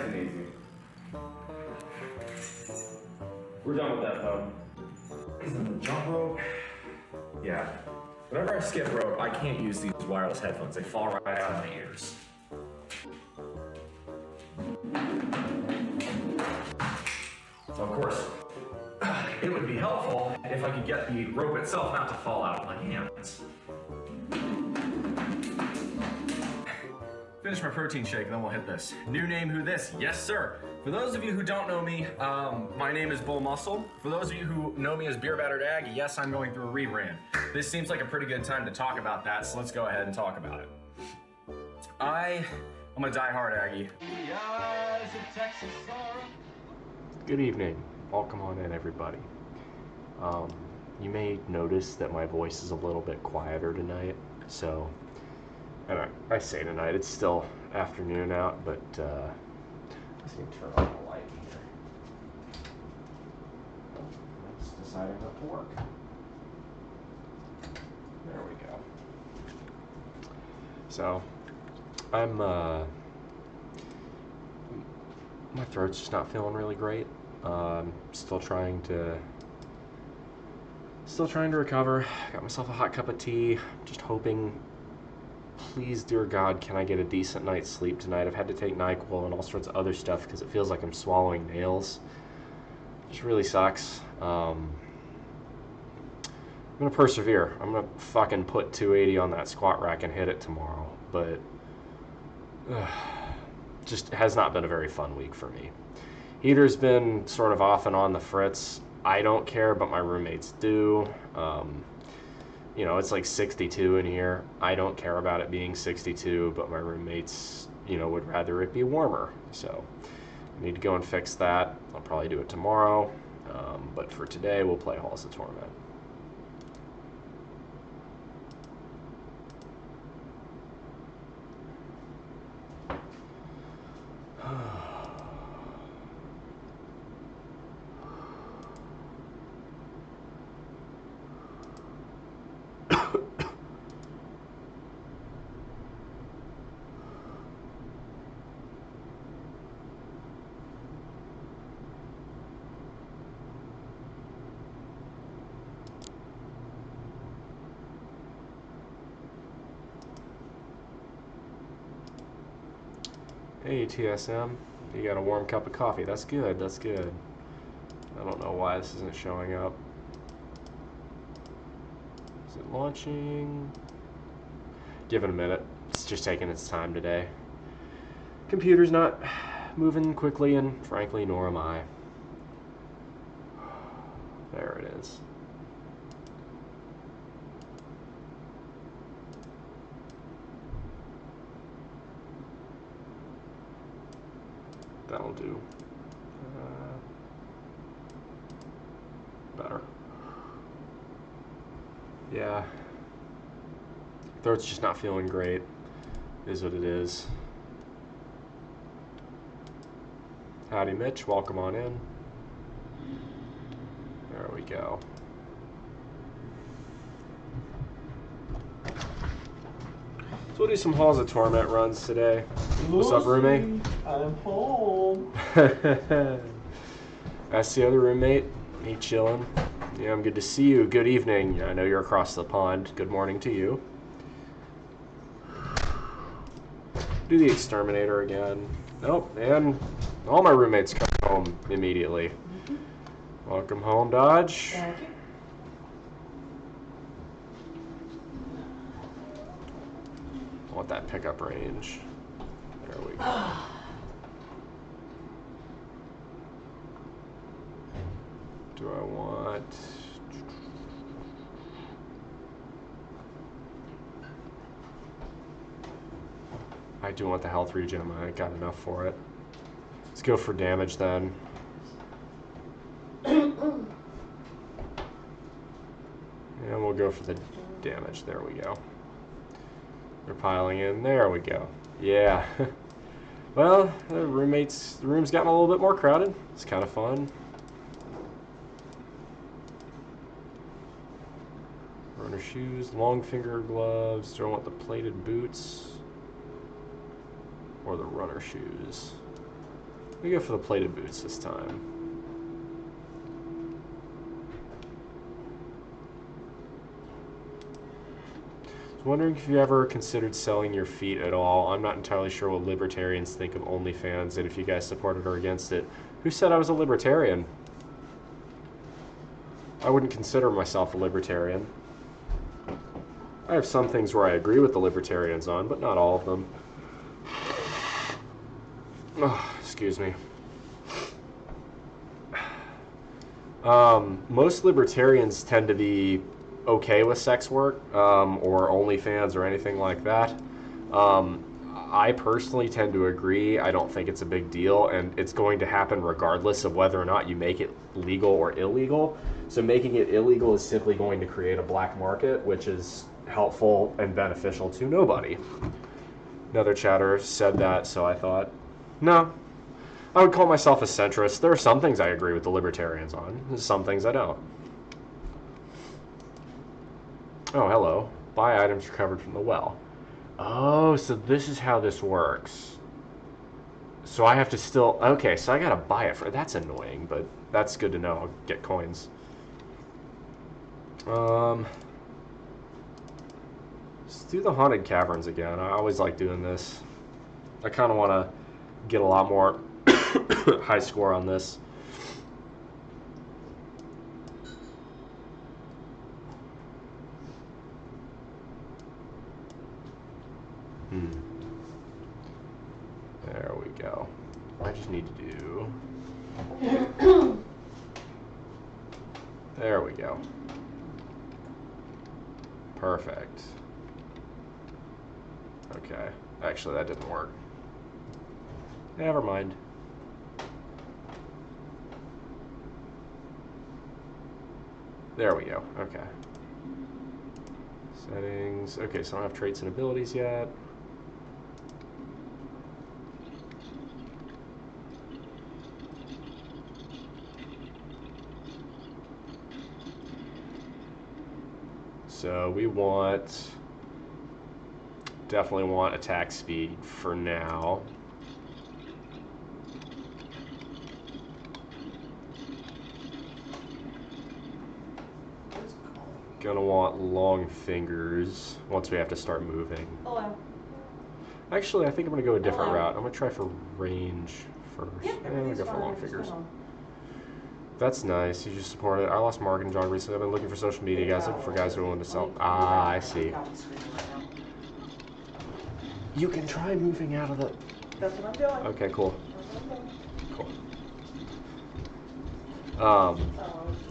Nice and easy. We're done with that, though. Jump rope? Yeah. Whenever I skip rope, I can't use these wireless headphones. They fall right out of my ears. So, of course, it would be helpful if I could get the rope itself not to fall out of my hands. Finish my protein shake and then we'll hit this. New name, who this? Yes, sir. For those of you who don't know me, my name is Bull Muscle. For those of you who know me as Beer Battered Ag, yes, I'm going through a rebrand. This seems like a pretty good time to talk about that, so let's go ahead and talk about it. I'm a diehard Aggie. Good evening. Welcome on in, everybody. You may notice that my voice is a little bit quieter tonight, so, and I say tonight, it's still afternoon out, but just need to turn on the light here. It's deciding not to work. There we go. So, my throat's just not feeling really great. Still trying to recover. Got myself a hot cup of tea. Just hoping, please, dear God, can I get a decent night's sleep tonight? I've had to take NyQuil and all sorts of other stuff because it feels like I'm swallowing nails. It just really sucks. I'm gonna persevere. I'm gonna fucking put 280 on that squat rack and hit it tomorrow. But just has not been a very fun week for me. Heater's been sort of off and on the fritz. I don't care, but my roommates do. You know, it's like 62 in here. I don't care about it being 62, but my roommates, you know, would rather it be warmer. So I need to go and fix that. I'll probably do it tomorrow. But for today, we'll play Halls of Torment. Hey TSM, you got a warm cup of coffee. That's good, that's good. I don't know why this isn't showing up. Is it launching? Give it a minute. It's just taking its time today. Computer's not moving quickly, and frankly, nor am I. There it is. That'll do. Better. Yeah. Throat's just not feeling great. Is what it is. Howdy, Mitch. Welcome on in. There we go. So we'll do some Halls of Torment runs today. What's up, roommate? I'm home. That's the other roommate. He chilling. Yeah, I'm good to see you. Good evening. I know you're across the pond. Good morning to you. Do the exterminator again. Nope, and all my roommates come home immediately. Mm-hmm. Welcome home, Dodge. Thank you. I want that pickup range. There we go. Do I want... I do want the health regen. I got enough for it. Let's go for damage then. And we'll go for the damage. There we go. They're piling in. There we go. Yeah. Well, the room's gotten a little bit more crowded. It's kind of fun. Runner shoes, long finger gloves. Do I want the plated boots or the runner shoes? We go for the plated boots this time. I was wondering if you ever considered selling your feet at all. I'm not entirely sure what libertarians think of OnlyFans and if you guys support it or against it. Who said I was a libertarian? I wouldn't consider myself a libertarian. I have some things where I agree with the libertarians on, but not all of them. Oh, excuse me. Most libertarians tend to be okay with sex work or OnlyFans or anything like that. I personally tend to agree. I don't think it's a big deal, and it's going to happen regardless of whether or not you make it legal or illegal. So making it illegal is simply going to create a black market, which is helpful and beneficial to nobody. Another chatter said that, so I thought, no. I would call myself a centrist. There are some things I agree with the libertarians on. There's some things I don't. Oh, hello. Buy items recovered from the well. Oh, so this is how this works. So I have to still... Okay, so I gotta buy it for... That's annoying, but that's good to know. I'll get coins. Let's do the haunted caverns again. I always like doing this. I kind of want to get a lot more high score on this. There we go. I just need to do... There we go. Perfect. Okay. Actually, that didn't work. Never mind. There we go. Okay. Settings. Okay, so I don't have traits and abilities yet. So we want, definitely want attack speed for now. Gonna want long fingers once we have to start moving. Hello. Actually, I think I'm gonna go a different Hello. route. I'm gonna try for range first. Yep, I'm gonna everything's go for fine. long Just fingers. hold on. That's nice. You just support it. I lost Mark and John recently. I've been looking for social media guys, looking for guys who are willing to sell. Ah, I see. You can try moving out of the... That's what I'm doing. Okay, cool. That's what I'm doing. Cool.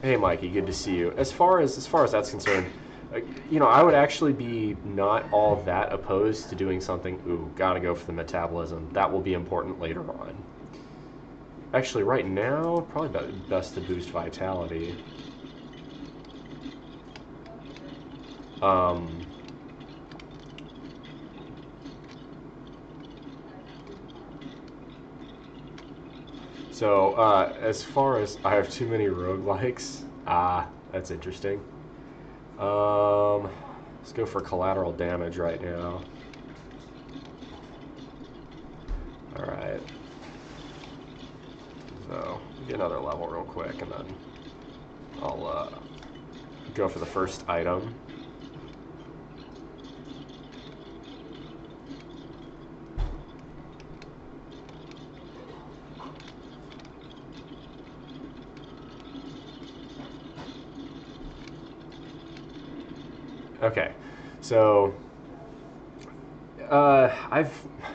Hey, Mikey, good to see you. As far as that's concerned, you know, I would actually be not all that opposed to doing something. Ooh, gotta go for the metabolism. That will be important later on. Actually, right now, probably best to boost vitality. So, as far as I have too many roguelikes, that's interesting. Let's go for collateral damage right now. Alright. So, get another level real quick, and then I'll go for the first item. Okay, so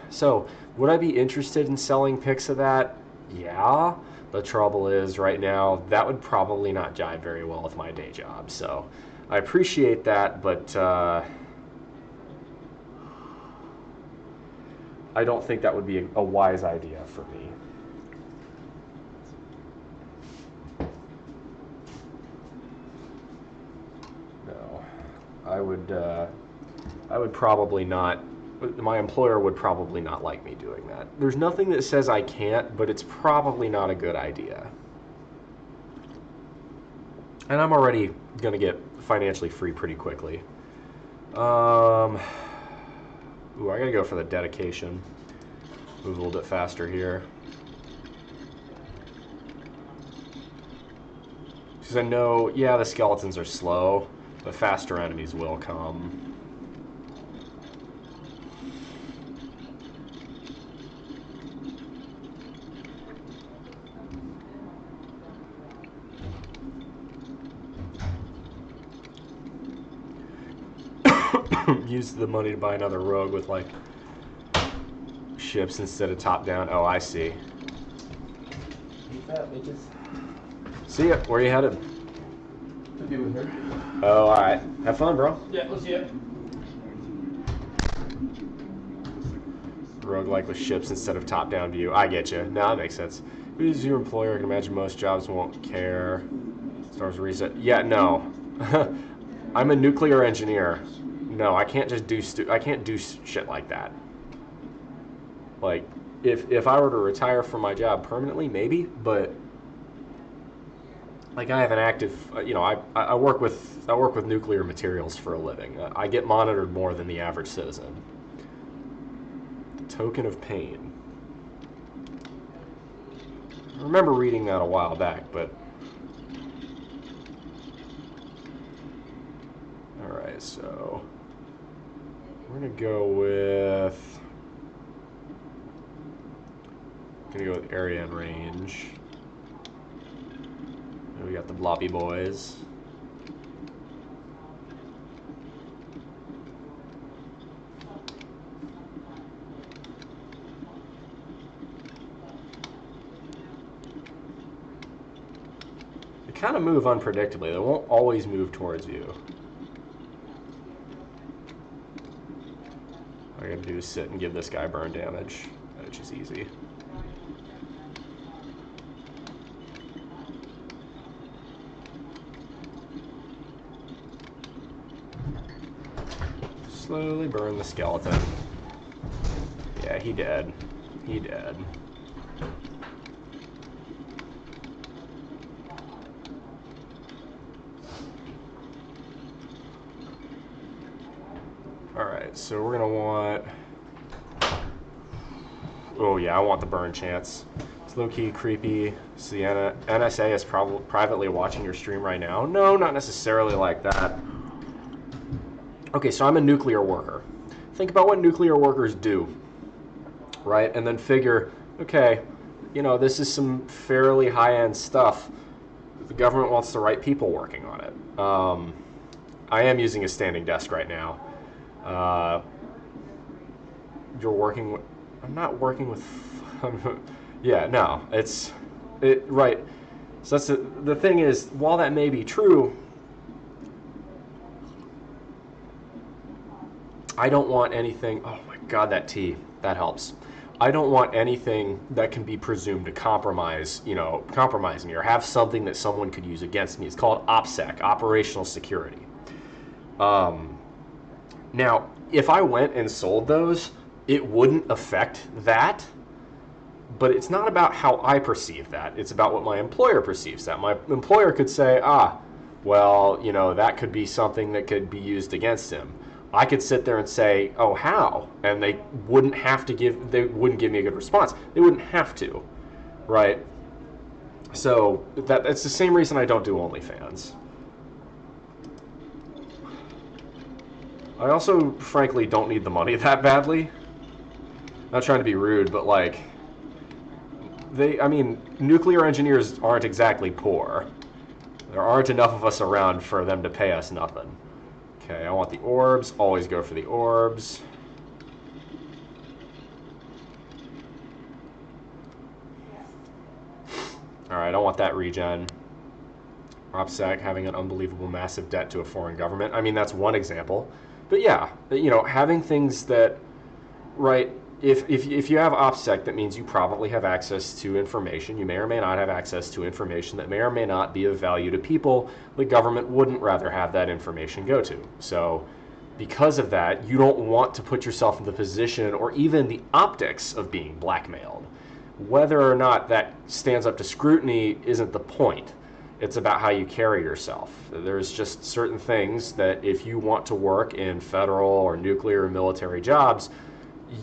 so would I be interested in selling pics of that? Yeah. The trouble is, right now, that would probably not jive very well with my day job. So I appreciate that, but I don't think that would be a wise idea for me. No, I would probably not. My employer would probably not like me doing that. There's nothing that says I can't, but it's probably not a good idea. And I'm already going to get financially free pretty quickly. Ooh, I got to go for the dedication. Move a little bit faster here. Because I know, yeah, the skeletons are slow, but faster enemies will come. Use the money to buy another rogue with, like, ships instead of top-down. Oh, I see. Peace out, bitches. See ya. Where are you headed? To be with her. Oh, alright. Have fun, bro. Yeah, let's see it. Roguelike with ships instead of top-down view. I get you. No, that makes sense. Who's your employer? I can imagine most jobs won't care. Stars reset. Yeah, no. I'm a nuclear engineer. No, I can't just do I can't do shit like that. Like, if I were to retire from my job permanently, maybe, but like I have an active, you know, I work with nuclear materials for a living. I get monitored more than the average citizen. Token of Pain. I remember reading that a while back, but all right, so we're gonna go with area and range. And we got the Bloppy Boys. They kind of move unpredictably. They won't always move towards you. All I gotta do is sit and give this guy burn damage, which is easy. Slowly burn the skeleton. Yeah, he dead. He dead. Alright, so we're gonna want... Oh yeah, I want the burn chance. It's low-key creepy. So the NSA is privately watching your stream right now. No, not necessarily like that. Okay, so I'm a nuclear worker. Think about what nuclear workers do, right? And then figure, okay, you know, this is some fairly high-end stuff. The government wants the right people working on it. I am using a standing desk right now. You're working with... I'm not working with... yeah, no, right. So that's the thing is, while that may be true, I don't want anything... Oh my god, that T. That helps. I don't want anything that can be presumed to compromise me or have something that someone could use against me. It's called OPSEC, Operational Security. Now, if I went and sold those, it wouldn't affect that, but it's not about how I perceive that. It's about what my employer perceives that. My employer could say, well, you know, that could be something that could be used against him. I could sit there and say, oh, how? And they wouldn't give me a good response. They wouldn't have to, right? So that's the same reason I don't do OnlyFans. I also, frankly, don't need the money that badly. Not trying to be rude, but like, nuclear engineers aren't exactly poor. There aren't enough of us around for them to pay us nothing. Okay, I want the orbs. Always go for the orbs. Alright, I want that regen. OPSEC having an unbelievable massive debt to a foreign government. I mean, that's one example. But yeah, you know, having things that, right, if you have OPSEC, that means you probably have access to information. You may or may not have access to information that may or may not be of value to people the government wouldn't rather have that information go to. So because of that, you don't want to put yourself in the position or even the optics of being blackmailed. Whether or not that stands up to scrutiny isn't the point. It's about how you carry yourself. There's just certain things that if you want to work in federal or nuclear or military jobs,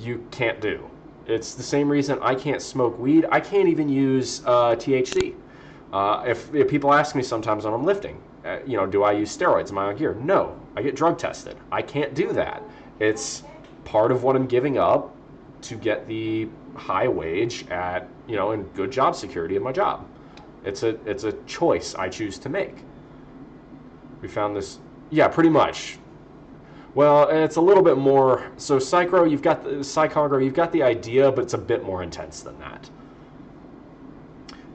you can't do. It's the same reason I can't smoke weed. I can't even use THC. If people ask me sometimes when I'm lifting, do I use steroids in my own gear? No, I get drug tested. I can't do that. It's part of what I'm giving up to get the high wage at, and good job security in my job. It's a choice I choose to make. We found this, yeah, pretty much. Well, it's a little bit more. So psychogro, you've got the idea, but it's a bit more intense than that.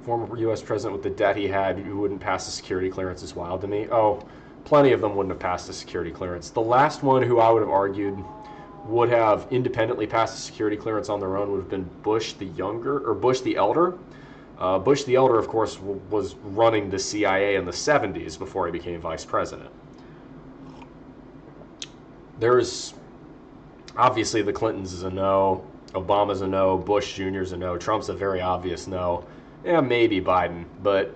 Former U.S. president with the debt he had who wouldn't pass the security clearance is wild to me. Oh, plenty of them wouldn't have passed the security clearance. The last one who I would have argued would have independently passed the security clearance on their own would have been Bush the Younger, or Bush the Elder. Bush the Elder, of course, was running the CIA in the 70s before he became vice president. There's obviously the Clintons is a no, Obama's a no, Bush Jr. is a no, Trump's a very obvious no. Yeah, maybe Biden, but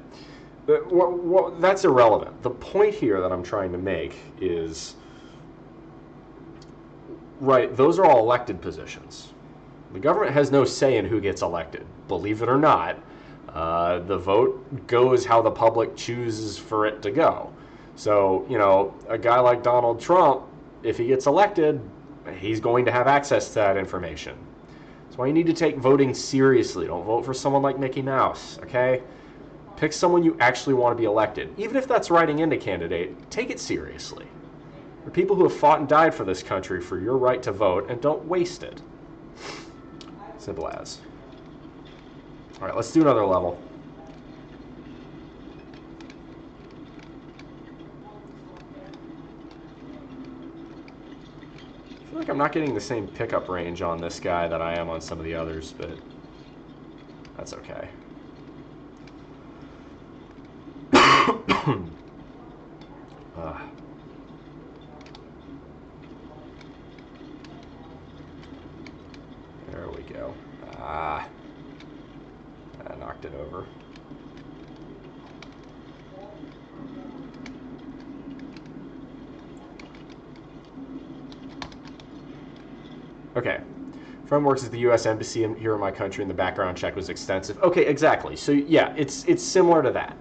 that's irrelevant. The point here that I'm trying to make is, right, those are all elected positions. The government has no say in who gets elected. Believe it or not, the vote goes how the public chooses for it to go. So, a guy like Donald Trump, if he gets elected, he's going to have access to that information. That's why you need to take voting seriously. Don't vote for someone like Mickey Mouse, okay? Pick someone you actually want to be elected. Even if that's writing in a candidate, take it seriously. There are people who have fought and died for this country for your right to vote, and don't waste it. Simple as. All right, let's do another level. I feel like I'm not getting the same pickup range on this guy that I am on some of the others, but that's okay. There we go. I knocked it over. Okay. Friend works at the U.S. Embassy here in my country, and the background check was extensive. Okay, exactly. So yeah, it's similar to that.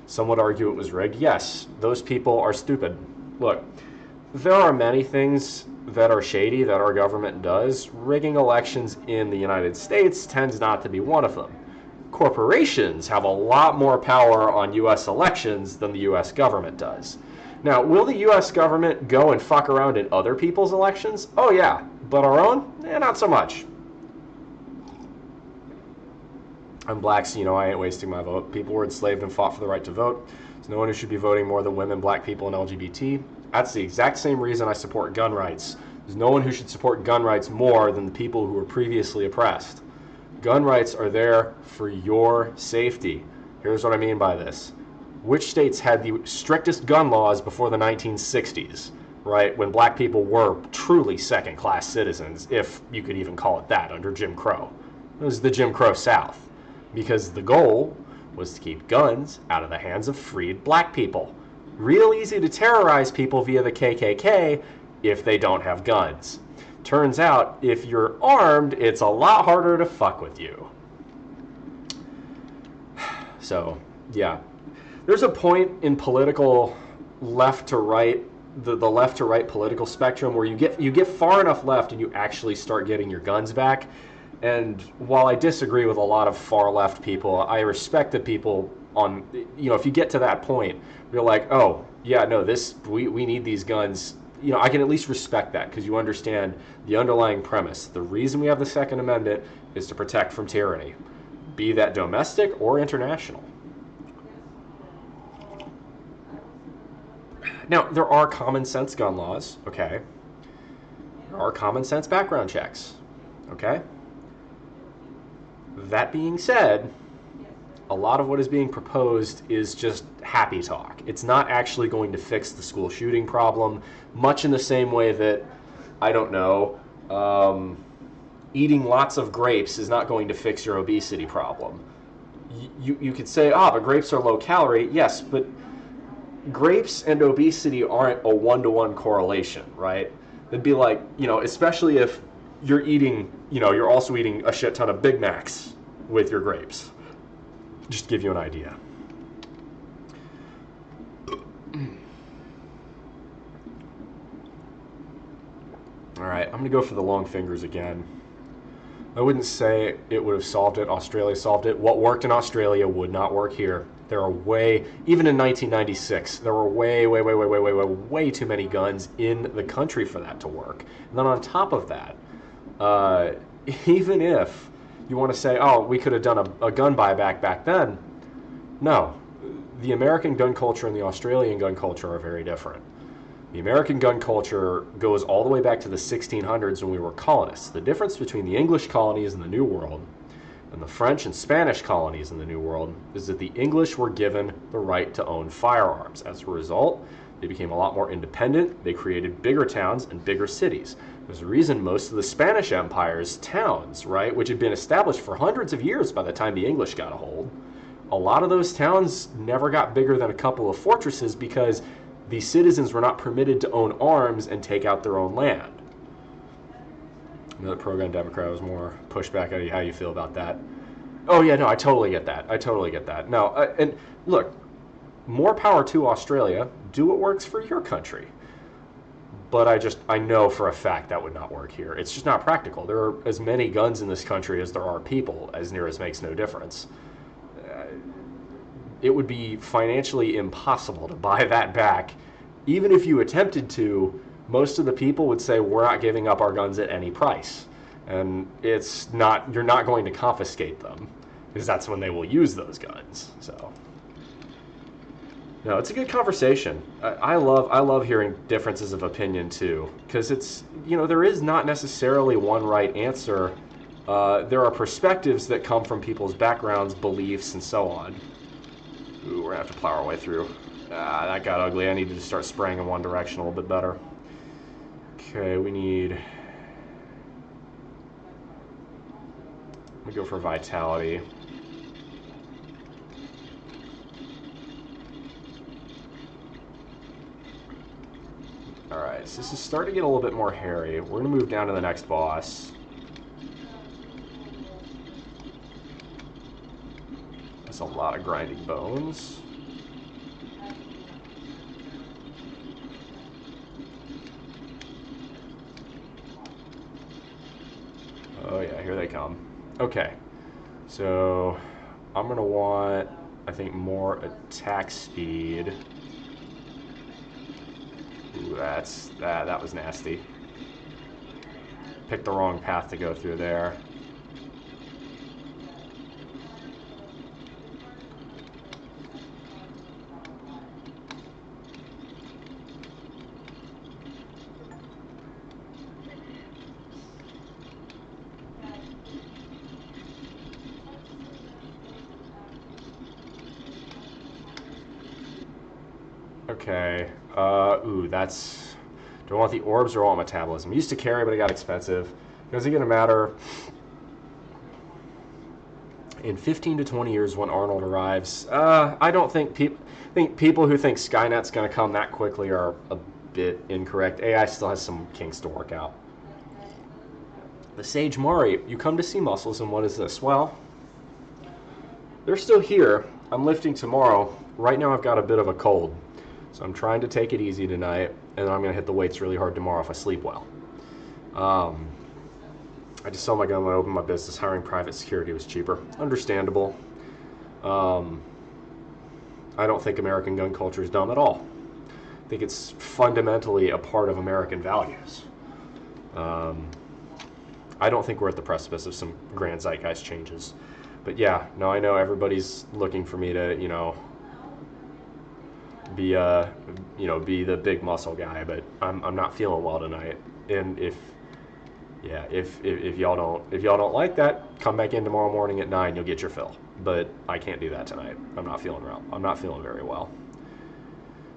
Some would argue it was rigged. Yes, those people are stupid. Look, there are many things that are shady that our government does. Rigging elections in the United States tends not to be one of them. Corporations have a lot more power on U.S. elections than the U.S. government does. Now, will the U.S. government go and fuck around in other people's elections? Oh yeah, but our own? Not so much. I'm black, so I ain't wasting my vote. People were enslaved and fought for the right to vote. There's no one who should be voting more than women, black people, and LGBT. That's the exact same reason I support gun rights. There's no one who should support gun rights more than the people who were previously oppressed. Gun rights are there for your safety. Here's what I mean by this. Which states had the strictest gun laws before the 1960s, right, when black people were truly second-class citizens, if you could even call it that, under Jim Crow? It was the Jim Crow South, because the goal was to keep guns out of the hands of freed black people. Real easy to terrorize people via the KKK if they don't have guns. Turns out, if you're armed, it's a lot harder to fuck with you. So, yeah. There's a point in political left to right, the left to right political spectrum, where you get far enough left and you actually start getting your guns back. And while I disagree with a lot of far left people, I respect the people on, if you get to that point, you're like, oh, yeah, no, we need these guns. I can at least respect that because you understand the underlying premise. The reason we have the Second Amendment is to protect from tyranny, be that domestic or international. Now, there are common sense gun laws, okay? There are common sense background checks, okay? That being said, a lot of what is being proposed is just happy talk. It's not actually going to fix the school shooting problem, much in the same way that, I don't know, eating lots of grapes is not going to fix your obesity problem. You could say, but grapes are low calorie. Yes, but grapes and obesity aren't a one-to-one correlation, right? It'd be like, especially if you're eating, you're also eating a shit ton of Big Macs with your grapes. Just to give you an idea. All right, I'm going to go for the long fingers again. I wouldn't say it would have solved it. Australia solved it. What worked in Australia would not work here. There are even in 1996, there were way too many guns in the country for that to work. And then on top of that, even if you want to say, oh, we could have done a gun buyback back then, no. The American gun culture and the Australian gun culture are very different. The American gun culture goes all the way back to the 1600s when we were colonists. The difference between the English colonies in the New World and the French and Spanish colonies in the New World is that the English were given the right to own firearms. As a result, they became a lot more independent. They created bigger towns and bigger cities. There's a reason most of the Spanish Empire's towns, right, which had been established for hundreds of years by the time the English got a hold, a lot of those towns never got bigger than a couple of fortresses because the citizens were not permitted to own arms and take out their own land. Another pro-gun Democrat was more pushback at you. How you feel about that? Oh yeah, no, I totally get that. I totally get that. No, and look, more power to Australia. Do what works for your country. But I know for a fact that would not work here. It's just not practical. There are as many guns in this country as there are people, as near as makes no difference. It would be financially impossible to buy that back. Even if you attempted to, most of the people would say, we're not giving up our guns at any price. And you're not going to confiscate them, because that's when they will use those guns. So, no, it's a good conversation. I love hearing differences of opinion too, because there is not necessarily one right answer. There are perspectives that come from people's backgrounds, beliefs, and so on. Ooh, we're gonna have to plow our way through. That got ugly. I needed to start spraying in one direction a little bit better. Okay, we need... go for vitality. Alright, so this is starting to get a little bit more hairy. We're gonna move down to the next boss. That's a lot of grinding bones. Oh yeah, here they come. Okay, so I'm gonna want, I think, more attack speed. Ooh, that was nasty. Picked the wrong path to go through there. Okay, ooh, that's... Do I want the orbs or I want metabolism? I used to carry, but it got expensive. Is it going to matter? In 15 to 20 years when Arnold arrives, I don't think people who think Skynet's going to come that quickly are a bit incorrect. AI still has some kinks to work out. The Sage Mari, you come to see muscles, and what is this? Well, they're still here. I'm lifting tomorrow. Right now I've got a bit of a cold. So I'm trying to take it easy tonight, and then I'm going to hit the weights really hard tomorrow if I sleep well. I just sold my gun when I opened my business. Hiring private security was cheaper. Understandable. I don't think American gun culture is dumb at all. I think it's fundamentally a part of American values. I don't think we're at the precipice of some grand zeitgeist changes. But yeah, no, I know everybody's looking for me to, be the big muscle guy, but I'm not feeling well tonight. And if y'all don't like that, come back in tomorrow morning at 9. You'll get your fill. But I can't do that tonight. I'm not feeling well. I'm not feeling very well.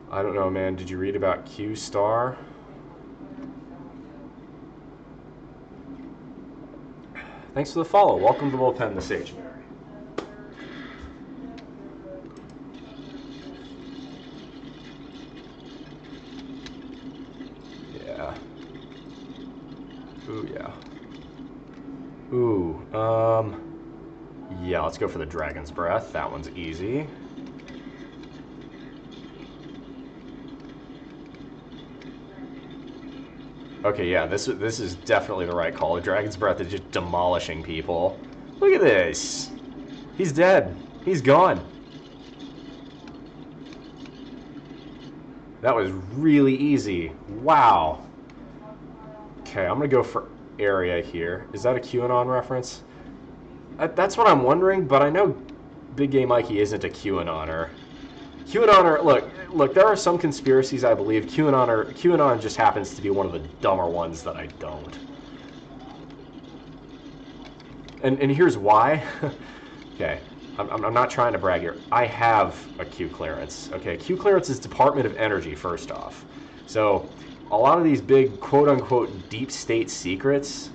I don't know, man. Did you read about Q Star? Thanks for the follow. Welcome to Little Pen the Sage. Ooh, Yeah, let's go for the Dragon's Breath. That one's easy. Okay, yeah, this is definitely the right call. The Dragon's Breath is just demolishing people. Look at this. He's dead. He's gone. That was really easy. Wow. Okay, I'm going to go for area here. Is that a QAnon reference? That's what I'm wondering, but I know Big Gay Mikey isn't a QAnoner. QAnoner, look, there are some conspiracies I believe. QAnon just happens to be one of the dumber ones that I don't. And here's why. Okay, I'm not trying to brag here. I have a Q clearance. Okay, Q clearance is Department of Energy, first off. So a lot of these big quote-unquote deep state secrets.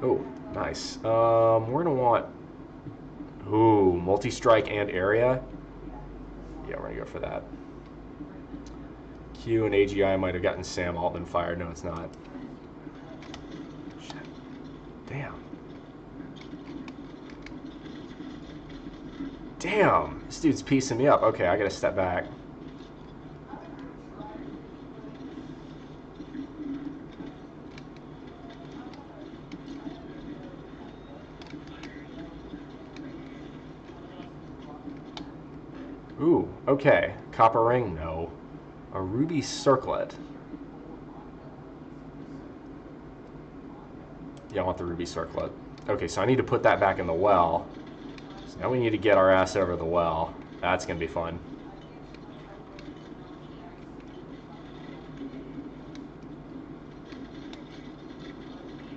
Oh, nice. We're gonna want multi-strike and area. Yeah, we're gonna go for that. Q and AGI might have gotten Sam Altman fired. No, it's not. Shit. Damn. Damn, this dude's piecing me up. Okay, I gotta step back. Ooh, okay. Copper ring? No. A ruby circlet. Yeah, I want the ruby circlet. Okay, so I need to put that back in the well. So now we need to get our ass over the well. That's gonna be fun.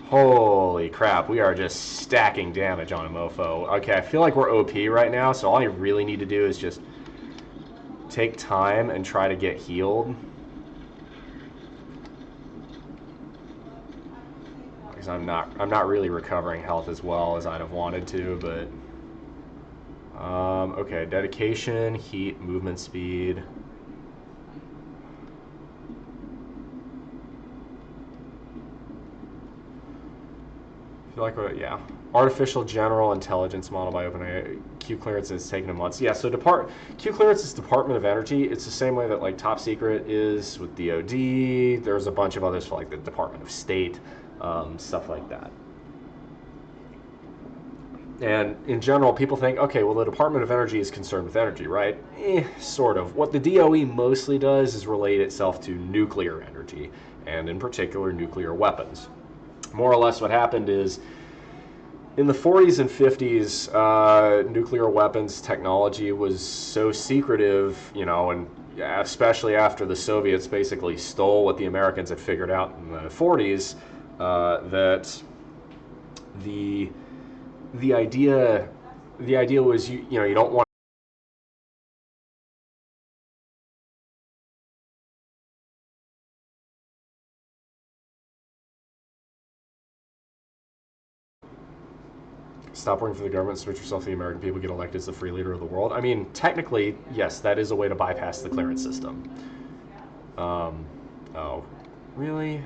Holy crap, we are just stacking damage on a mofo. Okay, I feel like we're OP right now, so all I really need to do is just take time and try to get healed. Because I'm not really recovering health as well as I'd have wanted to, but okay, dedication, heat, movement speed. I feel like, yeah. Artificial General Intelligence model by OpenAI. Q clearance is taking a month. Yeah, so Q clearance is Department of Energy. It's the same way that like Top Secret is with DoD. There's a bunch of others for like the Department of State, stuff like that. And in general, people think, okay, well, the Department of Energy is concerned with energy, right? Sort of. What the DOE mostly does is relate itself to nuclear energy, and in particular, nuclear weapons. More or less what happened is, in the 40s and 50s, nuclear weapons technology was so secretive, you know, and especially after the Soviets basically stole what the Americans had figured out in the 40s, that the idea was you don't want stop working for the government, switch yourself to the American people, get elected as the free leader of the world. I mean, technically, yes, that is a way to bypass the clearance system. Oh, really?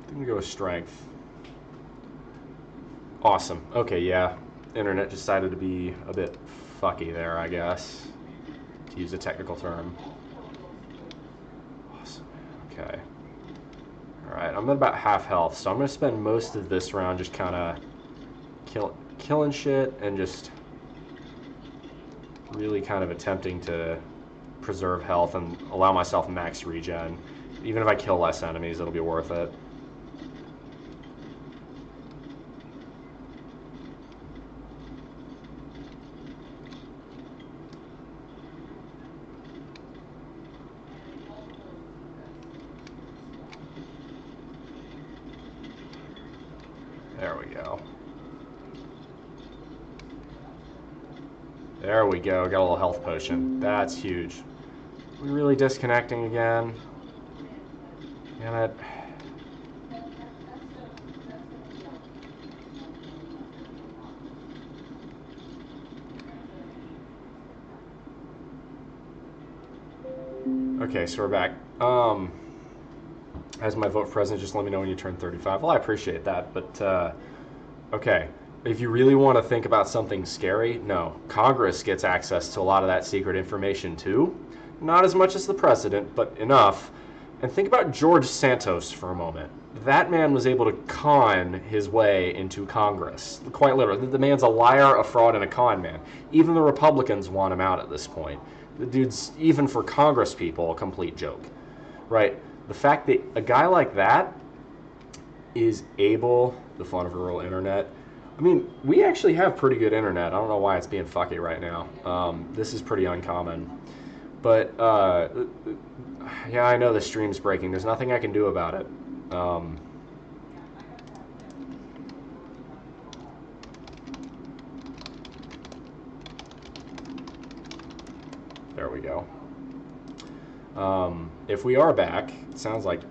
I'm gonna go with strength. Awesome. Okay, yeah. Internet decided to be a bit fucky there, I guess, to use a technical term. Awesome. Okay. Alright, I'm at about half health, so I'm going to spend most of this round just kind of killing shit and just really kind of attempting to preserve health and allow myself max regen. Even if I kill less enemies, it'll be worth it. There we go. There we go. Got a little health potion. That's huge. We really disconnecting again? Damn it. Okay, so we're back. As my vote for president, just let me know when you turn 35. Well, I appreciate that, but okay. If you really want to think about something scary, no. Congress gets access to a lot of that secret information too. Not as much as the president, but enough. And think about George Santos for a moment. That man was able to con his way into Congress. Quite literally. The man's a liar, a fraud, and a con man. Even the Republicans want him out at this point. The dude's, even for Congress people, a complete joke. Right? The fact that a guy like that is able, the fun of rural internet, I mean, we actually have pretty good internet. I don't know why it's being fucky right now. This is pretty uncommon. But, yeah, I know the stream's breaking. There's nothing I can do about it. There we go. If we are back, it sounds like...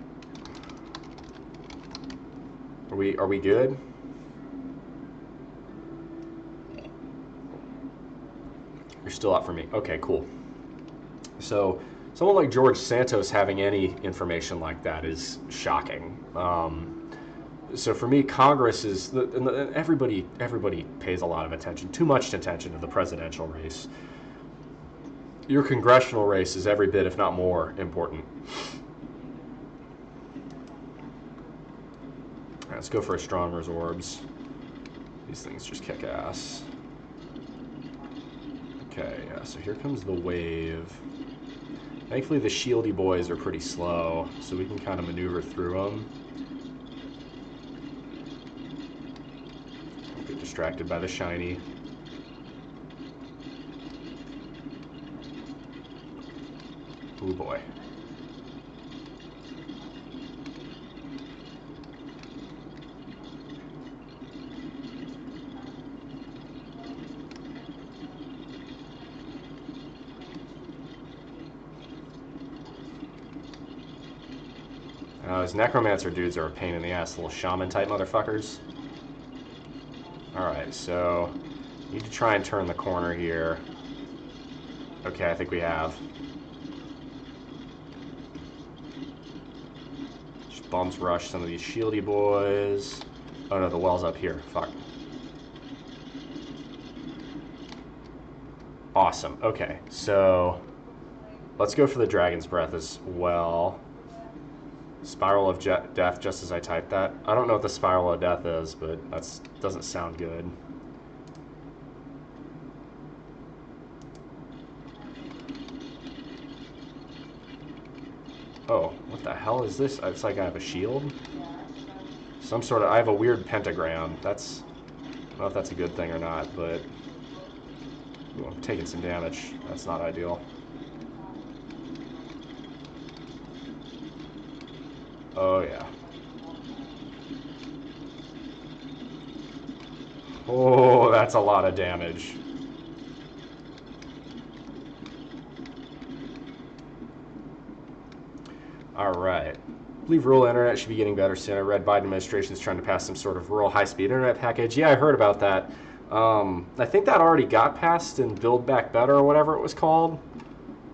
Are we good? You're still up for me. Okay, cool. So, someone like George Santos having any information like that is shocking. So for me, Congress is... Everybody pays a lot of attention, too much attention to the presidential race. Your congressional race is every bit, if not more, important. Right, let's go for Astronomer's Orbs. These things just kick ass. Okay, yeah, so here comes the wave. Thankfully, the shieldy boys are pretty slow, so we can kind of maneuver through them. Don't get distracted by the shiny. Oh boy. Those necromancer dudes are a pain in the ass, little shaman type motherfuckers. Alright, so need to try and turn the corner here. Okay, I think we have. Just bumps rush some of these shieldy boys. Oh no, the well's up here. Fuck. Awesome. Okay, so let's go for the Dragon's Breath as well. Spiral of Death, just as I typed that. I don't know what the Spiral of Death is, but that doesn't sound good. Oh, what the hell is this? It's like I have a shield? Some sort of... I have a weird pentagram. That's... I don't know if that's a good thing or not, but... Ooh, I'm taking some damage. That's not ideal. Oh, yeah. Oh, that's a lot of damage. Alright. I believe rural internet should be getting better soon. I read Biden administration is trying to pass some sort of rural high-speed internet package. Yeah, I heard about that. I think that already got passed in Build Back Better or whatever it was called.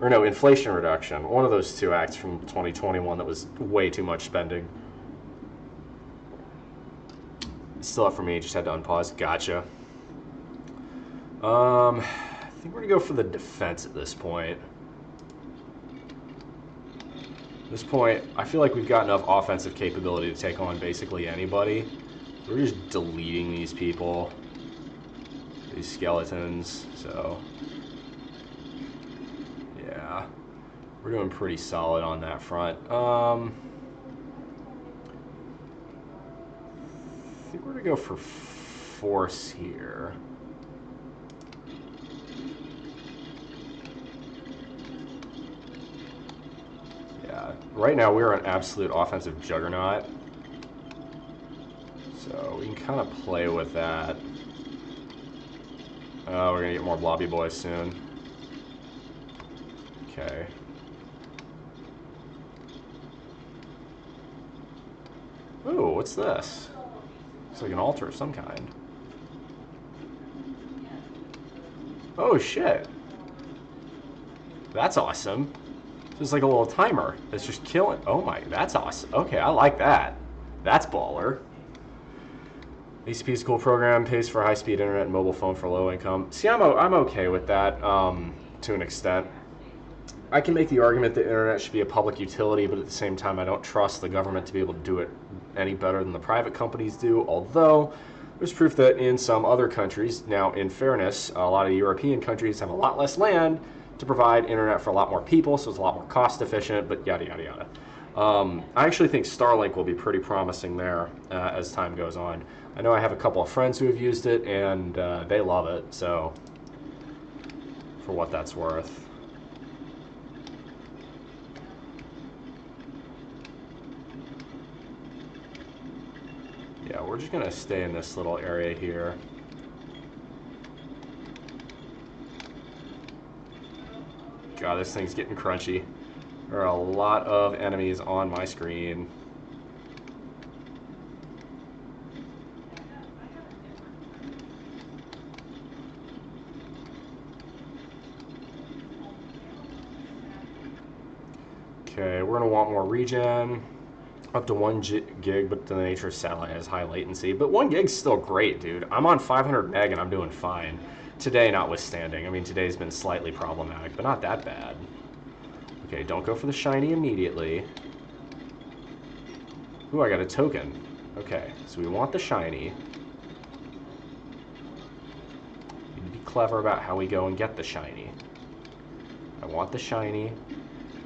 Or no, Inflation Reduction. One of those two acts from 2021 that was way too much spending. Still up for me, just had to unpause. Gotcha. I think we're going to go for the defense at this point. At this point, I feel like we've got enough offensive capability to take on basically anybody. We're just deleting these people. These skeletons, so... yeah. We're doing pretty solid on that front. I think we're going to go for force here. Yeah, right now we're an absolute offensive juggernaut. So we can kind of play with that. Oh, we're gonna get more blobby boys soon. Okay. Ooh, what's this? Looks like an altar of some kind. Oh shit. That's awesome. Just like a little timer. It's just killing. Oh my, that's awesome. Okay, I like that. That's baller. ACP is a cool program, pays for high-speed internet and mobile phone for low income. See, I'm okay with that to an extent. I can make the argument that internet should be a public utility, but at the same time, I don't trust the government to be able to do it any better than the private companies do, although there's proof that in some other countries, now in fairness, a lot of European countries have a lot less land to provide internet for a lot more people, so it's a lot more cost efficient, but yada, yada, yada. I actually think Starlink will be pretty promising there as time goes on. I know I have a couple of friends who have used it, and they love it, so for what that's worth. Yeah, we're just going to stay in this little area here. God, this thing's getting crunchy. There are a lot of enemies on my screen. Okay, we're going to want more regen. Up to 1 gig, but the nature of satellite has high latency. But 1 gig's still great, dude. I'm on 500 meg and I'm doing fine. Today notwithstanding. I mean, today's been slightly problematic, but not that bad. Okay, don't go for the shiny immediately. Ooh, I got a token. Okay, so we want the shiny. We need to be clever about how we go and get the shiny. I want the shiny.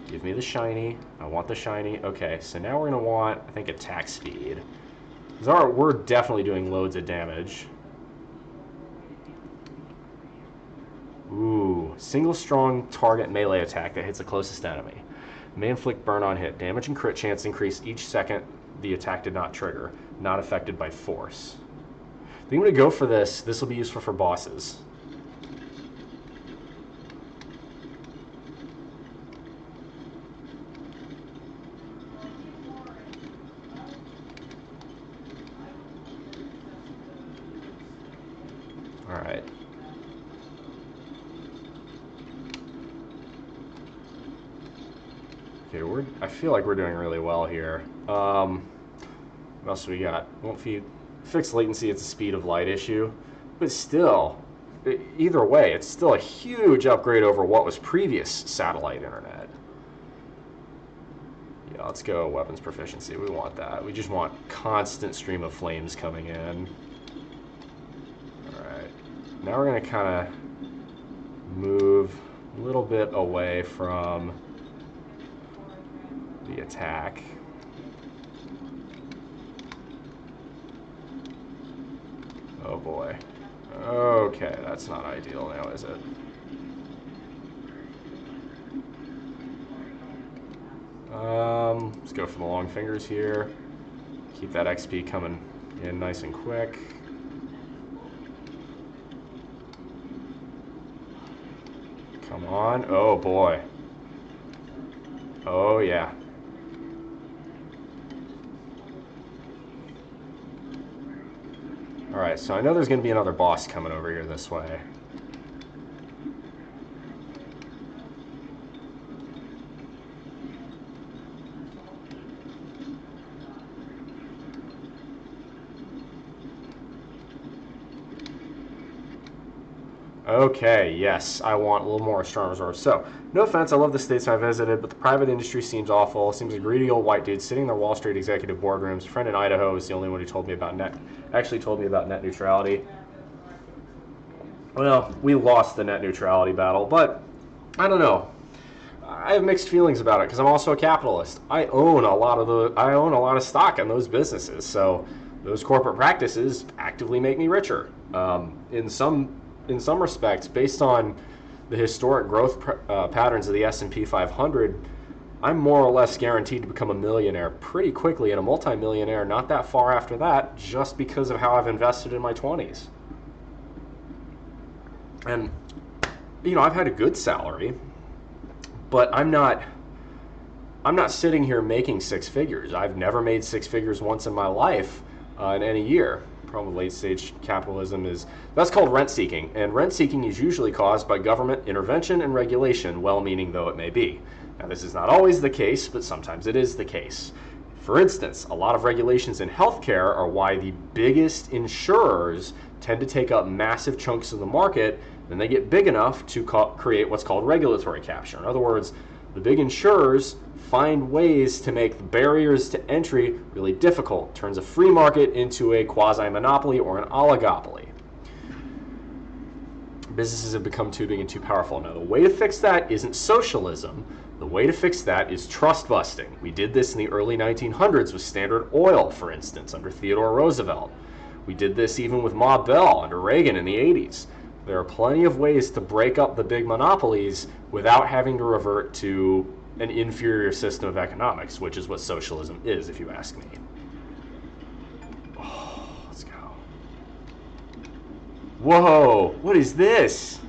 Give me the shiny. I want the shiny. Okay, so now we're going to want, I think, attack speed. Because we're definitely doing loads of damage. Ooh, single strong target melee attack that hits the closest enemy. May inflict burn on hit. Damage and crit chance increase each second the attack did not trigger. Not affected by force. I think I'm going to go for this. This will be useful for bosses. Alright. Okay, I feel like we're doing really well here. What else do we got? Won't feed fixed latency, it's a speed of light issue. But still, either way, it's still a huge upgrade over what was previous satellite internet. Yeah, let's go weapons proficiency. We want that. We just want constant stream of flames coming in. Alright. Now we're going to kind of move a little bit away from the attack. Oh boy. Okay, that's not ideal now, is it? Let's go for the long fingers here. Keep that XP coming in nice and quick. Come on. Oh boy. Oh yeah. Alright, so I know there's going to be another boss coming over here this way. Okay, yes, I want a little more strong resource. So, no offense, I love the states I visited, but the private industry seems awful. Seems like greedy old white dudes sitting in their Wall Street executive boardrooms. A friend in Idaho is the only one who told me about net neutrality. Well, we lost the net neutrality battle, but I don't know. I have mixed feelings about it because I'm also a capitalist. I own a lot of stock in those businesses, so those corporate practices actively make me richer. In some respects, based on the historic growth patterns of the S&P 500, I'm more or less guaranteed to become a millionaire pretty quickly and a multimillionaire not that far after that, just because of how I've invested in my 20s. And, you know, I've had a good salary, but I'm not sitting here making six figures. I've never made six figures once in my life in any year. Problem with late stage capitalism is that's called rent seeking, and rent seeking is usually caused by government intervention and regulation, well-meaning though it may be. Now, this is not always the case, but sometimes it is the case. For instance, a lot of regulations in healthcare are why the biggest insurers tend to take up massive chunks of the market. Then they get big enough to create what's called regulatory capture. In other words, the big insurers find ways to make the barriers to entry really difficult, turns a free market into a quasi-monopoly or an oligopoly. Businesses have become too big and too powerful. Now, the way to fix that isn't socialism. The way to fix that is trust busting. We did this in the early 1900s with Standard Oil, for instance, under Theodore Roosevelt. We did this even with Ma Bell under Reagan in the 80s. There are plenty of ways to break up the big monopolies without having to revert to an inferior system of economics, which is what socialism is, if you ask me. Oh, let's go. Whoa, what is this?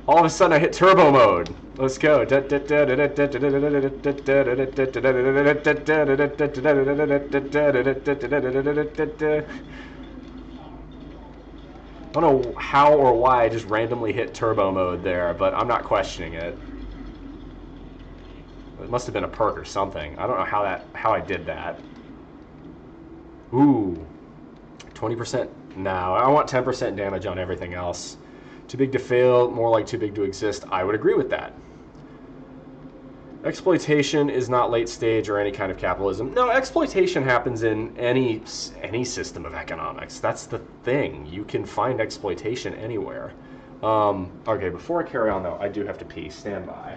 All of a sudden I hit turbo mode. Let's go. I don't know how or why I just randomly hit turbo mode there, but I'm not questioning it. It must have been a perk or something. I don't know how I did that. Ooh, 20%. No, I want 10% damage on everything else. Too big to fail, more like too big to exist. I would agree with that. Exploitation is not late stage or any kind of capitalism. No, exploitation happens in any system of economics. That's the thing. You can find exploitation anywhere. Okay, before I carry on though, I do have to pee. Stand by.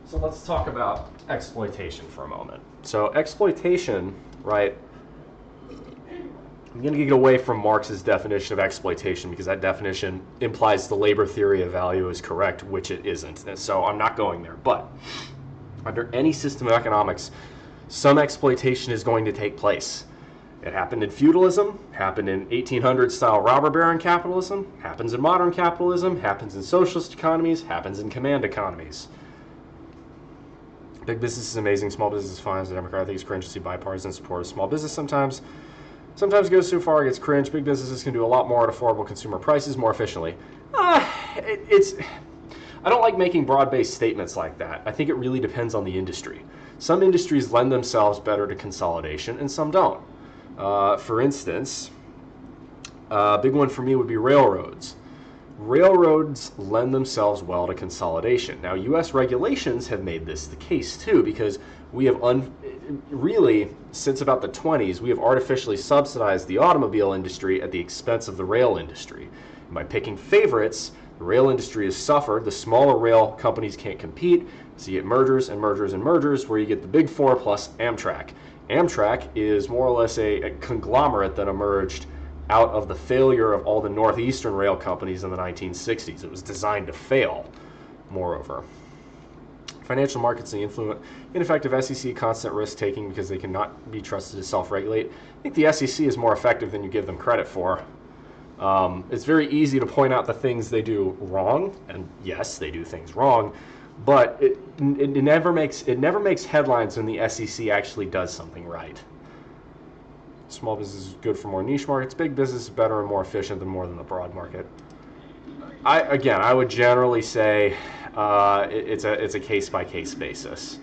So let's talk about exploitation for a moment. So exploitation, right? I'm going to get away from Marx's definition of exploitation because that definition implies the labor theory of value is correct, which it isn't. So I'm not going there. But under any system of economics, some exploitation is going to take place. It happened in feudalism, happened in 1800s style robber baron capitalism, happens in modern capitalism, happens in socialist economies, happens in command economies. Big business is amazing, small business is fine. As a Democrat, I think it's cringe to see bipartisan support of small business sometimes. Sometimes it goes too far, it gets cringe. Big businesses can do a lot more at affordable consumer prices more efficiently. I don't like making broad-based statements like that. I think it really depends on the industry. Some industries lend themselves better to consolidation and some don't. For instance, a big one for me would be railroads. Railroads lend themselves well to consolidation. Now, U.S. regulations have made this the case too, because we have really, since about the 20s, we have artificially subsidized the automobile industry at the expense of the rail industry. And by picking favorites, the rail industry has suffered. The smaller rail companies can't compete, so you get mergers and mergers and mergers, where you get the big four plus Amtrak. Amtrak is more or less a conglomerate that emerged out of the failure of all the northeastern rail companies in the 1960s. It was designed to fail, moreover. Financial markets and the ineffective SEC constant risk-taking because they cannot be trusted to self-regulate. I think the SEC is more effective than you give them credit for. It's very easy to point out the things they do wrong, and yes, they do things wrong, but it never makes headlines when the SEC actually does something right. Small business is good for more niche markets. Big business is better and more efficient than the broad market. I would generally say it's a case-by-case basis.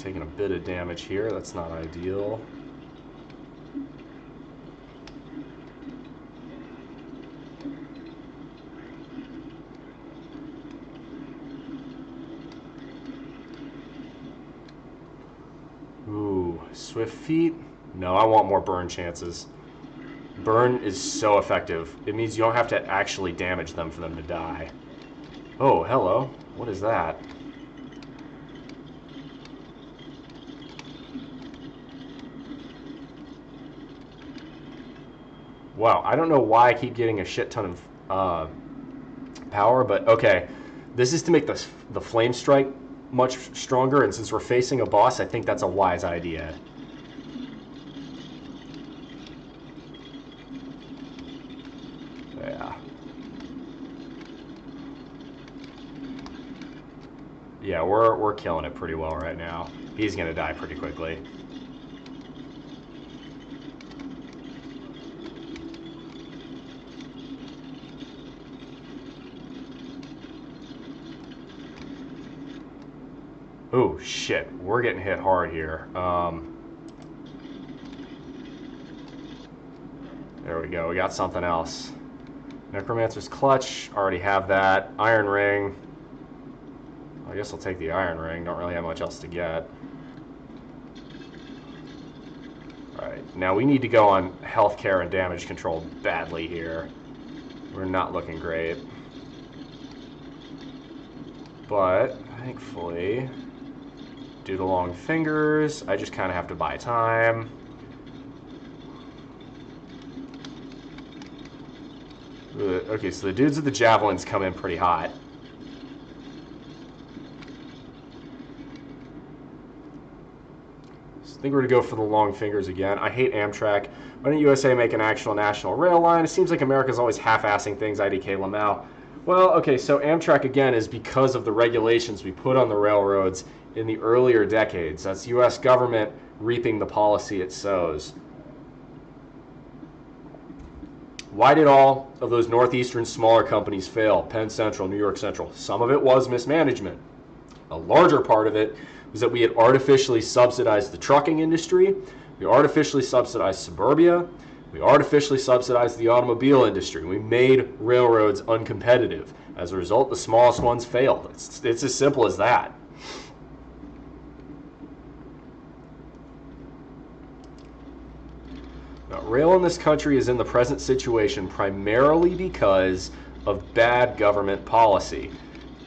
taking a bit of damage here. That's not ideal. Ooh, swift feet? No, I want more burn chances. Burn is so effective. It means you don't have to actually damage them for them to die. Oh, hello. What is that? Wow, I don't know why I keep getting a shit ton of power, but okay. This is to make the flame strike much stronger, and since we're facing a boss, I think that's a wise idea. Yeah. Yeah, we're killing it pretty well right now. He's gonna die pretty quickly. Oh shit, we're getting hit hard here. There we go, we got something else. Necromancer's Clutch, already have that. Iron Ring. I guess I'll take the Iron Ring, don't really have much else to get. Alright, now we need to go on healthcare and damage control badly here. We're not looking great. But, thankfully, due to long fingers, I just kind of have to buy time. Okay, so the dudes with the javelins come in pretty hot. So I think we're going to go for the long fingers again. I hate Amtrak. Why didn't USA make an actual national rail line? It seems like America's always half-assing things, IDK Lamau. Well, okay, so Amtrak, again, is because of the regulations we put on the railroads in the earlier decades. That's U.S. government reaping the policy it sows. Why did all of those northeastern smaller companies fail? Penn Central, New York Central. Some of it was mismanagement. A larger part of it was that we had artificially subsidized the trucking industry. We artificially subsidized suburbia. We artificially subsidized the automobile industry. We made railroads uncompetitive. As a result, the smallest ones failed. It's as simple as that. Now, rail in this country is in the present situation primarily because of bad government policy.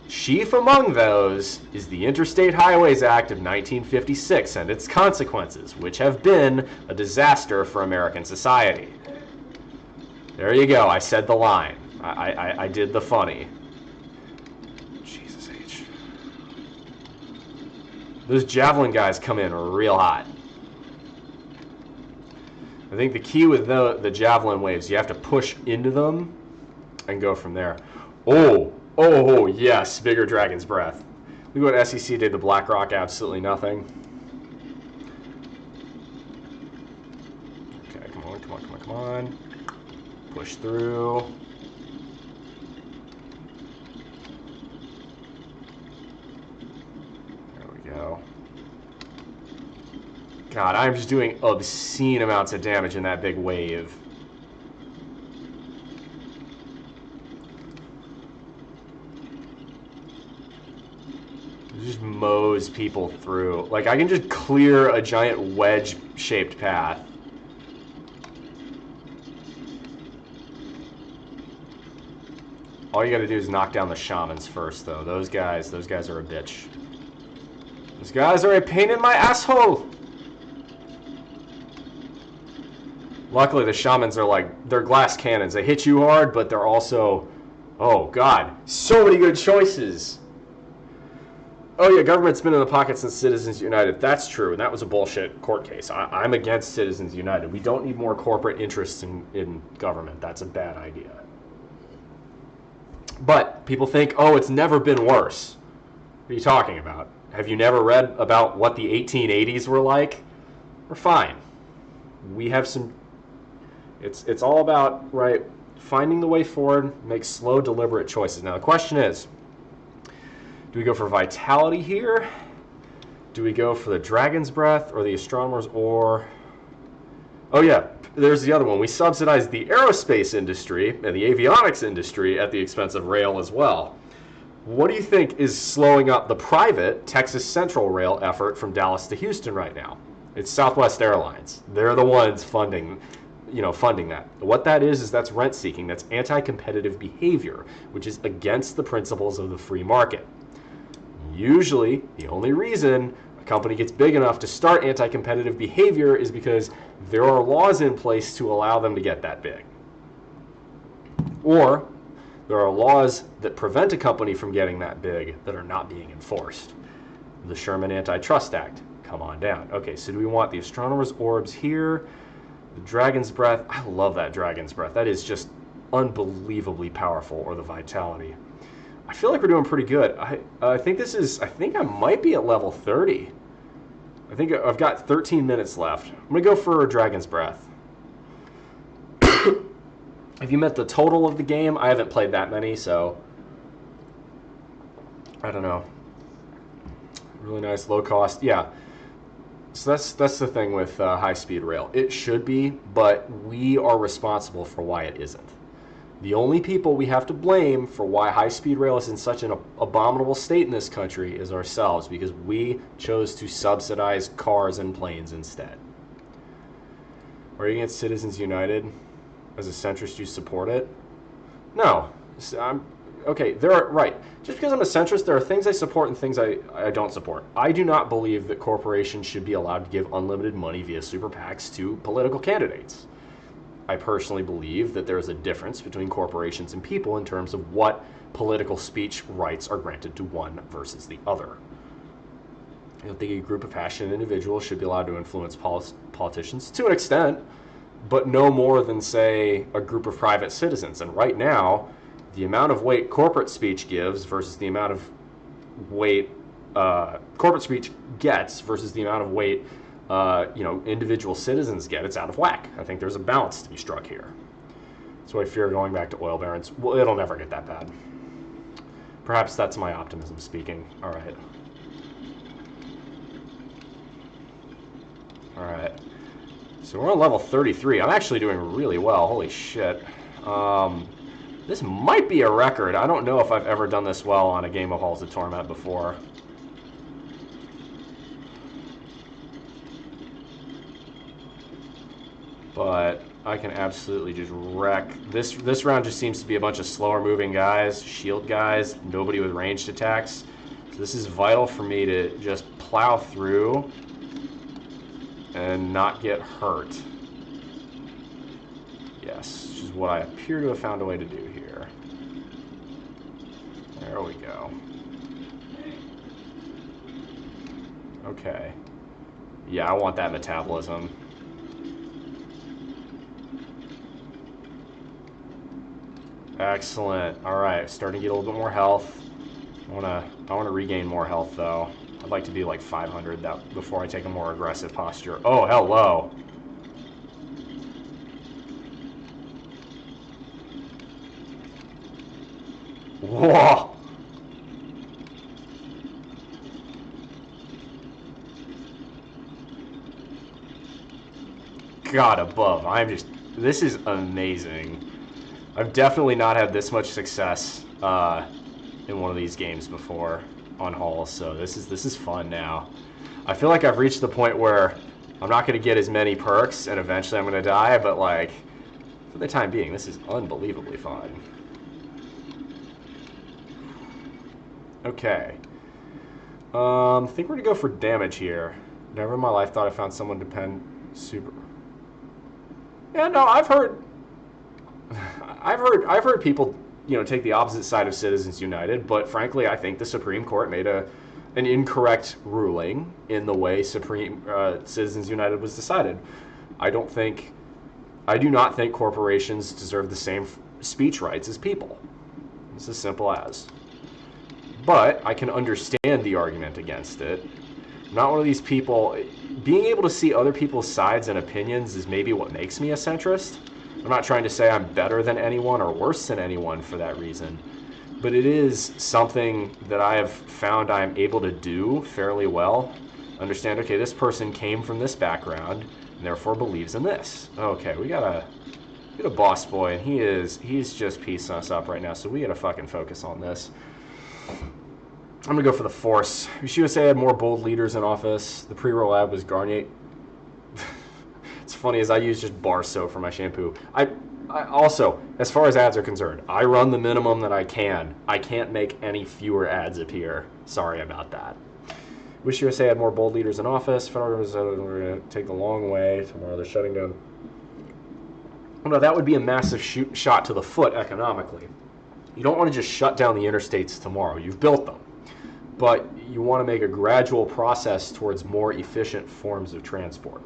Chief among those is the Interstate Highways Act of 1956 and its consequences, which have been a disaster for American society. There you go, I said the line. I did the funny. Jesus H. Those javelin guys come in real hot. I think the key with the javelin waves, you have to push into them and go from there. Oh, yes, bigger Dragon's Breath. Look what SEC did to BlackRock, absolutely nothing. Okay, come on. Push through. There we go. God, I'm just doing obscene amounts of damage in that big wave. It just mows people through. Like, I can just clear a giant wedge-shaped path. All you gotta do is knock down the shamans first, though. Those guys are a bitch. Those guys are a pain in my asshole! Luckily, the shamans are like, they're glass cannons. They hit you hard, but they're also, oh God, so many good choices. Oh yeah, government's been in the pocket since Citizens United. That's true, and that was a bullshit court case. I'm against Citizens United. We don't need more corporate interests in government. That's a bad idea. But people think, oh, it's never been worse. What are you talking about? Have you never read about what the 1880s were like? We're fine. We have some... It's all about, right, finding the way forward, make slow, deliberate choices. Now, the question is, do we go for vitality here? Do we go for the Dragon's Breath or the Astronomer's Ore? Oh yeah, there's the other one. We subsidize the aerospace industry and the avionics industry at the expense of rail as well. What do you think is slowing up the private Texas Central rail effort from Dallas to Houston right now? It's Southwest Airlines. They're the ones funding that. What that is that's rent seeking. That's anti-competitive behavior, which is against the principles of the free market. Usually, the only reason a company gets big enough to start anti-competitive behavior is because there are laws in place to allow them to get that big. Or there are laws that prevent a company from getting that big that are not being enforced. The Sherman Antitrust Act. Come on down. Okay, so do we want the Astronomer's Orbs here? The Dragon's Breath. I love that Dragon's Breath. That is just unbelievably powerful, or the Vitality. I feel like we're doing pretty good. I think I might be at level 30. I think I've got 13 minutes left. I'm going to go for Dragon's Breath. Have you met the total of the game? I haven't played that many, so I don't know. Really nice, low cost. Yeah. So that's the thing with high-speed rail. It should be, but we are responsible for why it isn't. The only people we have to blame for why high-speed rail is in such an abominable state in this country is ourselves, because we chose to subsidize cars and planes instead. Are you against Citizens United? As a centrist, you support it? No. Okay, right. Just because I'm a centrist, there are things I support and things I don't support. I do not believe that corporations should be allowed to give unlimited money via super PACs to political candidates. I personally believe that there is a difference between corporations and people in terms of what political speech rights are granted to one versus the other. I don't think a group of passionate individuals should be allowed to influence politicians to an extent, but no more than, say, a group of private citizens. And right now, the amount of weight corporate speech gives versus the amount of weight corporate speech gets versus the amount of weight individual citizens get, it's out of whack. I think there's a balance to be struck here. So I fear going back to oil barons. Well, it'll never get that bad. Perhaps that's my optimism speaking. All right. All right. So we're on level 33. I'm actually doing really well. Holy shit. This might be a record. I don't know if I've ever done this well on a game of Halls of Torment before. But I can absolutely just wreck. This round just seems to be a bunch of slower moving guys, shield guys, nobody with ranged attacks. So this is vital for me to just plow through and not get hurt. Yes, which is what I appear to have found a way to do here. There we go. Okay. Yeah, I want that metabolism. Excellent. All right, starting to get a little bit more health. I want to regain more health though. I'd like to be like 500 before I take a more aggressive posture. Oh, hello. Whoa. God above. This is amazing. I've definitely not had this much success in one of these games before on Halls, so this is fun now. I feel like I've reached the point where I'm not going to get as many perks, and eventually I'm going to die, but like, for the time being, this is unbelievably fun. Okay. I think we're going to go for damage here. Never in my life thought I found someone depend super... Yeah, no, I've heard people, take the opposite side of Citizens United, but frankly, I think the Supreme Court made an incorrect ruling in the way Citizens United was decided. I do not think corporations deserve the same speech rights as people. It's as simple as. But I can understand the argument against it. I'm not one of these people. Being able to see other people's sides and opinions is maybe what makes me a centrist. I'm not trying to say I'm better than anyone or worse than anyone for that reason, but it is something that I have found I'm able to do fairly well. Understand, okay, this person came from this background and therefore believes in this. Okay, we got a boss boy, and he's just piecing us up right now, so we gotta fucking focus on this. I'm gonna go for the Force. USA had more bold leaders in office. The pre-roll ad was Garnier. It's funny, as I use just bar soap for my shampoo. I also, as far as ads are concerned, I run the minimum that I can. I can't make any fewer ads appear. Sorry about that. Wish USA had more bold leaders in office. Federal Reserve, we're going to take the long way. Tomorrow they're shutting down. Well, no, that would be a massive shot to the foot economically. You don't want to just shut down the interstates tomorrow. You've built them. But you want to make a gradual process towards more efficient forms of transport.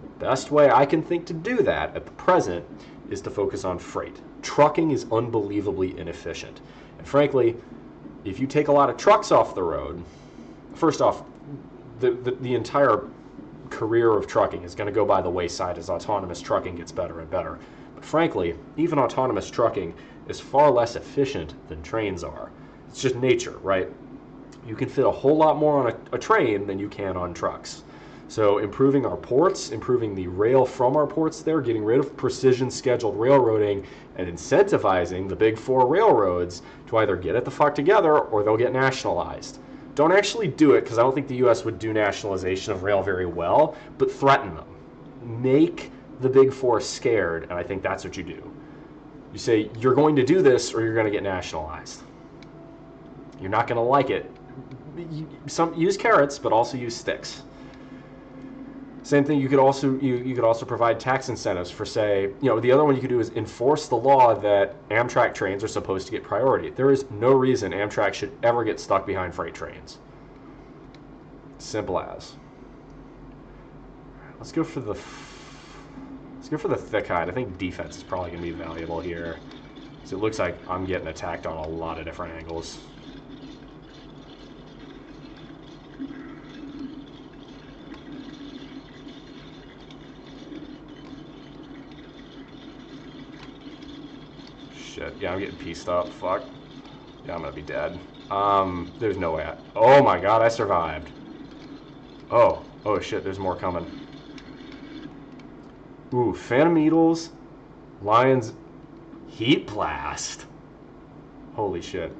The best way I can think to do that at the present is to focus on freight. Trucking is unbelievably inefficient. And frankly, if you take a lot of trucks off the road, first off, the entire career of trucking is going to go by the wayside as autonomous trucking gets better and better. But frankly, even autonomous trucking is far less efficient than trains are. It's just nature, right? You can fit a whole lot more on a train than you can on trucks. So improving our ports, improving the rail from our ports there, getting rid of precision scheduled railroading, and incentivizing the big four railroads to either get it the fuck together or they'll get nationalized. Don't actually do it, because I don't think the U.S. would do nationalization of rail very well, but threaten them. Make the big four scared, and I think that's what you do. You say, you're going to do this or you're going to get nationalized. You're not going to like it. Use carrots, but also use sticks. Same thing, you could also provide tax incentives for, say, the other one you could do is enforce the law that Amtrak trains are supposed to get priority. There is no reason Amtrak should ever get stuck behind freight trains. Simple as. Let's go for the thick hide. I think defense is probably going to be valuable here. So it looks like I'm getting attacked on a lot of different angles. Shit. Yeah, I'm getting pieced up. Fuck. Yeah, I'm gonna be dead. There's no way. Oh my god, I survived. Oh shit, there's more coming. Ooh, Phantom Needles, Lions, Heat Blast. Holy shit.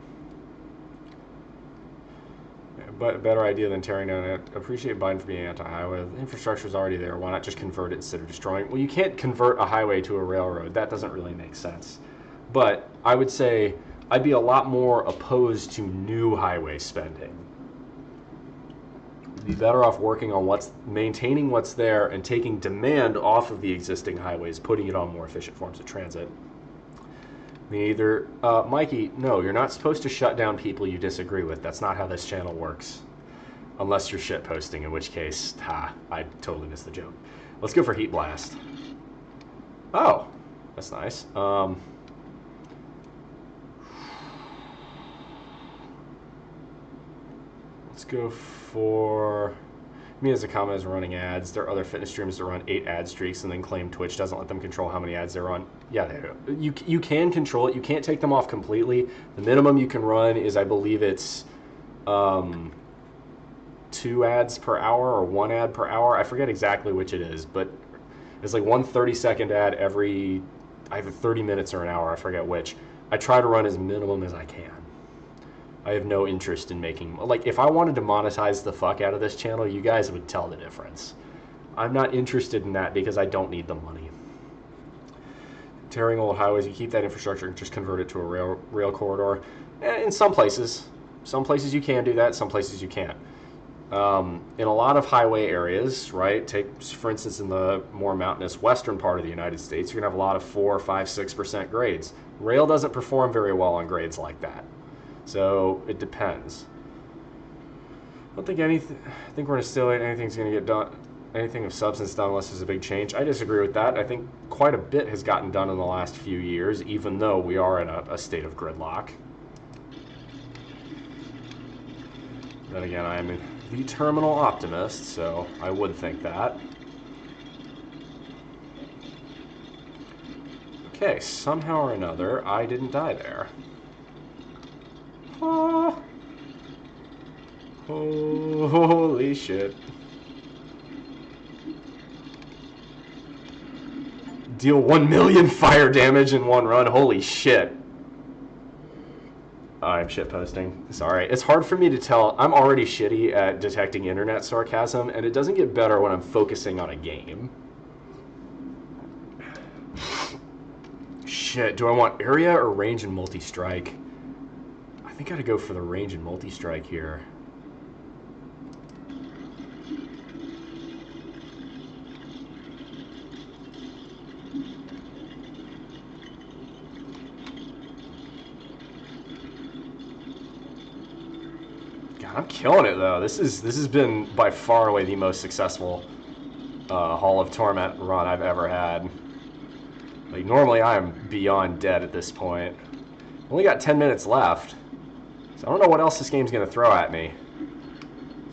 But better idea than tearing down it. Appreciate Biden for being anti-highway. The infrastructure's already there. Why not just convert it instead of destroying it? Well, you can't convert a highway to a railroad. That doesn't really make sense. But I would say I'd be a lot more opposed to new highway spending. You'd be better off working on maintaining what's there and taking demand off of the existing highways, putting it on more efficient forms of transit. Neither. Mikey, no, you're not supposed to shut down people you disagree with. That's not how this channel works. Unless you're shit posting, in which case, I totally missed the joke. Let's go for Heat Blast. Oh, that's nice. Let's go for... Me as a comment is running ads. There are other fitness streamers that run 8 ad streaks and then claim Twitch doesn't let them control how many ads they run. Yeah, they do. You can control it. You can't take them off completely. The minimum you can run is, I believe it's 2 ads per hour or 1 ad per hour. I forget exactly which it is, but it's like 1 30-second ad every either 30 minutes or an hour. I forget which. I try to run as minimum as I can. I have no interest in making... Like, if I wanted to monetize the fuck out of this channel, you guys would tell the difference. I'm not interested in that because I don't need the money. Tearing old highways, you keep that infrastructure and just convert it to a rail corridor. In some places. Some places you can do that, some places you can't. In a lot of highway areas, right, take, for instance, in the more mountainous western part of the United States, you're going to have a lot of 4, 5, 6% grades. Rail doesn't perform very well on grades like that. So it depends. I don't think anything. I think we're still anything's going to get done. Anything of substance done unless there's a big change. I disagree with that. I think quite a bit has gotten done in the last few years, even though we are in a state of gridlock. Then again, I am the terminal optimist, so I would think that. Okay, somehow or another, I didn't die there. Oh, holy shit. Deal 1 million fire damage in one run. Holy shit. I'm shit posting. Sorry. It's hard for me to tell. I'm already shitty at detecting internet sarcasm, and it doesn't get better when I'm focusing on a game. Shit. Do I want area or range and multi-strike? I think I gotta go for the range and multi-strike here. I'm killing it though. This has been by far away the most successful Hall of Torment run I've ever had. Like normally I'm beyond dead at this point. Only got 10 minutes left, so I don't know what else this game's gonna throw at me.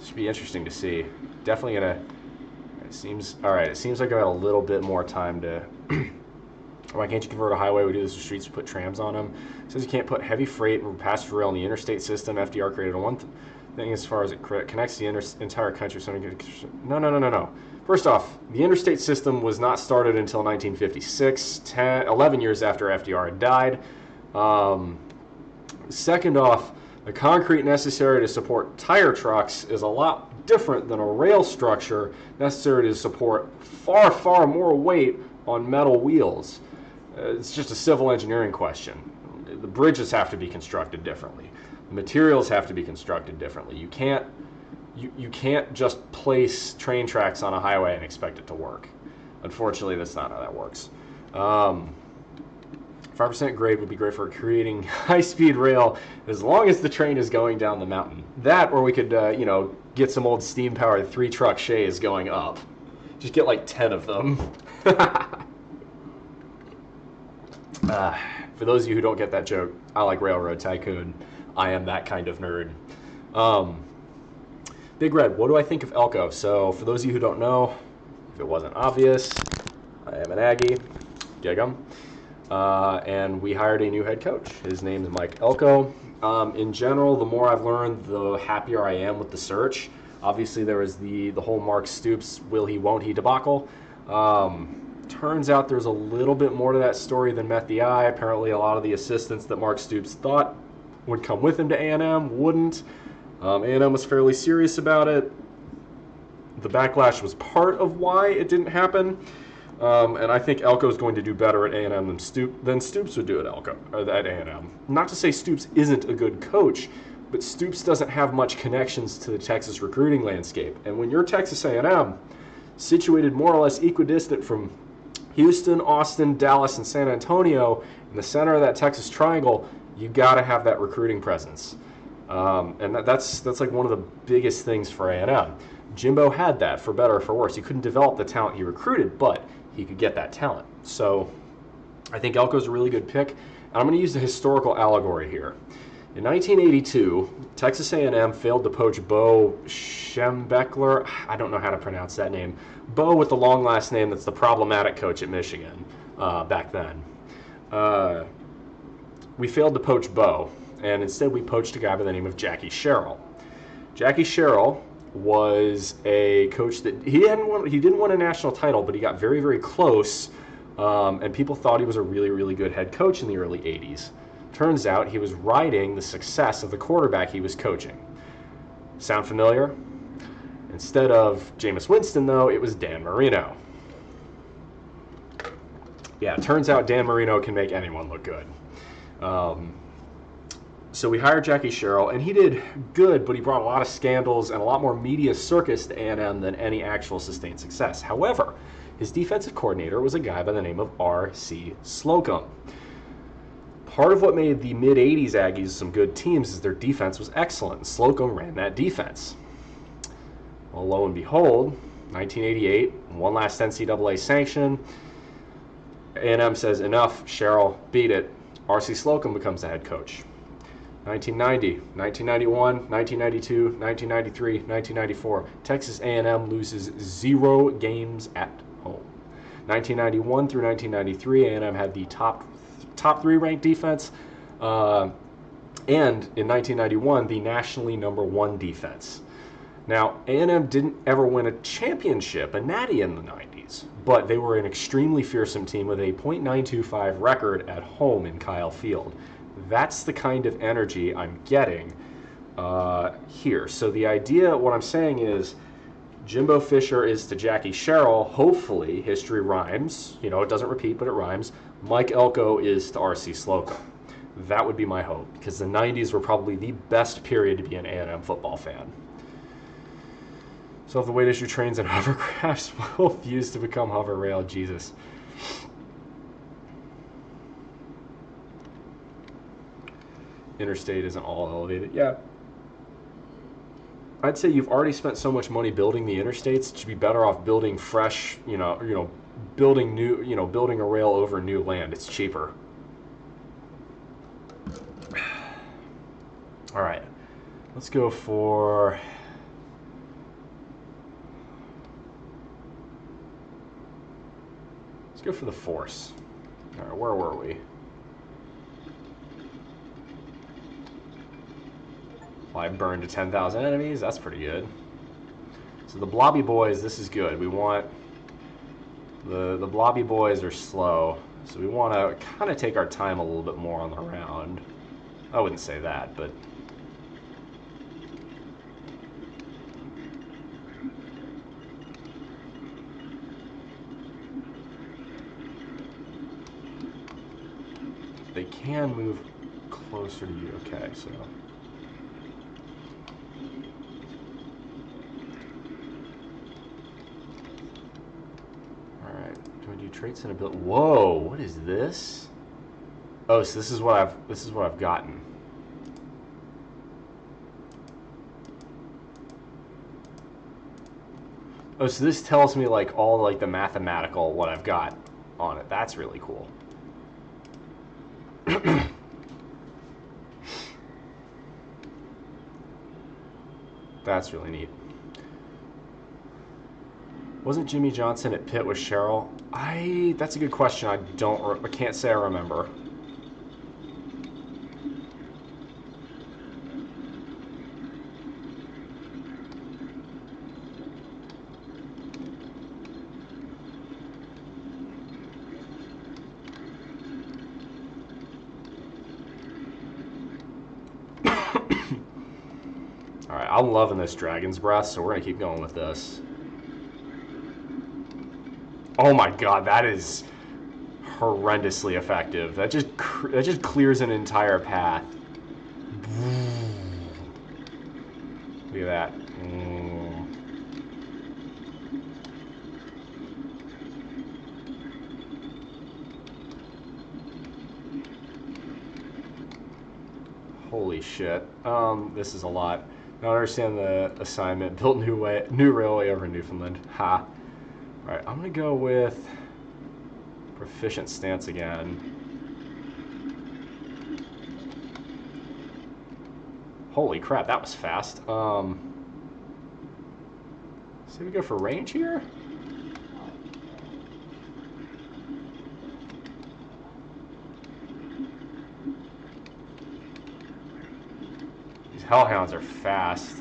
Should be interesting to see. Definitely gonna. It seems all right. It seems like I got a little bit more time to. Why can't you convert a highway? We do this with streets. Put trams on them. It says you can't put heavy freight or passenger rail in the interstate system. FDR created one thing as far as it connects the entire country. No. First off, the interstate system was not started until 1956, 11 years after FDR had died. Second off, the concrete necessary to support tire trucks is a lot different than a rail structure necessary to support far, far more weight on metal wheels. It's just a civil engineering question. The bridges have to be constructed differently. The materials have to be constructed differently. You can't just place train tracks on a highway and expect it to work. Unfortunately, that's not how that works. 5% grade would be great for creating high-speed rail as long as the train is going down the mountain. That, or we could, get some old steam-powered 3-truck shays going up. Just get like 10 of them. For those of you who don't get that joke, I like Railroad Tycoon. I am that kind of nerd. Big Red, what do I think of Elko? So, for those of you who don't know, if it wasn't obvious, I am an Aggie. Gig'em. And we hired a new head coach. His name is Mike Elko. In general, the more I've learned, the happier I am with the search. Obviously, there was the whole Mark Stoops, will he, won't he debacle. Turns out there's a little bit more to that story than met the eye. Apparently, a lot of the assistants that Mark Stoops thought would come with him to A&M wouldn't. A&M was fairly serious about it. The backlash was part of why it didn't happen. And I think Elko's going to do better at A&M than Stoops would do at A&M. Not to say Stoops isn't a good coach, but Stoops doesn't have much connections to the Texas recruiting landscape. And when you're Texas A&M, situated more or less equidistant from Houston, Austin, Dallas, and San Antonio, in the center of that Texas triangle, you got to have that recruiting presence. And that's like one of the biggest things for A&M. Jimbo had that, for better or for worse. He couldn't develop the talent he recruited, but he could get that talent. So I think Elko's a really good pick. And I'm going to use the historical allegory here. In 1982, Texas A&M failed to poach Bo Schembechler. I don't know how to pronounce that name. Bo with the long last name that's the problematic coach at Michigan back then. We failed to poach Bo, and instead we poached a guy by the name of Jackie Sherrill. Jackie Sherrill was a coach that he didn't win a national title, but he got very, very close, and people thought he was a really, really good head coach in the early 80s. Turns out he was riding the success of the quarterback he was coaching. Sound familiar? Instead of Jameis Winston, though, it was Dan Marino. Yeah, it turns out Dan Marino can make anyone look good. So we hired Jackie Sherrill, and he did good, but he brought a lot of scandals and a lot more media circus to A&M than any actual sustained success. However, his defensive coordinator was a guy by the name of R.C. Slocum. Part of what made the mid-'80s Aggies some good teams is their defense was excellent, and Slocum ran that defense. Well, lo and behold, 1988, one last NCAA sanction, A&M says, enough, Sherrill, beat it. R.C. Slocum becomes the head coach. 1990, 1991, 1992, 1993, 1994, Texas A&M loses 0 games at home. 1991 through 1993, A&M had the top 3 ranked defense, and in 1991, the nationally #1 defense. Now, A&M didn't ever win a championship, a natty in the 90s. wins. But they were an extremely fearsome team with a .925 record at home in Kyle Field. That's the kind of energy I'm getting here. So the idea, what I'm saying is, Jimbo Fisher is to Jackie Sherrill. Hopefully, history rhymes. You know, it doesn't repeat, but it rhymes. Mike Elko is to R.C. Slocum. That would be my hope, because the 90s were probably the best period to be an A&M football fan. So if the weight issue trains and hovercrafts will fuse to become hover rail, Jesus. Interstate isn't all elevated. Yeah. I'd say you've already spent so much money building the interstates, it should be better off building fresh, building new, building a rail over new land. It's cheaper. All right. Let's go for the force. All right, where were we? I burned to 10,000 enemies. That's pretty good. So the blobby boys, this is good. We want the blobby boys are slow, so we want to kind of take our time a little bit more on the round. I wouldn't say that, but they can move closer to you. Okay, so. Traits and ability. Whoa, what is this? Oh, so this is what I've gotten. Oh, so this tells me like all like the mathematical what I've got on it. That's really cool. That's really neat. Wasn't Jimmy Johnson at Pitt with Sherrill? That's a good question. I can't say I remember. All right, I'm loving this Dragon's Breath, so we're gonna keep going with this. Oh my god, that is horrendously effective. That just clears an entire path. Look at that. Holy shit. This is a lot. I don't understand the assignment. Built new railway over Newfoundland. Ha. Alright, I'm going to go with proficient stance again. Holy crap, that was fast. So we go for range here? These hellhounds are fast.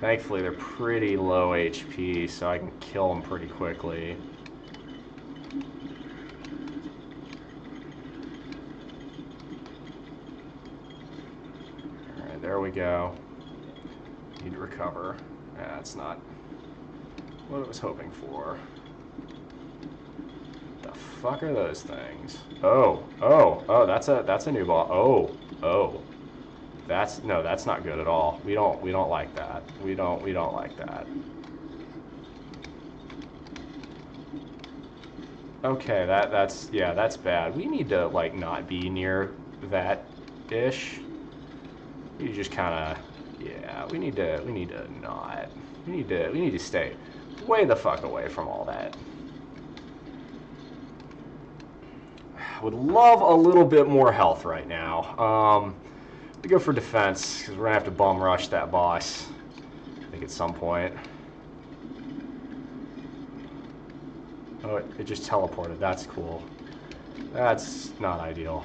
Thankfully, they're pretty low HP, so I can kill them pretty quickly. Alright, there we go. Need to recover. That's not what I was hoping for. What the fuck are those things? Oh, that's a new ball. Oh. That's not good at all. We don't like that. We don't like that. Okay, that's bad. We need to like not be near that ish. We just kind of we need to stay way the fuck away from all that. Would love a little bit more health right now. We go for defense, because we're going to have to bum rush that boss, I think, at some point. Oh, it just teleported. That's cool. That's not ideal.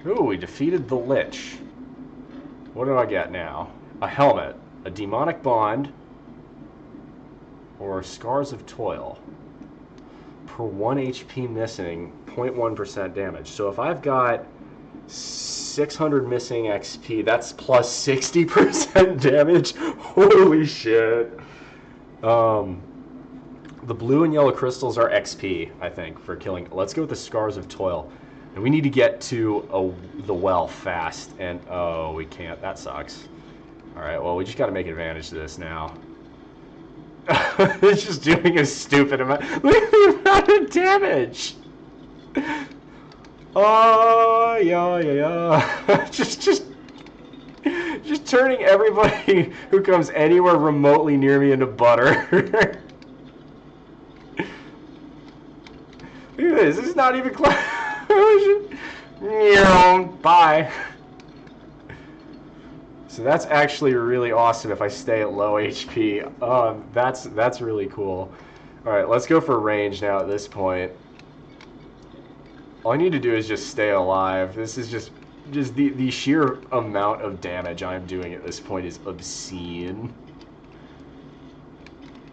Ooh, we defeated the Lich. What do I get now? A helmet, a demonic bond, or scars of toil. Per 1 HP missing, 0.1% damage. So if I've got 600 missing XP, that's plus 60% damage. Holy shit. The blue and yellow crystals are XP, I think, for killing. Let's go with the Scars of Toil. And we need to get to the well fast. And, oh, we can't. That sucks. Alright, well, we just got to make advantage of this now. It's just doing a stupid amount. Look at the amount of damage! Oh, yeah. Just turning everybody who comes anywhere remotely near me into butter. Look at this. This is not even close. Bye. So that's actually really awesome if I stay at low HP. That's really cool. All right, let's go for range now at this point. All I need to do is just stay alive. This is just the sheer amount of damage I'm doing at this point is obscene.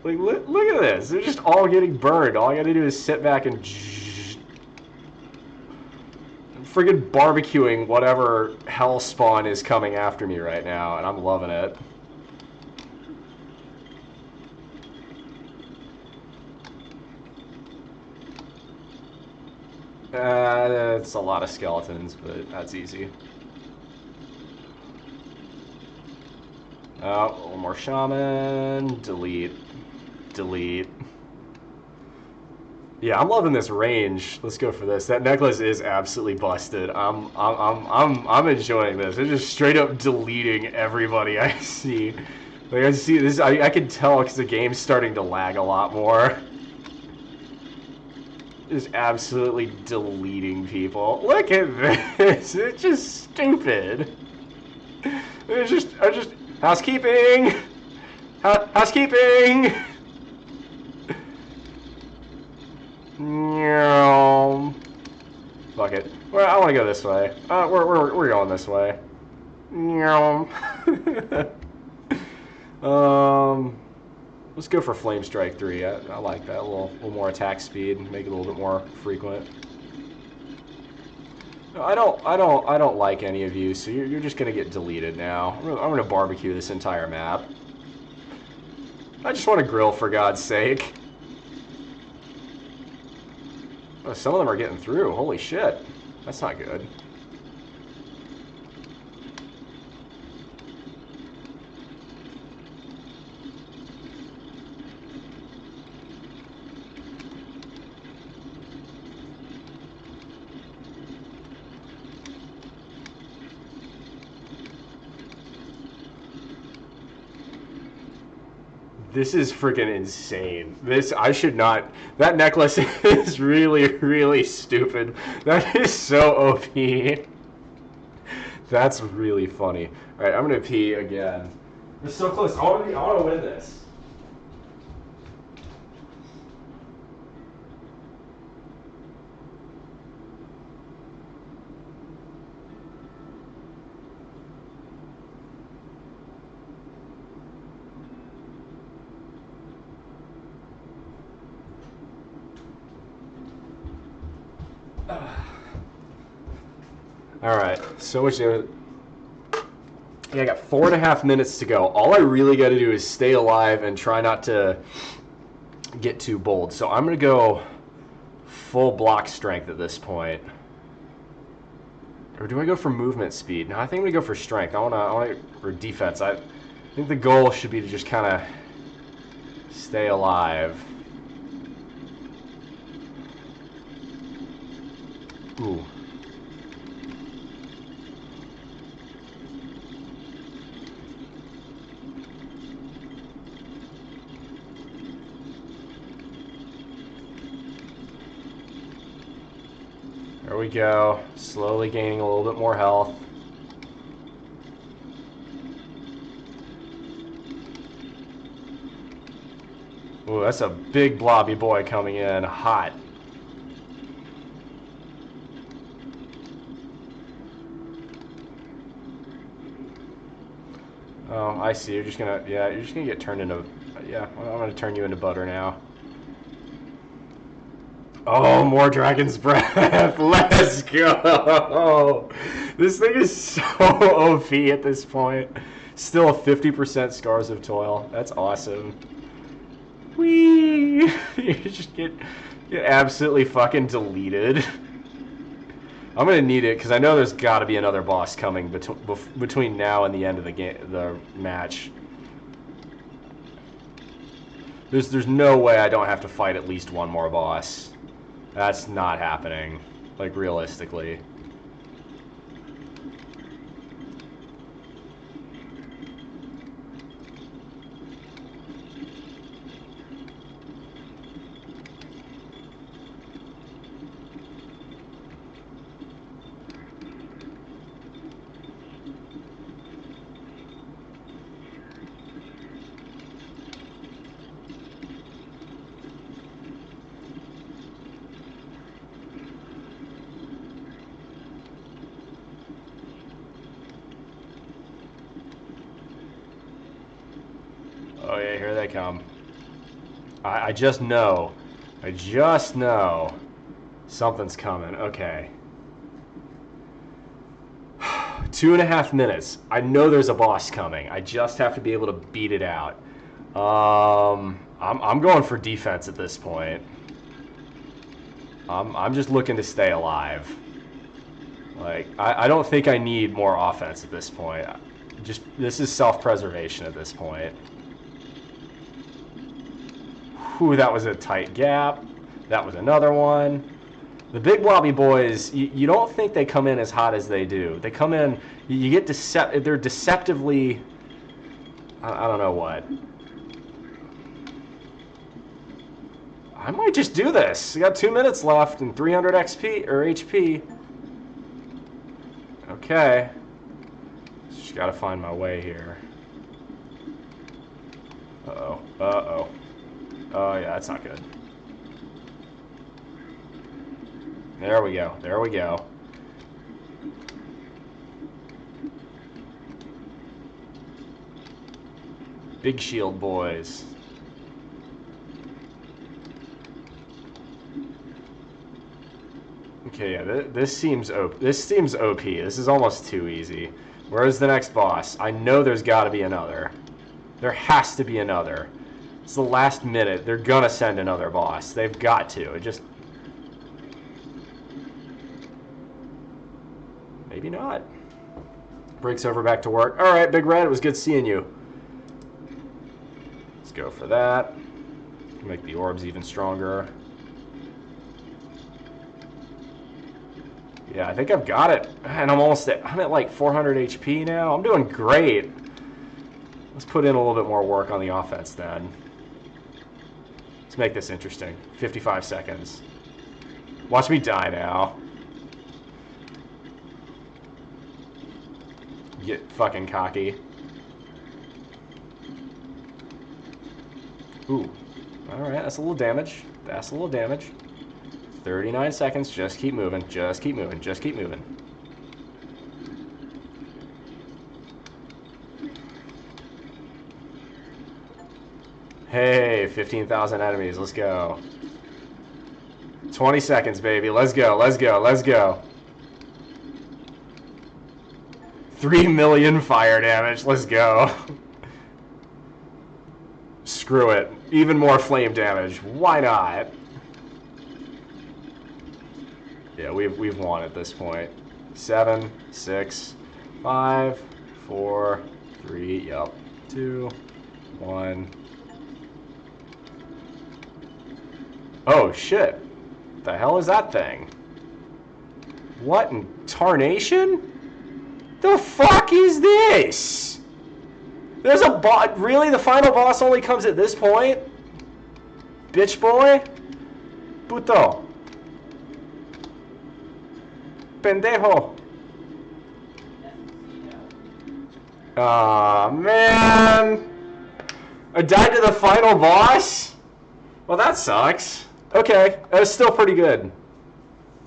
Like, look at this. They're just all getting burned. All I gotta do is sit back and friggin' barbecuing whatever hell spawn is coming after me right now, and I'm loving it. It's a lot of skeletons, but that's easy. Oh, a little more shaman. Delete. Yeah, I'm loving this range. Let's go for this. That necklace is absolutely busted. I'm enjoying this. It's just straight up deleting everybody I see. Like I see this, I can tell because the game's starting to lag a lot more. Just absolutely deleting people. Look at this. It's just stupid. It's just housekeeping. Housekeeping. Fuck it. Well, I want to go this way. We're going this way. Let's go for Flame Strike 3. I like that. A little more attack speed, make it a little bit more frequent. No, I don't like any of you, so you're just gonna get deleted now. I'm gonna barbecue this entire map. I just want to grill, for God's sake. Oh, some of them are getting through. Holy shit. That's not good. This is freaking insane. I should not. That necklace is really, really stupid. That is so OP. That's really funny. All right, I'm gonna pee again. We're so close. I want to win this. Alright, so much damage. Yeah, I got 4.5 minutes to go. All I really got to do is stay alive and try not to get too bold. So I'm going to go full block strength at this point. Or do I go for movement speed? No, I think I'm going to go for strength. I want to for defense. I think the goal should be to just kind of stay alive. Ooh. There we go. Slowly gaining a little bit more health. Ooh, that's a big blobby boy coming in hot. Oh, I see. You're just gonna, yeah, you're just gonna get turned into, yeah, well, I'm gonna turn you into butter now. Oh, more Dragon's Breath. Let's go. This thing is so OP at this point. Still 50% Scars of Toil. That's awesome. Whee! You just get absolutely fucking deleted. I'm gonna need it because I know there's got to be another boss coming between now and the end of the match. There's no way I don't have to fight at least one more boss. That's not happening, like realistically. Oh yeah, here they come. I just know. I just know. Something's coming. Okay. 2.5 minutes. I know there's a boss coming. I just have to be able to beat it out. I'm going for defense at this point. I'm just looking to stay alive. Like, I don't think I need more offense at this point. This is self-preservation at this point. Whew, that was a tight gap. That was another one. The big blobby boys, you don't think they come in as hot as they do. They come in, you get they're deceptively, I don't know what. I might just do this. We got 2 minutes left and 300 XP or HP. Okay. Just gotta find my way here. Uh-oh. Uh-oh. Oh, yeah, that's not good. There we go. There we go. Big shield boys. Okay, yeah, this seems OP. This seems OP. This is almost too easy. Where's the next boss? I know there's got to be another. There has to be another. It's the last minute. They're gonna send another boss. They've got to. It just... Maybe not. Breaks over back to work. All right, Big Red, it was good seeing you. Let's go for that. Make the orbs even stronger. Yeah, I think I've got it. And I'm at like 400 HP now. I'm doing great. Let's put in a little bit more work on the offense then. Let's make this interesting. 55 seconds. Watch me die now. Get fucking cocky. Ooh. Alright, that's a little damage. That's a little damage. 39 seconds. Just keep moving. Just keep moving. Just keep moving. Hey, 15,000 enemies. Let's go. 20 seconds, baby. Let's go. Let's go. Let's go. 3 million fire damage. Let's go. Screw it. Even more flame damage. Why not? Yeah, we've won at this point. 7, 6, 5, 4, 3, yep, 2, 1. Oh shit. The hell is that thing? What in tarnation? The fuck is this? There's a boss. Really? The final boss only comes at this point? Bitch boy? Puto. Pendejo. Aw, man. I died to the final boss? Well, that sucks. Okay, that was still pretty good.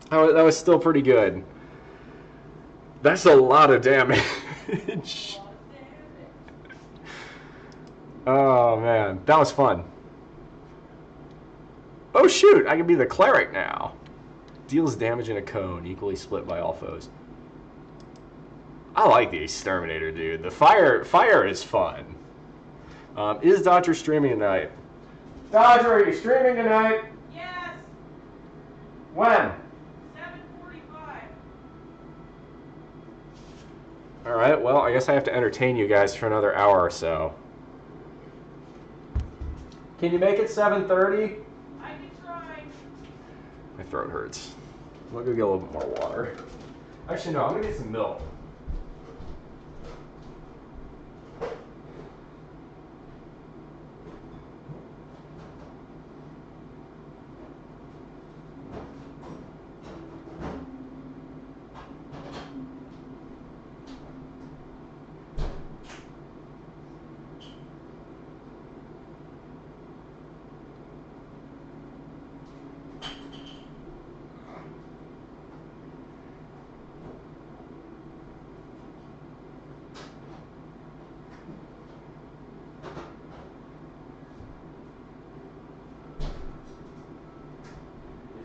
That was still pretty good. That's a lot of damage. Oh man, that was fun. Oh shoot, I can be the cleric now. Deals damage in a cone, equally split by all foes. I like the exterminator, dude. The fire is fun. Is Dodger streaming tonight? Dodger, are you streaming tonight? Yes. When? 7:45. All right. Well, I guess I have to entertain you guys for another hour or so. Can you make it 7:30? I can try. My throat hurts. I'm gonna go get a little bit more water. Actually, no. I'm gonna get some milk.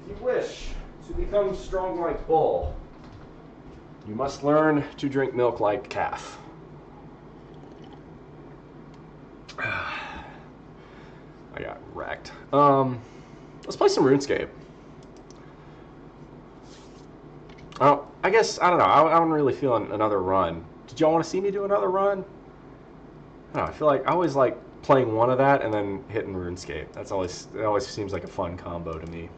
If you wish to become strong like bull, you must learn to drink milk like calf. I got wrecked. Let's play some RuneScape. Oh, I guess, I don't know. I don't really feel another run. Did y'all want to see me do another run? I don't know. I feel like I always like playing one of that and then hitting RuneScape. It always seems like a fun combo to me.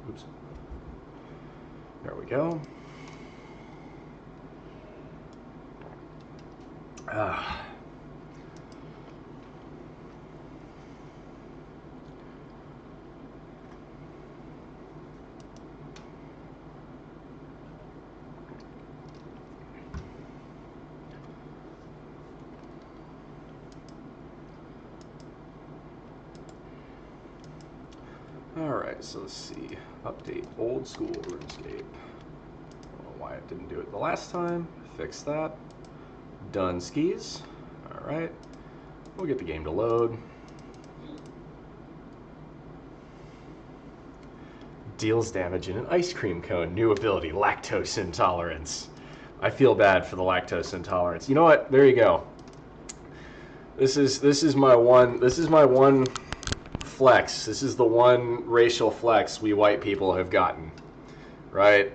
Oops. There we go. Alright, so let's see. Update old school RuneScape. I don't know why it didn't do it the last time. Fix that. Done skis. Alright. We'll get the game to load. Deals damage in an ice cream cone. New ability, lactose intolerance. I feel bad for the lactose intolerance. You know what? There you go. This is my one flex. This is the one racial flex we white people have gotten. Right?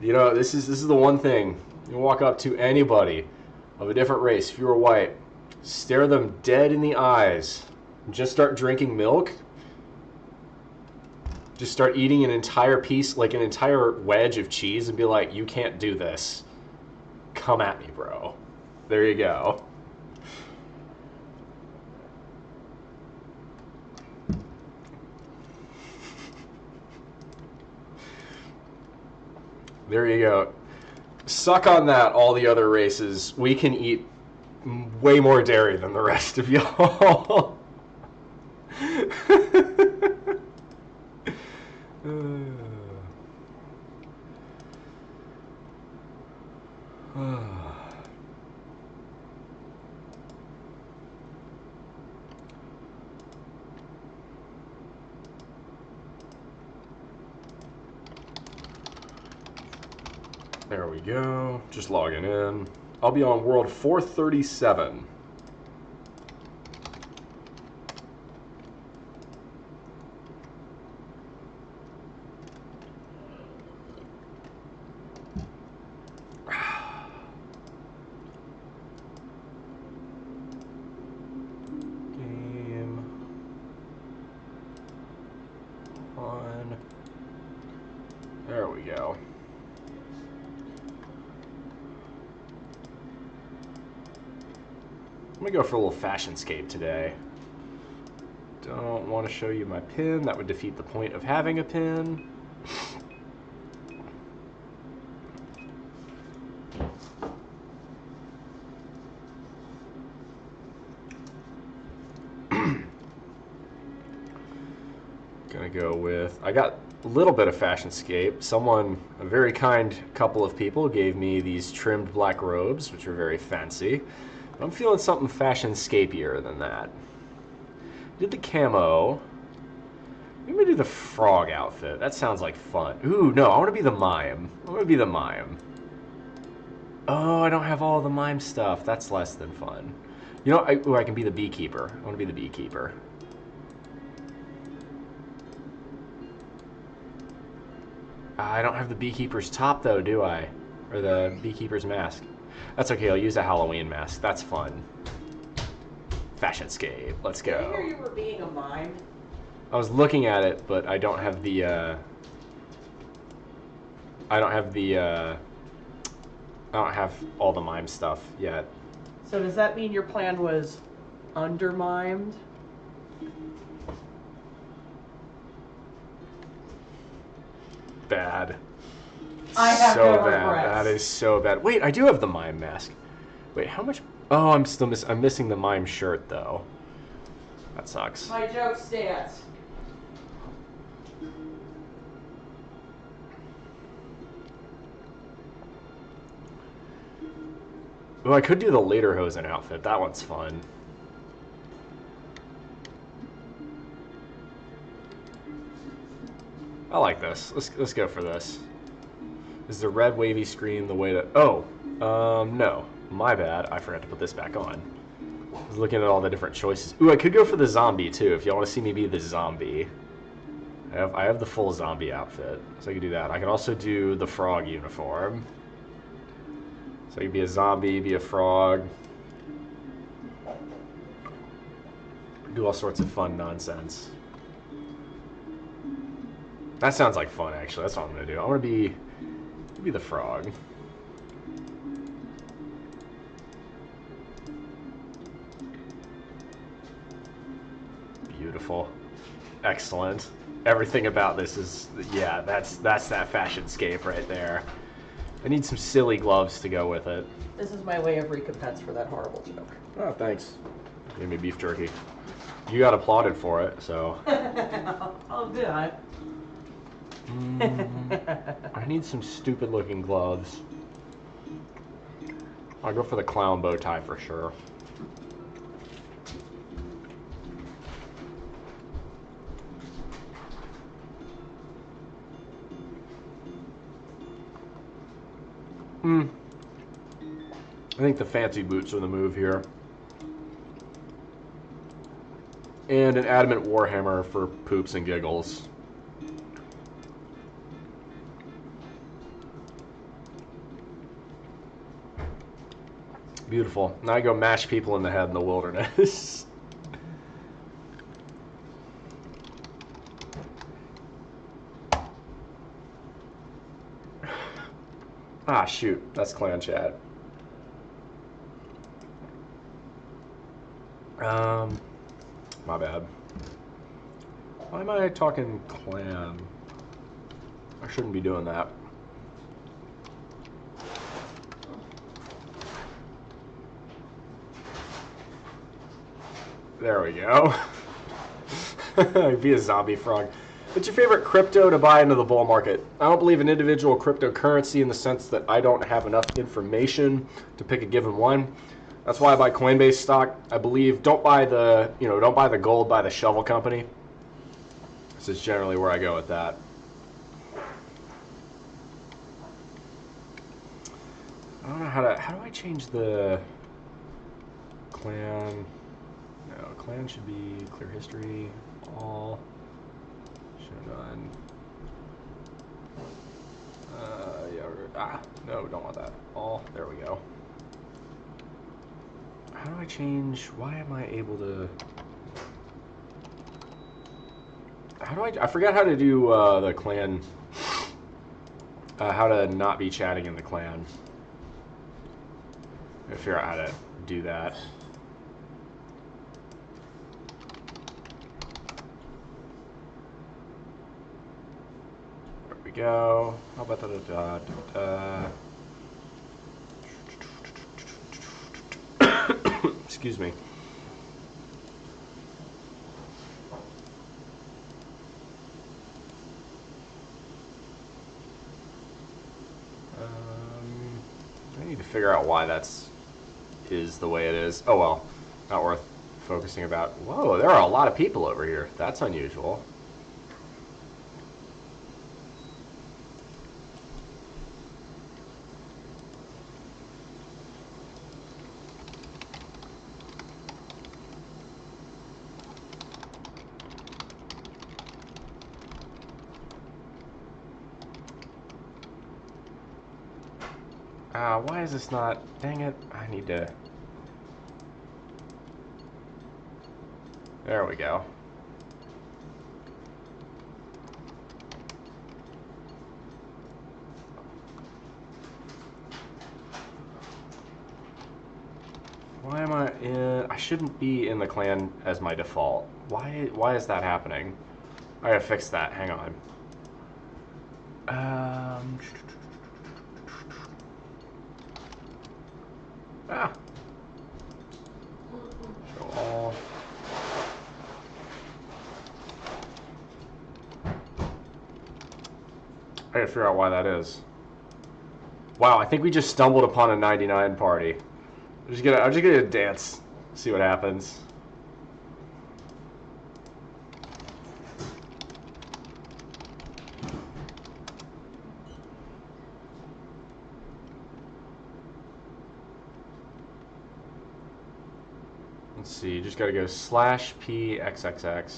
You know, this is the one thing. You walk up to anybody of a different race, if you were white, stare them dead in the eyes, and just start drinking milk. Just start eating an entire piece, like an entire wedge of cheese, and be like, you can't do this. Come at me, bro. There you go. There you go. Suck on that, all the other races. We can eat way more dairy than the rest of y'all. There we go. Just logging in. I'll be on world 437. Game on. There we go. I'm gonna go for a little fashionscape today. Don't want to show you my pin. That would defeat the point of having a pin. Gonna go with, I got little bit of fashionscape. Someone, a very kind couple of people, gave me these trimmed black robes, which are very fancy. But I'm feeling something fashionscapier than that. Did the camo. I'm gonna do the frog outfit. That sounds like fun. Ooh, no, I want to be the mime. I want to be the mime. Oh, I don't have all the mime stuff. That's less than fun. You know, I can be the beekeeper. I want to be the beekeeper. I don't have the beekeeper's top, though, do I? Or the beekeeper's mask. That's okay, I'll use a Halloween mask. That's fun. Fashionscape. Let's Did I go. hear you were being a mime? I was looking at it, but I don't have the, I don't have all the mime stuff yet. So does that mean your plan was under-mimed? Bad. I have so no bad. regrets. That is so bad. Wait, I do have the mime mask. Wait, how much? Oh, I'm missing the mime shirt though. That sucks. My joke stands. Oh, I could do the Lederhosen outfit. That one's fun. I like this. Let's go for this. Is the red wavy screen the way to? Oh, no. My bad. I forgot to put this back on. I was looking at all the different choices. Ooh, I could go for the zombie too. If y'all want to see me be the zombie, I have the full zombie outfit, so I can do that. I can also do the frog uniform. So you can be a zombie, be a frog, do all sorts of fun nonsense. That sounds like fun, actually. That's what I'm gonna do. I want to be the frog. Beautiful, excellent. Everything about this is, yeah, that's that fashionscape right there. I need some silly gloves to go with it. This is my way of recompense for that horrible joke. Oh, thanks. Give me beef jerky. You got applauded for it, so. Oh, did I? I need some stupid looking gloves. I'll go for the clown bow tie for sure. I think the fancy boots are the move here. And an adamant warhammer for poops and giggles. Beautiful. Now I go mash people in the head in the wilderness. Ah, shoot. That's clan chat. My bad. Why am I talking clan? I shouldn't be doing that. There we go. Be a zombie frog. What's your favorite crypto to buy into the bull market? I don't believe in individual cryptocurrency in the sense that I don't have enough information to pick a given one. That's why I buy Coinbase stock. I believe don't buy the gold, buy the shovel company. This is generally where I go with that. I don't know how do I change the clan? No, clan should be clear history, all, show none. Yeah, no, don't want that. All, there we go. How do I change, why am I able to, how do I forgot how to do the clan, how to not be chatting in the clan. I figure out how to do that. There we go. How about excuse me. to figure out why is the way it is. Oh well, not worth focusing about. Whoa, there are a lot of people over here. That's unusual. Why is this not... Dang it, I need to... There we go. Why am I in... I shouldn't be in the clan as my default. Why is that happening? I gotta fix that, hang on. Show all. I gotta figure out why that is. Wow, I think we just stumbled upon a 99 party. I'm just gonna dance, see what happens. Let's see, you just gotta go /PXXX.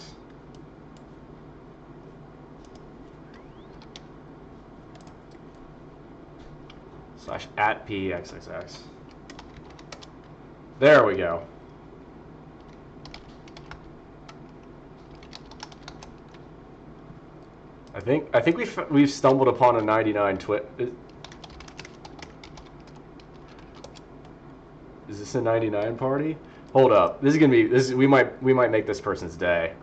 /@PXXX. There we go. I think we've stumbled upon a 99 twit. Is this a 99 party? Hold up. This is gonna be we might make this person's day.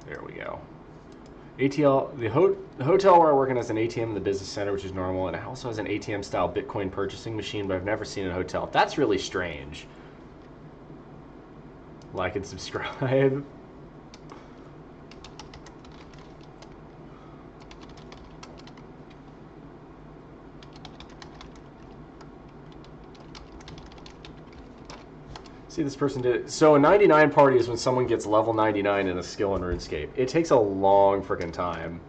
There we go. ATL, the hotel where I work in has an ATM in the business center, which is normal, and it also has an ATM-style Bitcoin purchasing machine, but I've never seen a hotel. That's really strange. Like and subscribe. See, this person did. So a 99 party is when someone gets level 99 in a skill in RuneScape. It takes a long freaking time.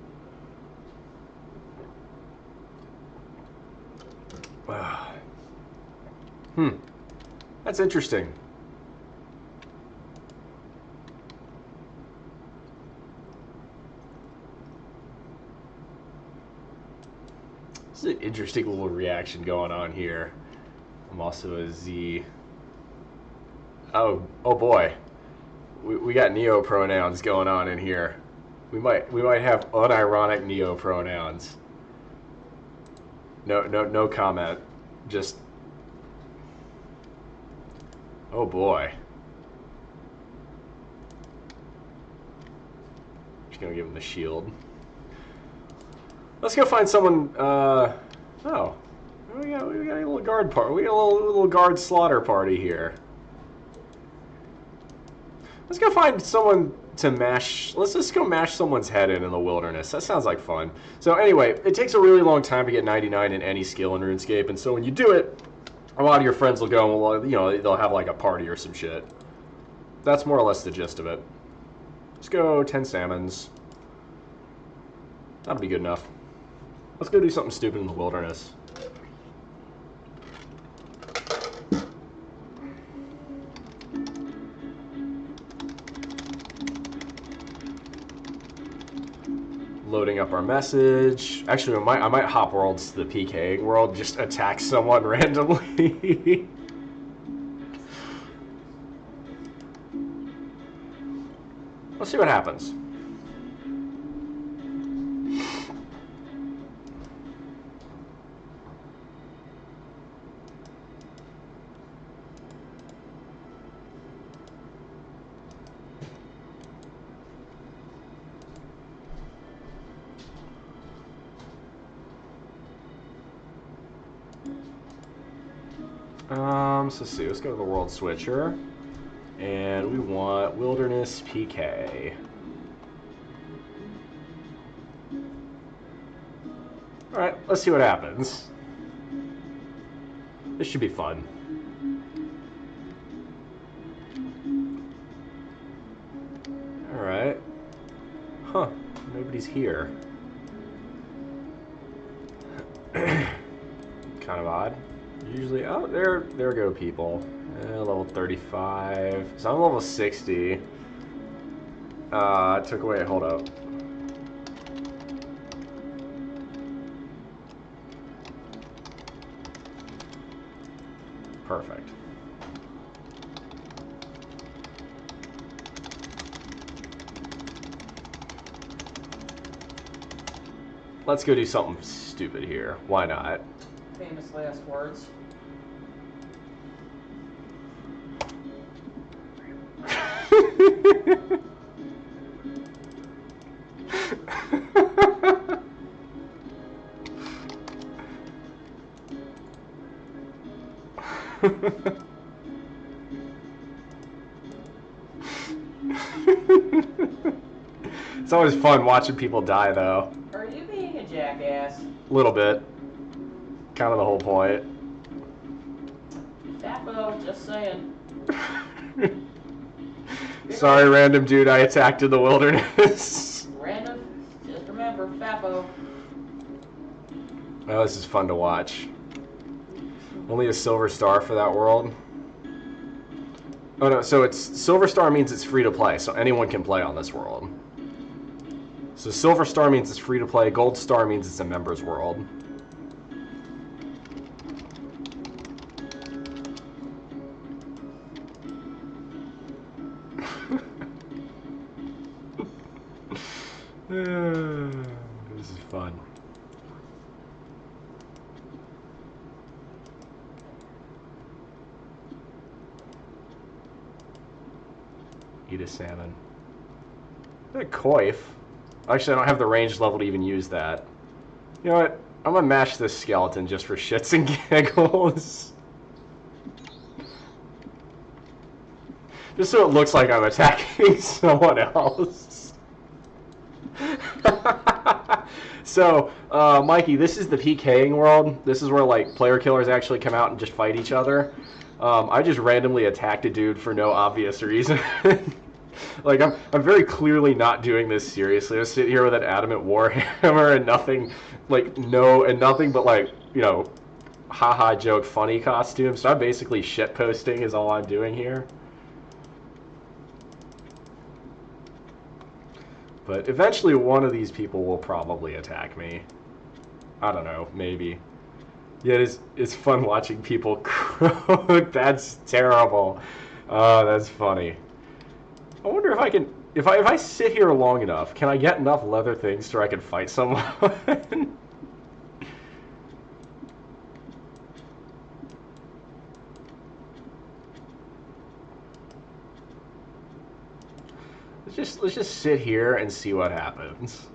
That's interesting. This is an interesting little reaction going on here. I'm also a Z. Oh boy, we got neo pronouns going on in here. We might have unironic neo pronouns. No comment. Just oh boy. Just gonna give him the shield. Let's go find someone. Oh, we got a little guard party. We got a little guard slaughter party here. Let's go find someone to mash. Let's just go mash someone's head in the wilderness. That sounds like fun. So anyway, it takes a really long time to get 99 in any skill in RuneScape, and so when you do it, a lot of your friends will go, well, you know, they'll have like a party or some shit. That's more or less the gist of it. Let's go 10 salmons. That'll be good enough. Let's go do something stupid in the wilderness. Loading up our message. Actually, I might hop worlds to the PKing world, just attack someone randomly. Let's see what happens. So let's see. Let's go to the World Switcher. And we want Wilderness PK. Alright, let's see what happens. This should be fun. Alright. Huh. Nobody's here. Kind of odd. Usually, oh, there go people. Level 35. So I'm level 60. Took away, hold up. Perfect. Let's go do something stupid here. Why not? Famous last words. It's always fun watching people die, though. Are you being a jackass? A little bit. Kind of the whole point. Dapo, just saying. Sorry, random dude, I attacked in the wilderness. Random, just remember, Fapo. Well, this is fun to watch. Only a silver star for that world. Oh no, so it's silver star means it's free to play, so anyone can play on this world. So silver star means it's free to play, gold star means it's a members world. This is fun. Eat a salmon. A coif. Actually, I don't have the range level to even use that. You know what? I'm gonna mash this skeleton just for shits and giggles. Just so it looks like I'm attacking someone else. So, Mikey, this is the PKing world. This is where, like, player killers actually come out and just fight each other. I just randomly attacked a dude for no obvious reason. Like, I'm very clearly not doing this seriously. I sit here with an adamant warhammer and nothing, like, nothing but, like, you know, haha joke funny costumes. So I'm basically shitposting is all I'm doing here. But eventually one of these people will probably attack me. I don't know, maybe. Yeah, it's fun watching people croak. That's terrible. That's funny. I wonder if I can, if I sit here long enough, can I get enough leather things so I can fight someone? Let's just sit here and see what happens.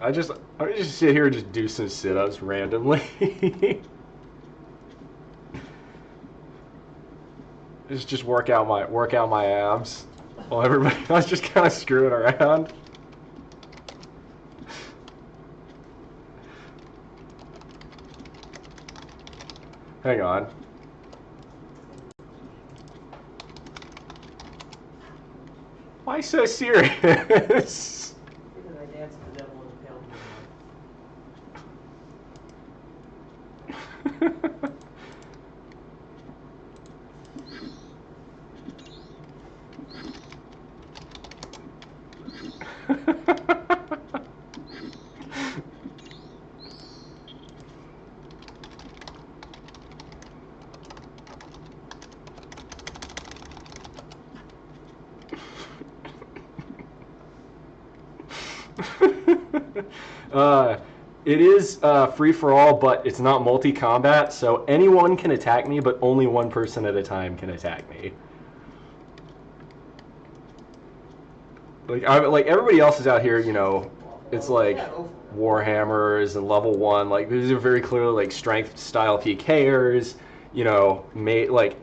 I just sit here and just do some sit-ups randomly. just work out my abs while everybody else just kind of screwing around. Hang on. Why so serious? Because I danced the devil in the pale moonlight. It is free for all, but it's not multi-combat, so anyone can attack me, but only one person at a time can attack me. Like everybody else is out here, you know, it's like Warhammers and level 1, like these are very clearly like strength style PKers. you know, like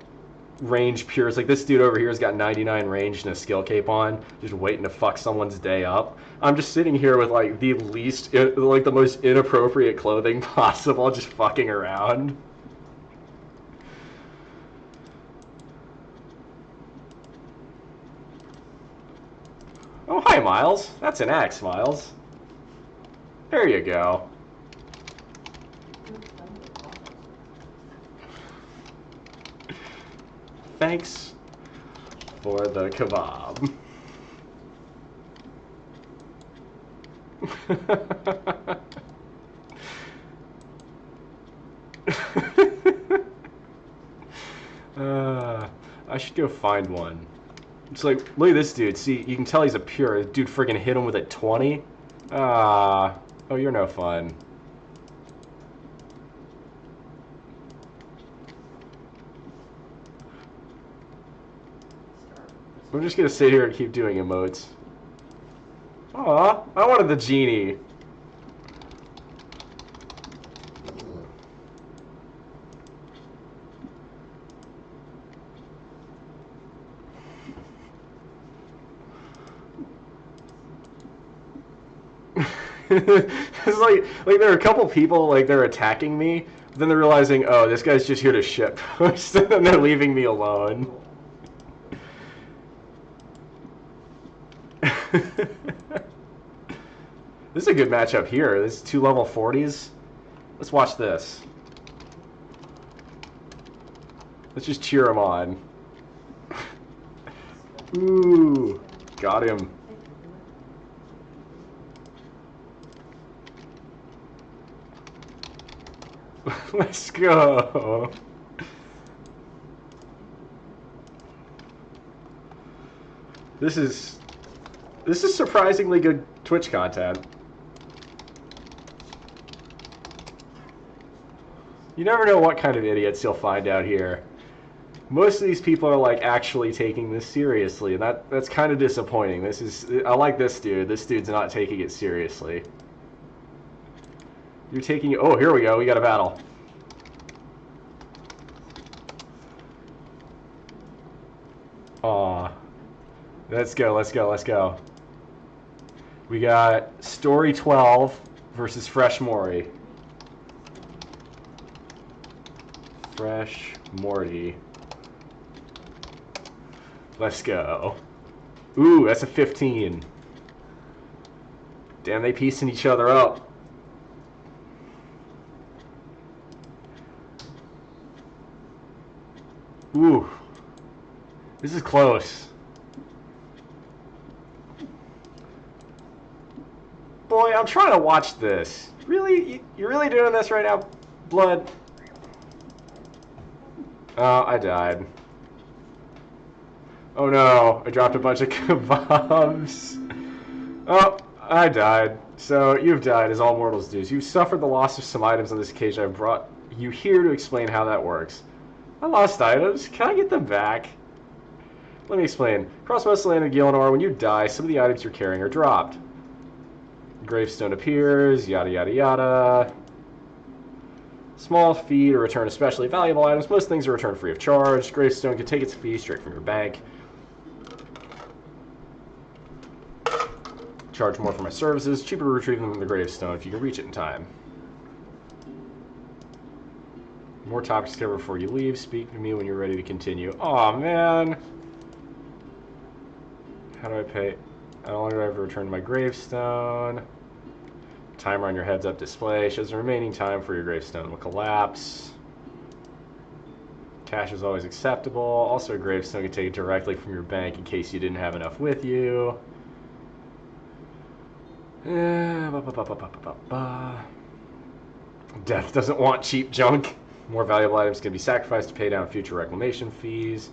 range pures. Like this dude over here has got 99 range and a skill cape on, just waiting to fuck someone's day up. I'm just sitting here with like the like the most inappropriate clothing possible, just fucking around. Oh, hi, Miles. That's an axe, Miles. There you go. Thanks for the kebab. I should go find one. It's like, look at this dude. See, you can tell he's a pure. Dude friggin' hit him with a 20. Oh, you're no fun. I'm just gonna sit here and keep doing emotes. Aw, I wanted the genie. It's like there are a couple people like they're attacking me, but then they're realizing, oh, this guy's just here to shit post, and then they're leaving me alone. This is a good matchup here. This is 2 level 40s. Let's watch this. Let's just cheer him on. Ooh, got him. Let's go. This is surprisingly good Twitch content. You never know what kind of idiots you'll find out here. Most of these people are like actually taking this seriously, and that's kind of disappointing. I like this dude. This dude's not taking it seriously. You're taking it. Oh, here we go. We got a battle. Aw. Let's go, let's go, let's go. We got Story 12 versus Fresh Morty. Fresh Morty. Let's go. Ooh, that's a 15. Damn, they piecing each other up. Ooh. This is close. Boy, I'm trying to watch this. Really? You're really doing this right now, Blood? Oh, I died. Oh no, I dropped a bunch of kebabs. Oh, I died. So, you've died, as all mortals do. You've suffered the loss of some items on this occasion. I've brought you here to explain how that works. I lost items. Can I get them back? Let me explain. Across most of the land of Gielinor, when you die, some of the items you're carrying are dropped. Gravestone appears, yada yada yada. Small fee to return especially valuable items. Most things are returned free of charge. Gravestone can take its fee straight from your bank. Charge more for my services. Cheaper to retrieve them from the gravestone if you can reach it in time. More topics to cover before you leave. Speak to me when you're ready to continue. Aw, man. How do I pay? How long do I have to return my gravestone? Timer on your heads-up display shows the remaining time for your gravestone will collapse. Cash is always acceptable. Also, a gravestone can take it directly from your bank in case you didn't have enough with you. Death doesn't want cheap junk. More valuable items can be sacrificed to pay down future reclamation fees.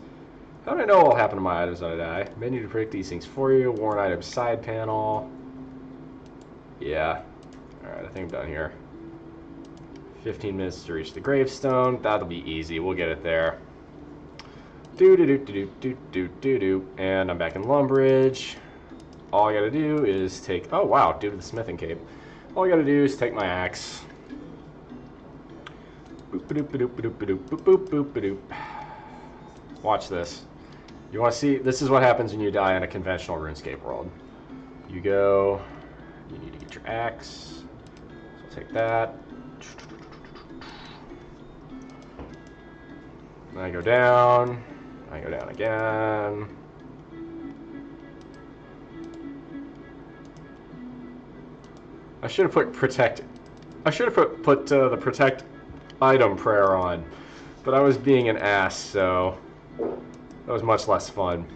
How do I know what will happen to my items when I die? Menu to predict these things for you. Worn items side panel. Yeah. Alright, I think I'm done here. 15 minutes to reach the gravestone. That'll be easy. We'll get it there. Do-do-do-do-do-do-do-do. And I'm back in Lumbridge. All I gotta do is take... Oh, wow, due to the smithing cape. All I gotta do is take my axe. Watch this. You want to see? This is what happens when you die in a conventional RuneScape world. You go. You need to get your axe. So take that. Then I go down. I go down again. I should have put protect. I should have put the protect item prayer on, but I was being an ass, so that was much less fun.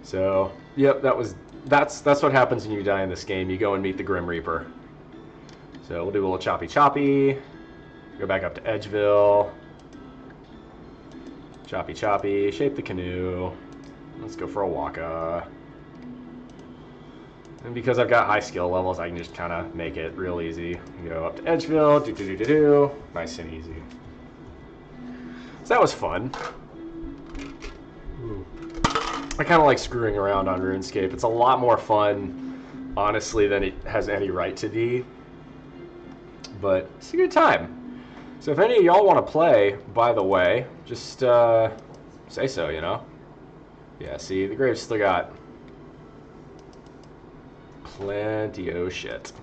So, yep, that's what happens when you die in this game. You go and meet the Grim Reaper. So we'll do a little choppy choppy. Go back up to Edgeville. Choppy choppy. Shape the canoe. Let's go for a waka. And because I've got high skill levels, I can just kind of make it real easy. Go up to Edgeville, do. Nice and easy. So that was fun. Ooh. I kind of like screwing around on RuneScape. It's a lot more fun, honestly, than it has any right to be. But it's a good time. So if any of y'all want to play, by the way, just say so, you know? Yeah, see, the Grave's still got plenty of shit.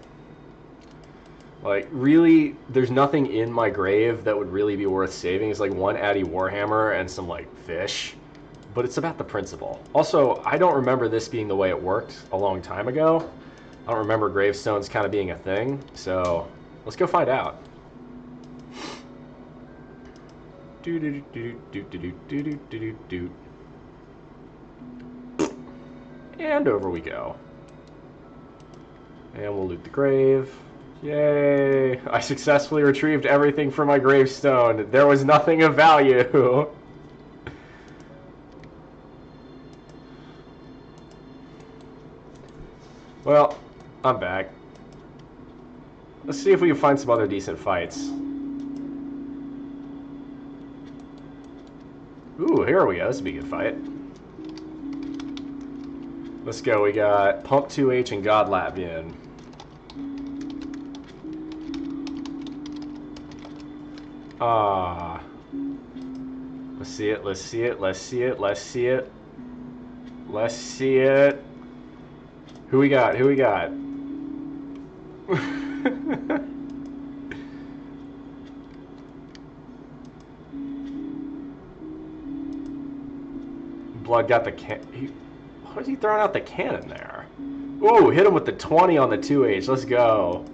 Like, really, there's nothing in my grave that would really be worth saving. It's like one Addy Warhammer and some, like, fish. But it's about the principle. Also, I don't remember this being the way it worked a long time ago. I don't remember gravestones kind of being a thing. So, let's go find out. And over we go. And we'll loot the grave. Yay! I successfully retrieved everything from my gravestone. There was nothing of value. Well, I'm back. Let's see if we can find some other decent fights. Ooh, here we go. This will be a good fight. Let's go. We got Pump 2H and God Latvian. Let's see it. Let's see it. Let's see it. Let's see it. Let's see it. Who we got? Who we got? Blood got the can. Why is he throwing out the cannon there? Ooh, hit him with the 20 on the 2H. Let's go.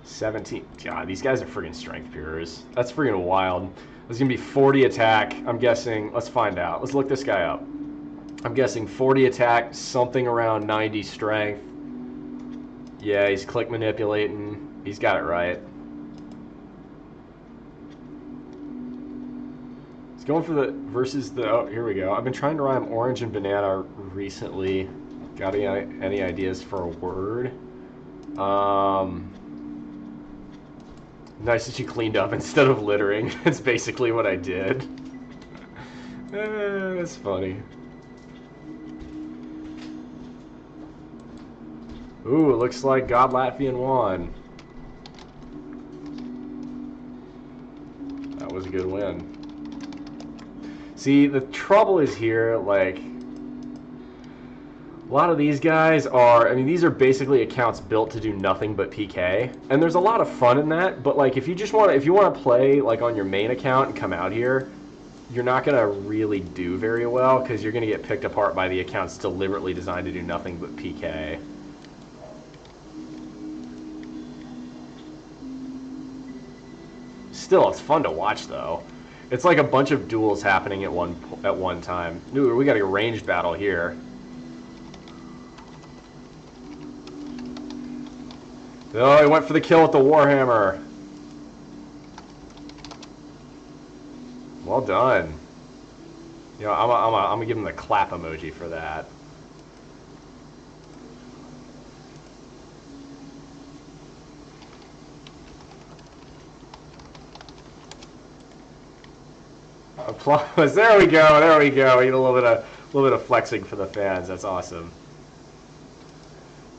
$17. God, these guys are friggin' strength pures. That's friggin' wild. There's gonna be 40 attack. I'm guessing. Let's find out. Let's look this guy up. I'm guessing 40 attack, something around 90 strength. Yeah, he's click manipulating. He's got it right. He's going for the versus the. Oh, here we go. I've been trying to rhyme orange and banana recently. Got any ideas for a word? Nice that you cleaned up instead of littering. That's basically what I did. That's funny. Ooh, it looks like God Latvian won. That was a good win. See, the trouble is here, like, a lot of these guys are, I mean, these are basically accounts built to do nothing but PK, and there's a lot of fun in that, but like, if you want to play like on your main account and come out here, you're not going to really do very well, because you're going to get picked apart by the accounts deliberately designed to do nothing but PK. Still, it's fun to watch, though. It's like a bunch of duels happening at one time. Ooh, we got a ranged battle here. Oh, he went for the kill with the Warhammer. Well done. You know, I'm gonna give him the clap emoji for that. Applause. There we go. There we go. We get a little bit of flexing for the fans. That's awesome.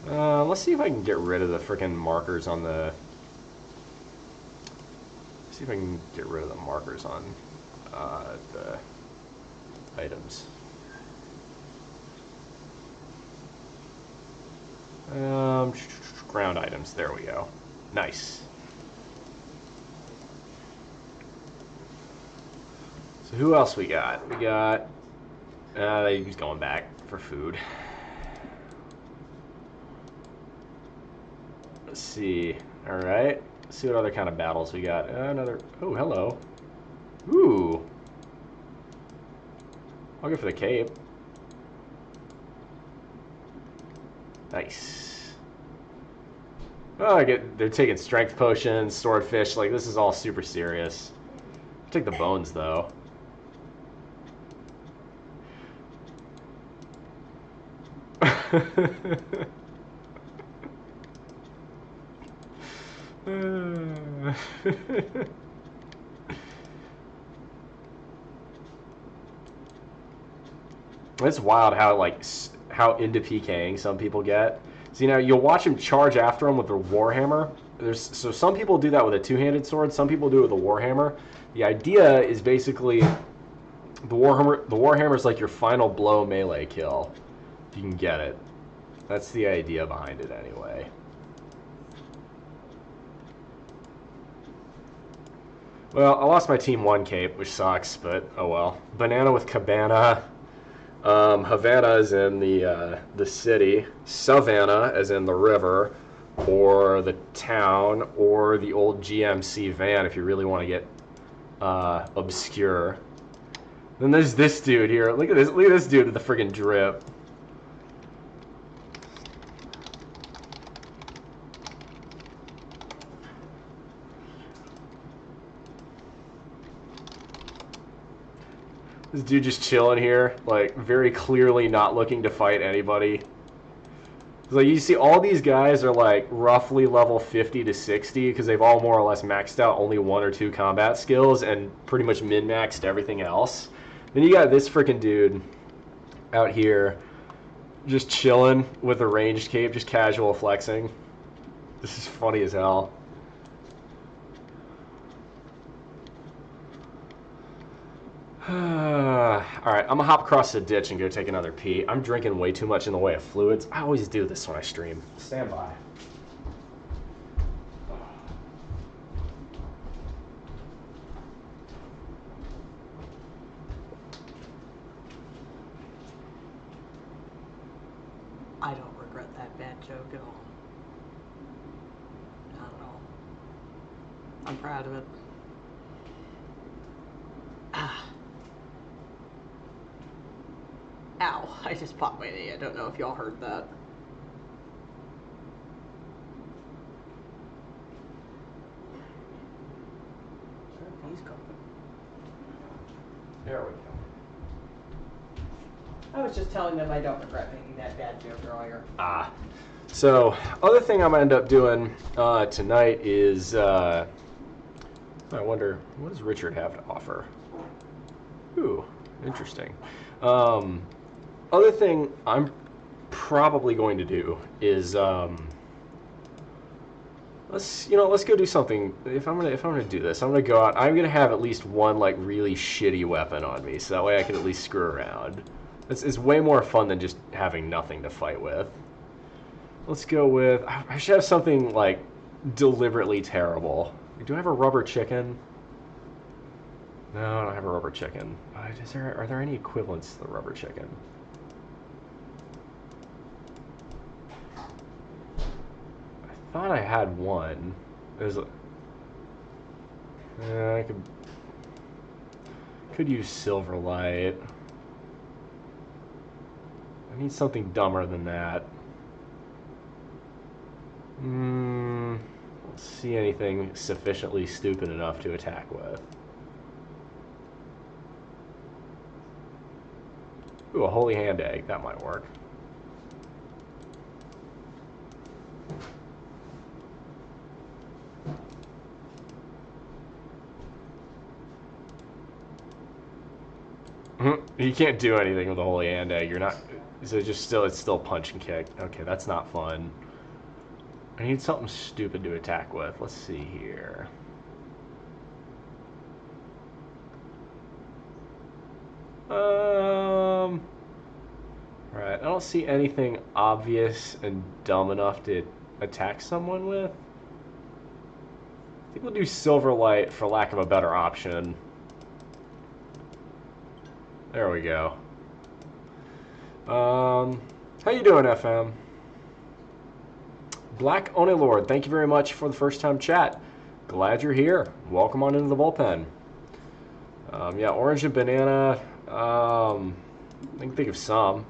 Let's see if I can get rid of the freaking markers on the... See if I can get rid of the markers on the items. Ground items. There we go. Nice. So who else we got? We got... he's going back for food. Let's see. Alright. Let's see what other kind of battles we got. Another... Oh, hello. Ooh. I'll go for the cape. Nice. Oh, they're taking strength potions, swordfish. Like, this is all super serious. I'll take the bones, though. It's wild how into PKing some people get. So, you'll watch them charge after them with their warhammer. So some people do that with a two-handed sword. Some people do it with a warhammer. The idea is basically the warhammer is like your final blow melee kill, if you can get it. That's the idea behind it, anyway. Well, I lost my Team 1 cape, which sucks, but oh well. Banana with Cabana. Havana is in the city. Savannah as in the river, or the town, or the old GMC van if you really want to get obscure. Then there's this dude here. Look at this dude with the friggin' drip. This dude just chilling here, like, very clearly not looking to fight anybody. Like, you see all these guys are, like, roughly level 50 to 60, because they've all more or less maxed out only 1 or 2 combat skills, and pretty much min-maxed everything else. Then you got this freaking dude out here, just chilling with a ranged cape, just casual flexing. This is funny as hell. Alright, I'm gonna hop across the ditch and go take another pee. I'm drinking way too much in the way of fluids. I always do this when I stream. Stand by. I don't regret that bad joke at all. Not at all. I'm proud of it. Ah. Ow, I just popped my knee. I don't know if y'all heard that. He's coming. There we go. I was just telling them I don't regret making that bad joke earlier. Ah. So, other thing I'm going to end up doing tonight is, I wonder, what does Richard have to offer? Ooh, interesting. Other thing I'm probably going to do is, let's go do something. If I'm gonna do this, I'm gonna go out. I'm gonna have at least one like really shitty weapon on me, so that way I can at least screw around. It's way more fun than just having nothing to fight with. Let's go with. I should have something like deliberately terrible. Do I have a rubber chicken? No, I don't have a rubber chicken. Are there any equivalents to the rubber chicken? I thought I had one. There's a... I could use Silverlight. I need something dumber than that. Let's see anything sufficiently stupid enough to attack with. Ooh, a holy hand egg. That might work. You can't do anything with a holy hand egg. You're not... So it's still punch and kick. Okay, that's not fun. I need something stupid to attack with. Let's see here. Right, I don't see anything obvious and dumb enough to attack someone with. I think we'll do Silverlight for lack of a better option. There we go. How you doing, FM? Black Onelord, thank you very much for the first time chat. Glad you're here. Welcome on into the bullpen. Yeah, orange and banana. I can think of some.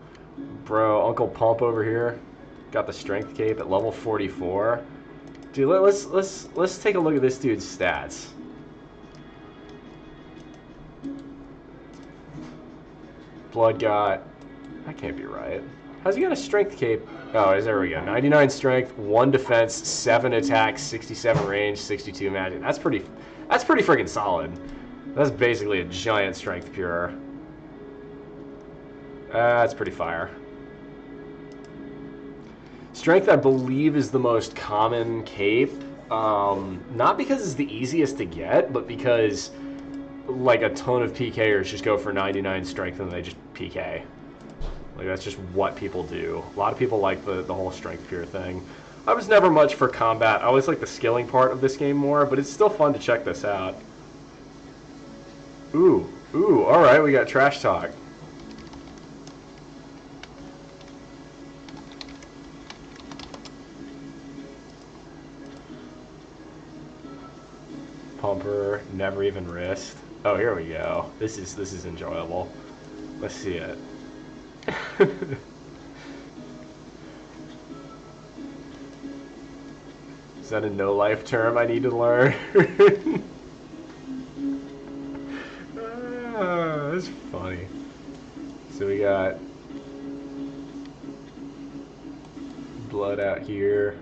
Bro, Uncle Pump over here got the strength cape at level 44. Dude, let's take a look at this dude's stats. Blood got... That can't be right. How's he got a strength cape? Oh, there we go. 99 strength, 1 defense, 7 attack, 67 range, 62 magic. That's pretty freaking solid. That's basically a giant strength pure. That's pretty fire. Strength, I believe, is the most common cape. Not because it's the easiest to get, but because like a ton of PKers just go for 99 strength and they just PK. Like, that's just what people do. A lot of people like the whole strength pure thing. I was never much for combat. I always like the skilling part of this game more, but it's still fun to check this out. Ooh, alright, we got trash talk. Pumper, never even wrist. Oh, here we go. This is enjoyable. Let's see it. Is that a no-life term I need to learn? That's funny. So we got blood out here.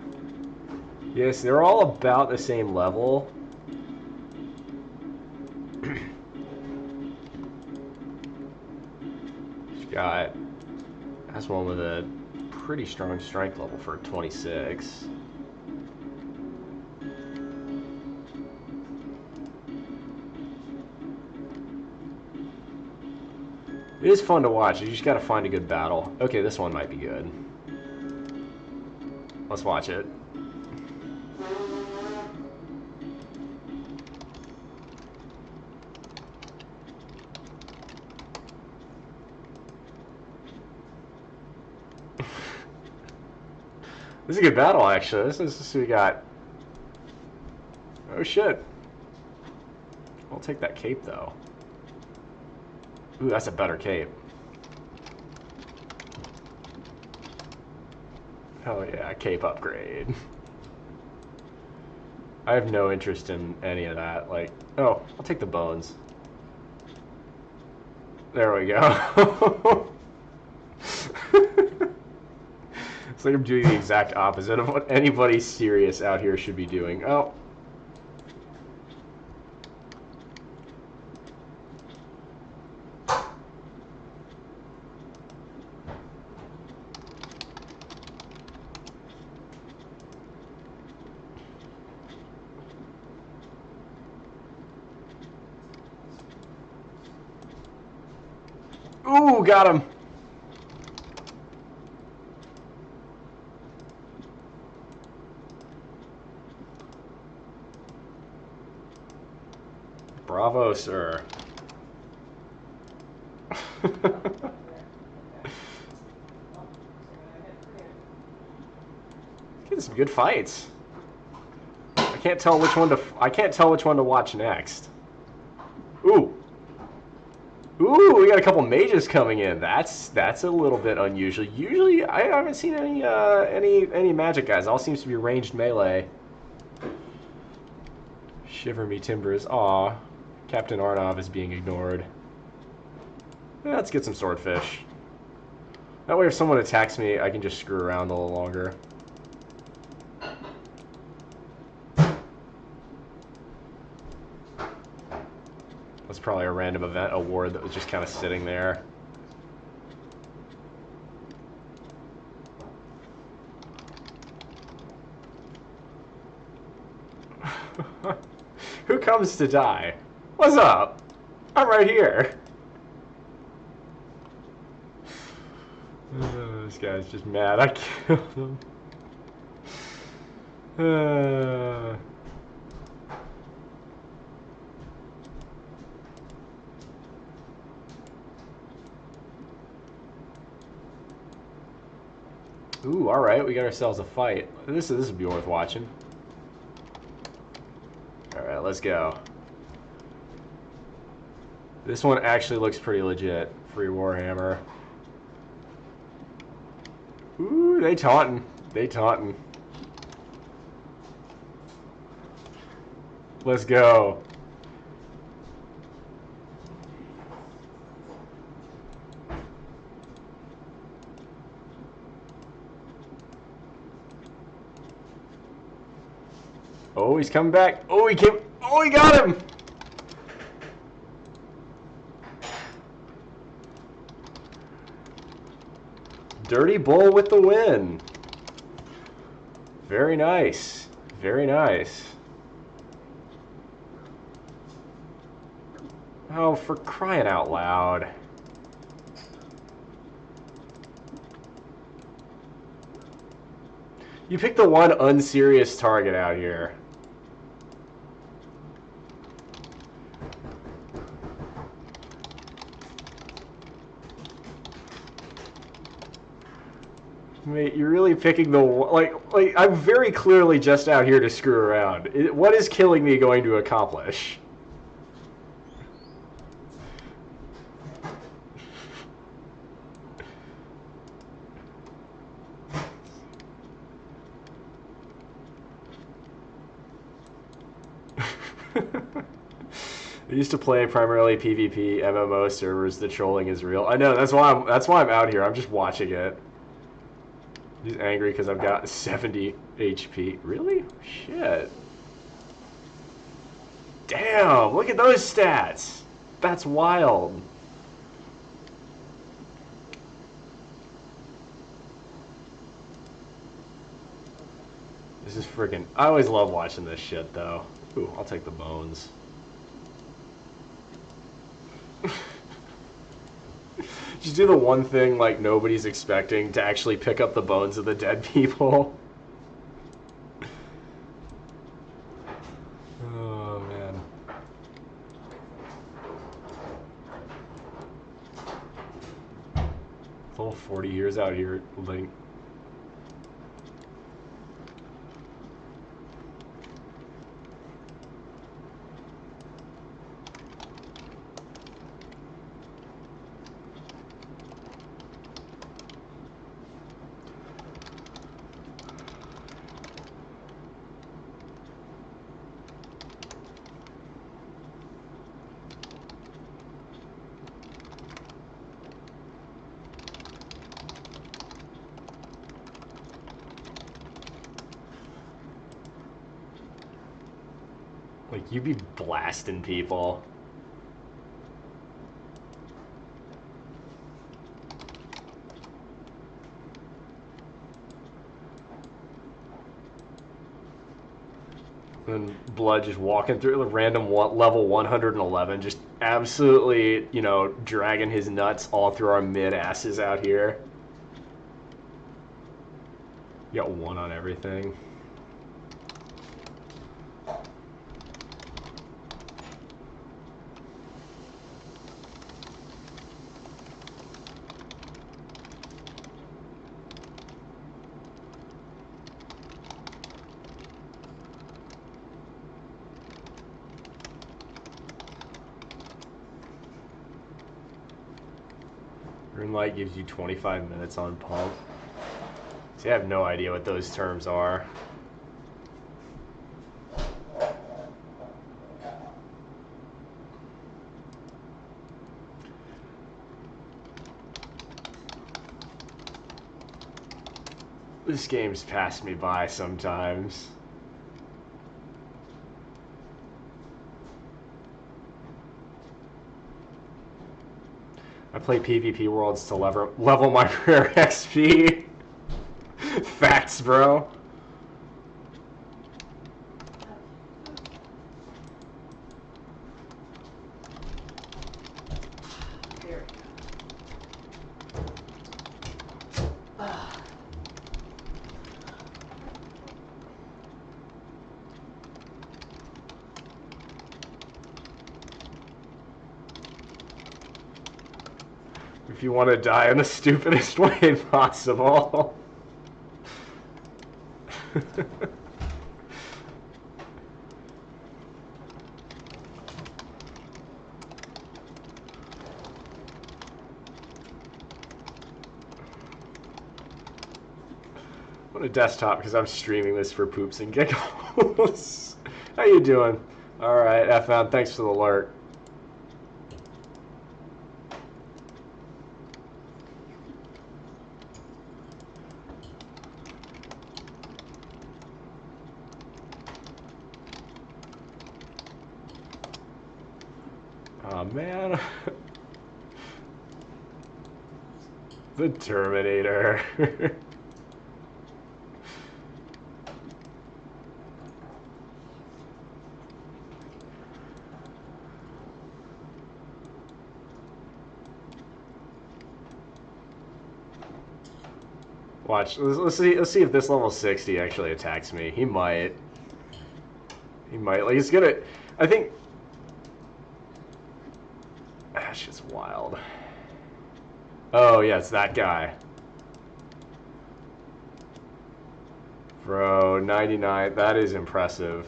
Yes, they're all about the same level. Got... That's one with a pretty strong strength level for 26. It is fun to watch. You just gotta find a good battle. Okay, this one might be good. Let's watch it. This is a good battle, actually. This is who we got. Oh, shit. I'll take that cape, though. Ooh, that's a better cape. Hell yeah, cape upgrade. I have no interest in any of that. Like, oh, I'll take the bones. There we go. It's like I'm doing the exact opposite of what anybody serious out here should be doing. Oh. Ooh, got him. Bravo, sir. Getting some good fights. I can't tell which one to watch next. Ooh. Ooh, we got a couple mages coming in. That's a little bit unusual. Usually, I haven't seen any magic guys. It all seems to be ranged melee. Shiver me timbers. Aw, Captain Arnov is being ignored. Let's get some swordfish. That way, if someone attacks me, I can just screw around a little longer. That's probably a random event award that was just kind of sitting there. comes to die. What's up? I'm right here. This guy's just mad. I killed him. Ooh, all right. We got ourselves a fight. This would be worth watching. All right, let's go. This one actually looks pretty legit. Free Warhammer. Ooh, they taunting. They taunting. Let's go. Oh, he's coming back. Oh, he came. Oh, he got him. Dirty Bull with the win. Very nice. Very nice. Oh, for crying out loud. You picked the one unserious target out here. Mate, you're really picking the like I'm very clearly just out here to screw around. What is killing me going to accomplish? I used to play primarily PvP MMO servers. The trolling is real. I know, that's why I'm out here. I'm just watching it. He's angry because I've got 70 HP. Really? Shit. Damn, look at those stats. That's wild. This is freaking... I always love watching this shit, though. Ooh, I'll take the bones. Just do the one thing like nobody's expecting, to actually pick up the bones of the dead people. Oh man. Full 40 years out here, Link. Like, you be blasting people. And Blood just walking through the random level 111, just absolutely, you know, dragging his nuts all through our mid-asses out here. You got one on everything. Greenlight gives you 25 minutes on pump. See, I have no idea what those terms are. This game's passed me by sometimes. I play PvP Worlds to level my rare XP. Facts, bro. There we go. If you want to die in the stupidest way possible. On a desktop because I'm streaming this for poops and giggles. How you doing? All right, FM. Thanks for the alert. Oh man, the Terminator. Watch. Let's see. Let's see if this level 60 actually attacks me. He might. He might. Like he's gonna. I think. That's just wild. Oh yeah, it's that guy. Bro, 99. That is impressive.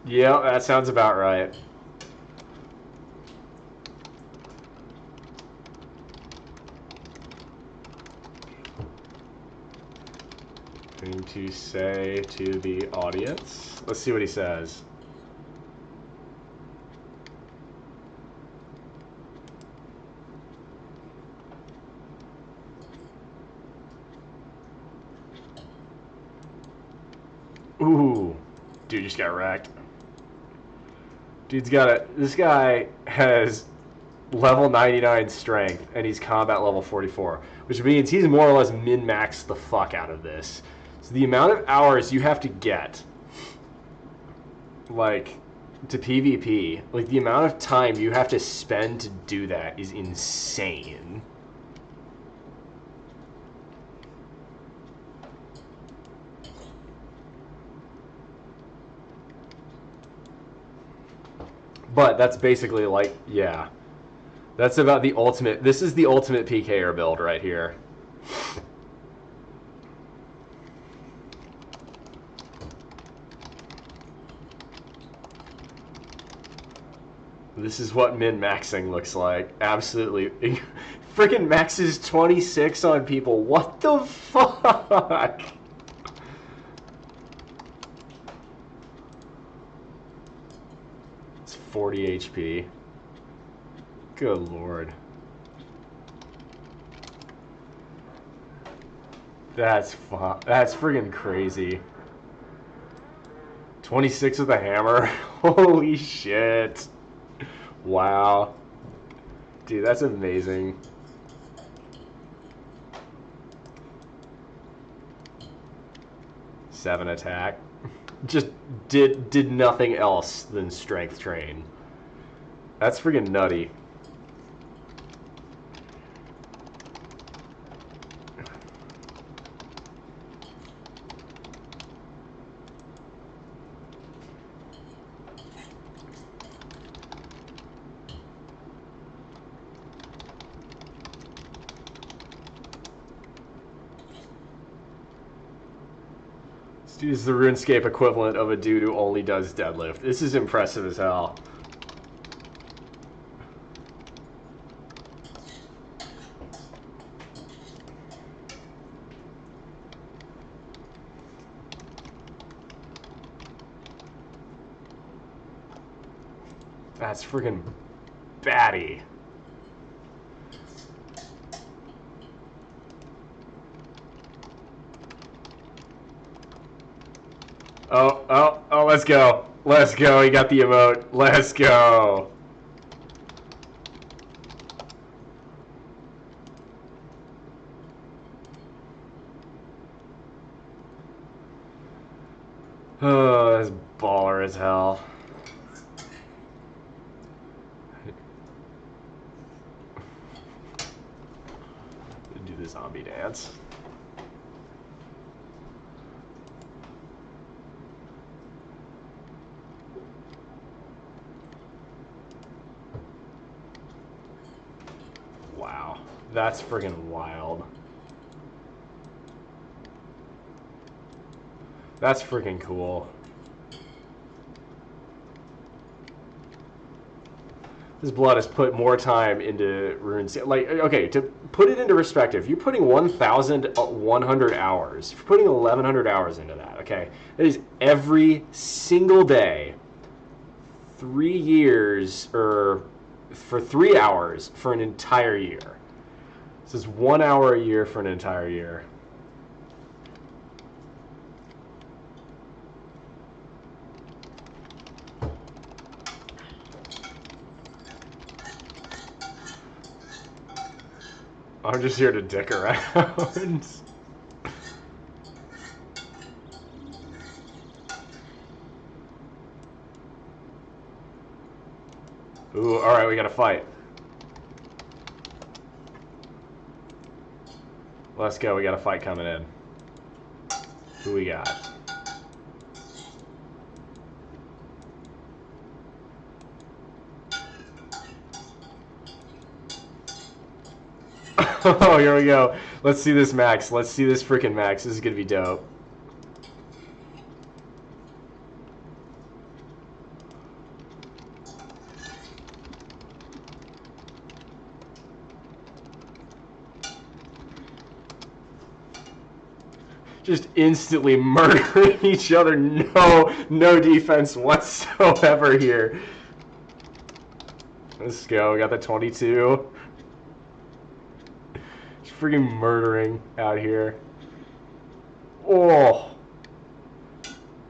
Yeah, that sounds about right. Going to say to the audience. Let's see what he says. Ooh, dude just got wrecked. Dude's got a. This guy has level 99 strength, and he's combat level 44, which means he's more or less min-maxed the fuck out of this. So the amount of hours you have to get, like, to PvP, like the amount of time you have to spend to do that is insane. But that's basically like, yeah. That's about the ultimate. This is the ultimate PKer build right here. This is what min-maxing looks like. Absolutely. Freaking maxes 26 on people. What the fuck? It's 40 HP. Good lord. That's friggin' crazy. 26 with a hammer? Holy shit. Wow. Dude, that's amazing. Seven attack. Just did nothing else than strength train. That's friggin' nutty. This dude is the RuneScape equivalent of a dude who only does deadlift. This is impressive as hell. That's friggin' batty. Oh, let's go. Let's go. He got the emote. Let's go. Oh, that's baller as hell. Do the zombie dance. Wow, that's friggin' wild. That's freaking cool. This blood has put more time into runes. Like, okay, to put it into perspective, you're putting 1,100 hours. You're putting 1,100 hours into that, okay? That is every single day, 3 years, or for 3 hours for an entire year. This is 1 hour a year for an entire year. I'm just here to dick around. Ooh, alright, we gotta fight. Let's go, we got a fight coming in. Who we got? Oh, here we go. Let's see this max. Let's see this freaking max. This is gonna be dope. Just instantly murdering each other. No defense whatsoever here. Let's go. We got the 22. Just freaking murdering out here. Oh.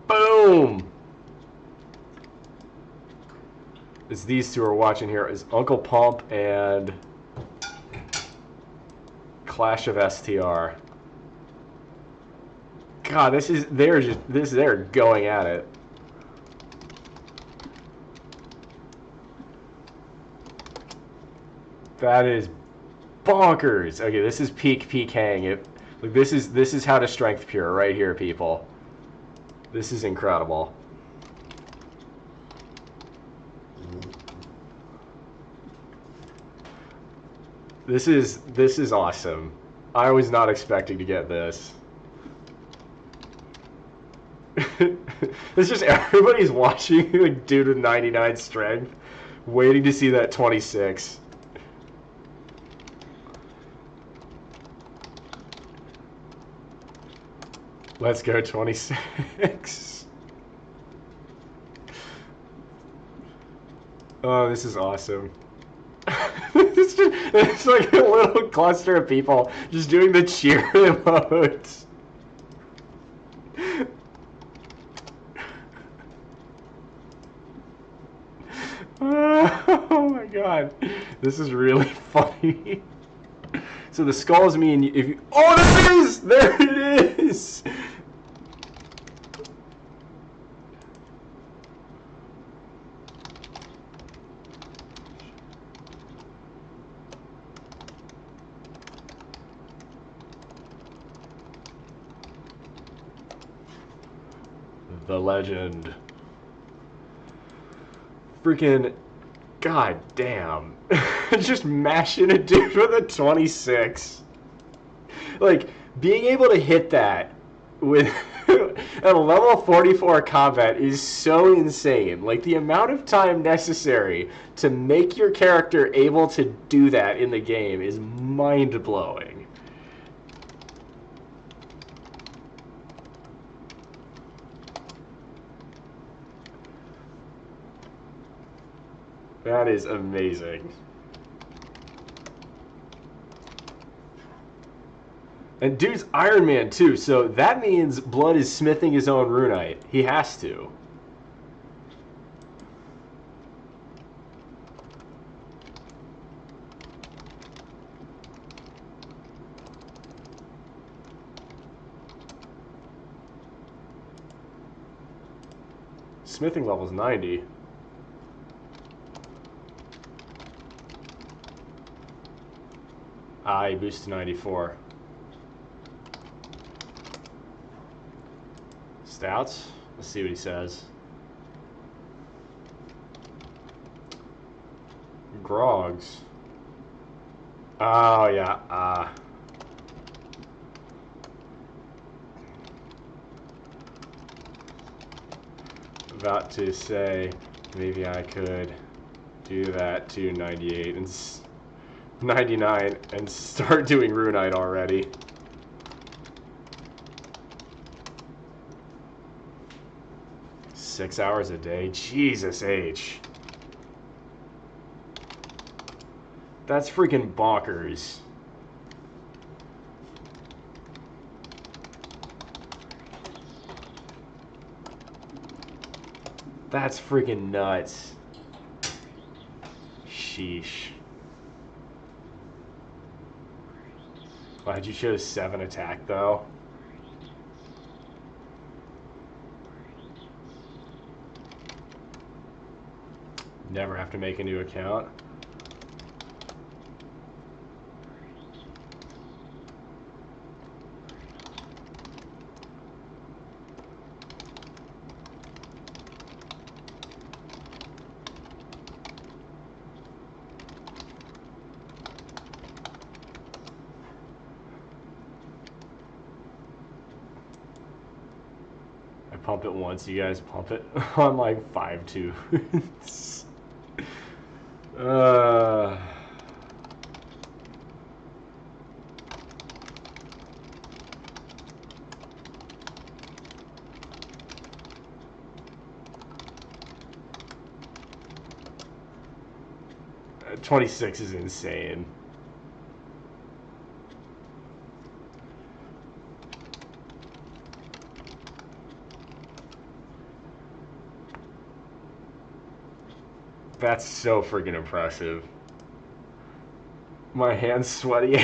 Boom. As these two are watching here is Uncle Pump and Clash of STR. God, they're going at it. That is bonkers. Okay, this is peak hang. Like this is how to strength pure right here, people. This is incredible. This is awesome. I was not expecting to get this. It's just everybody's watching like dude with 99 strength, waiting to see that 26. Let's go 26. Oh, this is awesome. It's like a little cluster of people just doing the cheer emotes. Oh my god, this is really funny. So the skulls mean if you... Oh, there it is! The legend. Freaking god damn. Just mashing a dude with a 26. Like, being able to hit that with at a level 44 combat is so insane. Like, the amount of time necessary to make your character able to do that in the game is mind-blowing. That is amazing. And dude's Iron Man too, so that means Blood is smithing his own runite. He has to. smithing level's 90. Ah, he boosted to 94. Stouts? Let's see what he says. Grogs. Oh, yeah. About to say, maybe I could do that to 98 and 99 and start doing Runite already. Six hours a day? Jesus H. That's freaking bonkers. That's freaking nuts. Sheesh. Why'd you choose 7 attack though? Never have to make a new account. I pump it once, you guys pump it on like 5-2. Uh, 26 is insane. That's so freaking impressive. My hand's sweaty.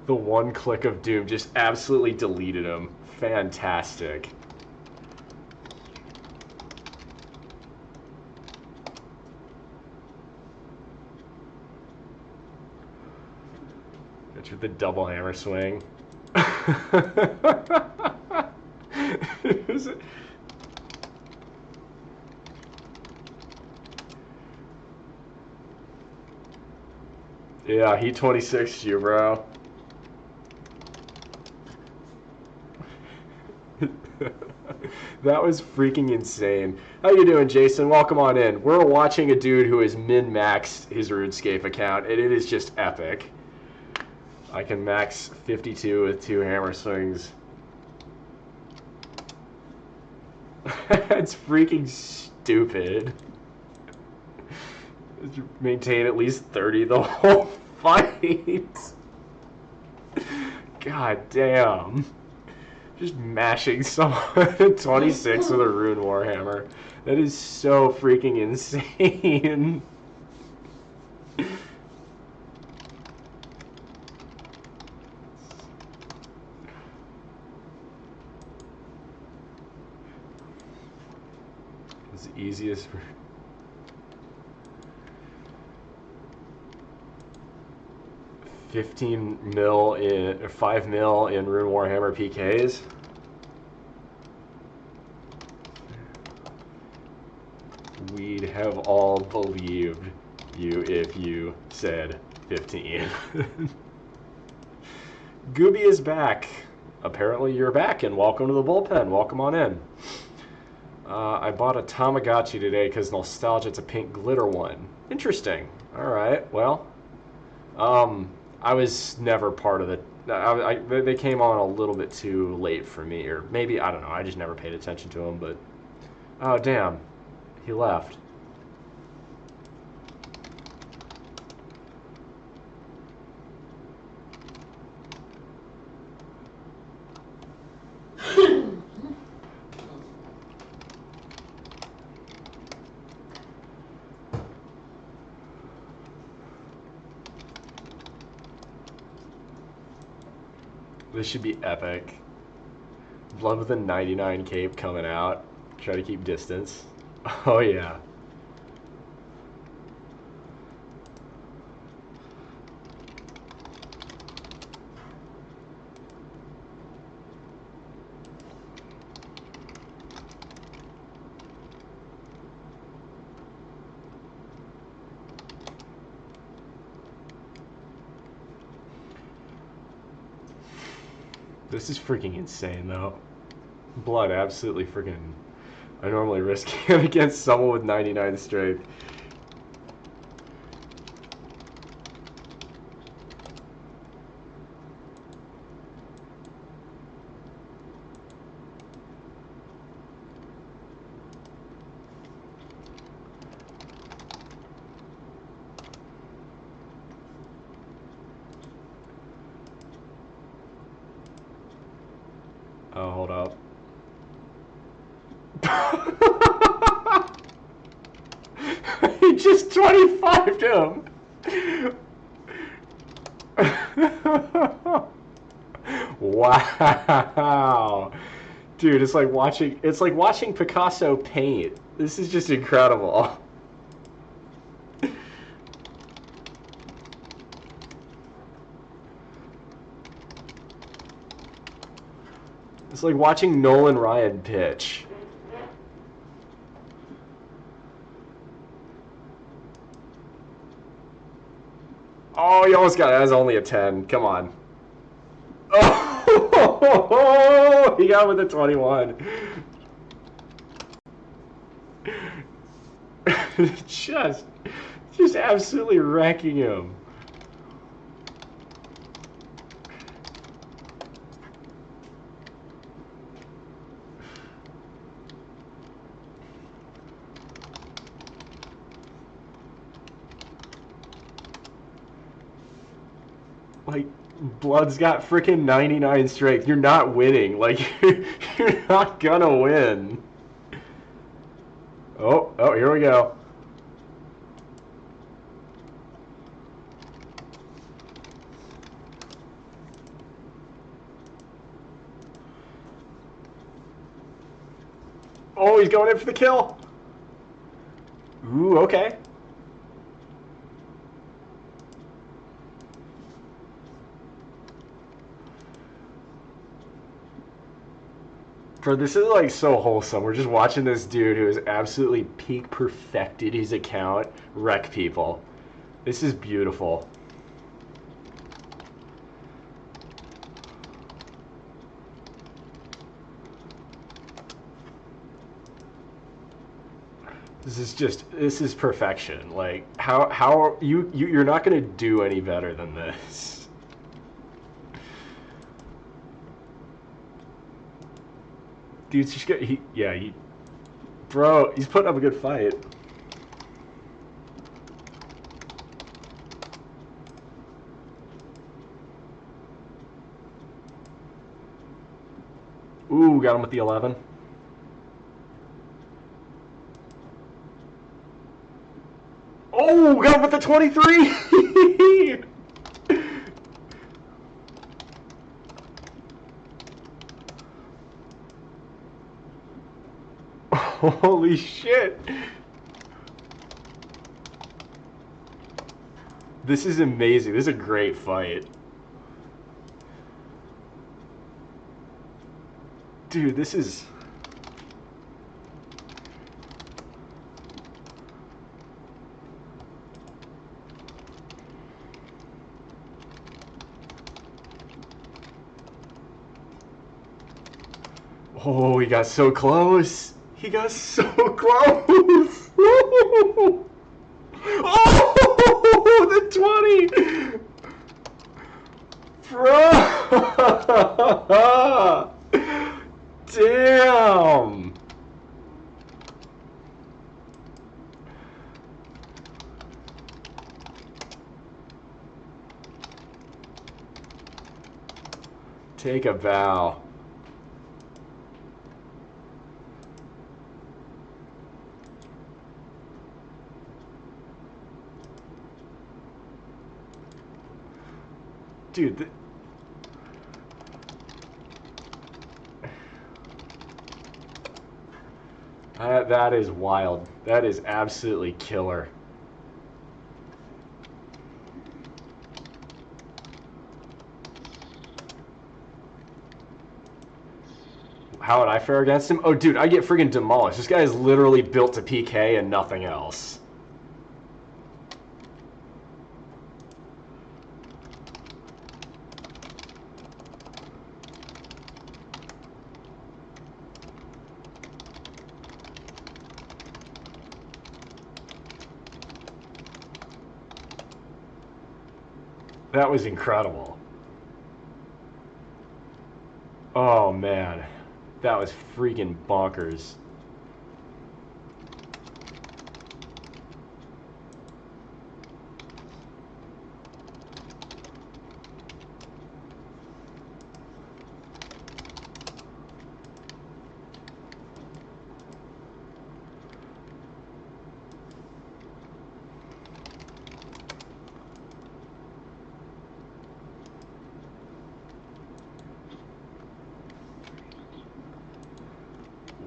The one click of doom just absolutely deleted him. Fantastic. That's with the double hammer swing. Is it? Yeah, he 26'd you, bro. That was freaking insane. How you doing, Jason? Welcome on in. We're watching a dude who has min-maxed his RuneScape account, and it is just epic. I can max 52 with 2 hammer swings. It's freaking stupid. Maintain at least 30 the whole fight. God damn. Just mashing someone at 26 with a Rune Warhammer. That is so freaking insane. It's the easiest. 15 mil in 5 mil in Rune Warhammer PKs. We'd have all believed you if you said 15. Gooby is back. Apparently you're back, and welcome to the bullpen. Welcome on in. I bought a Tamagotchi today because nostalgia. It's a pink glitter one. Interesting. All right. Well, I was never part of it. They came on a little bit too late for me, or maybe, I don't know. I just never paid attention to them. But oh damn, he left. This should be epic. Blood with a 99 cape coming out. Try to keep distance. Oh yeah. This is freaking insane though. Blood absolutely freaking... I normally risk him against someone with 99 strength. Oh, hold up. He just 25'd him. Wow. Dude, it's like watching Picasso paint. This is just incredible. It's like watching Nolan Ryan pitch. Oh, he almost got it. That was only a 10. Come on. Oh, he got with a 21. just absolutely wrecking him. Like, Blood's got freaking 99 strength. You're not winning. Like, you're not gonna win. Oh, here we go. Oh, he's going in for the kill. Ooh, okay. Bro, this is like so wholesome. We're just watching this dude who has absolutely peak perfected his account wreck people. This is beautiful. This is perfection. Like, how you're not gonna do any better than this. Dude's just bro, he's putting up a good fight. Ooh, got him with the 11. Oh, got him with the 23! Holy shit! This is amazing. This is a great fight. Dude, this is... Oh, he got so close. He got so close. Oh, the 20. Bro. Damn. Take a bow. Dude, That is wild. That is absolutely killer. How would I fare against him? Oh, dude, I get friggin' demolished. This guy is literally built to PK and nothing else. That was incredible. Oh, man. That was freaking bonkers.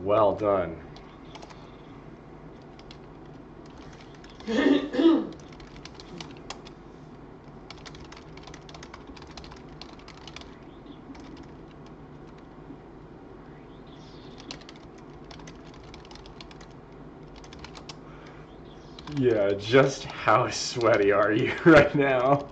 Well done. Yeah, just how sweaty are you right now?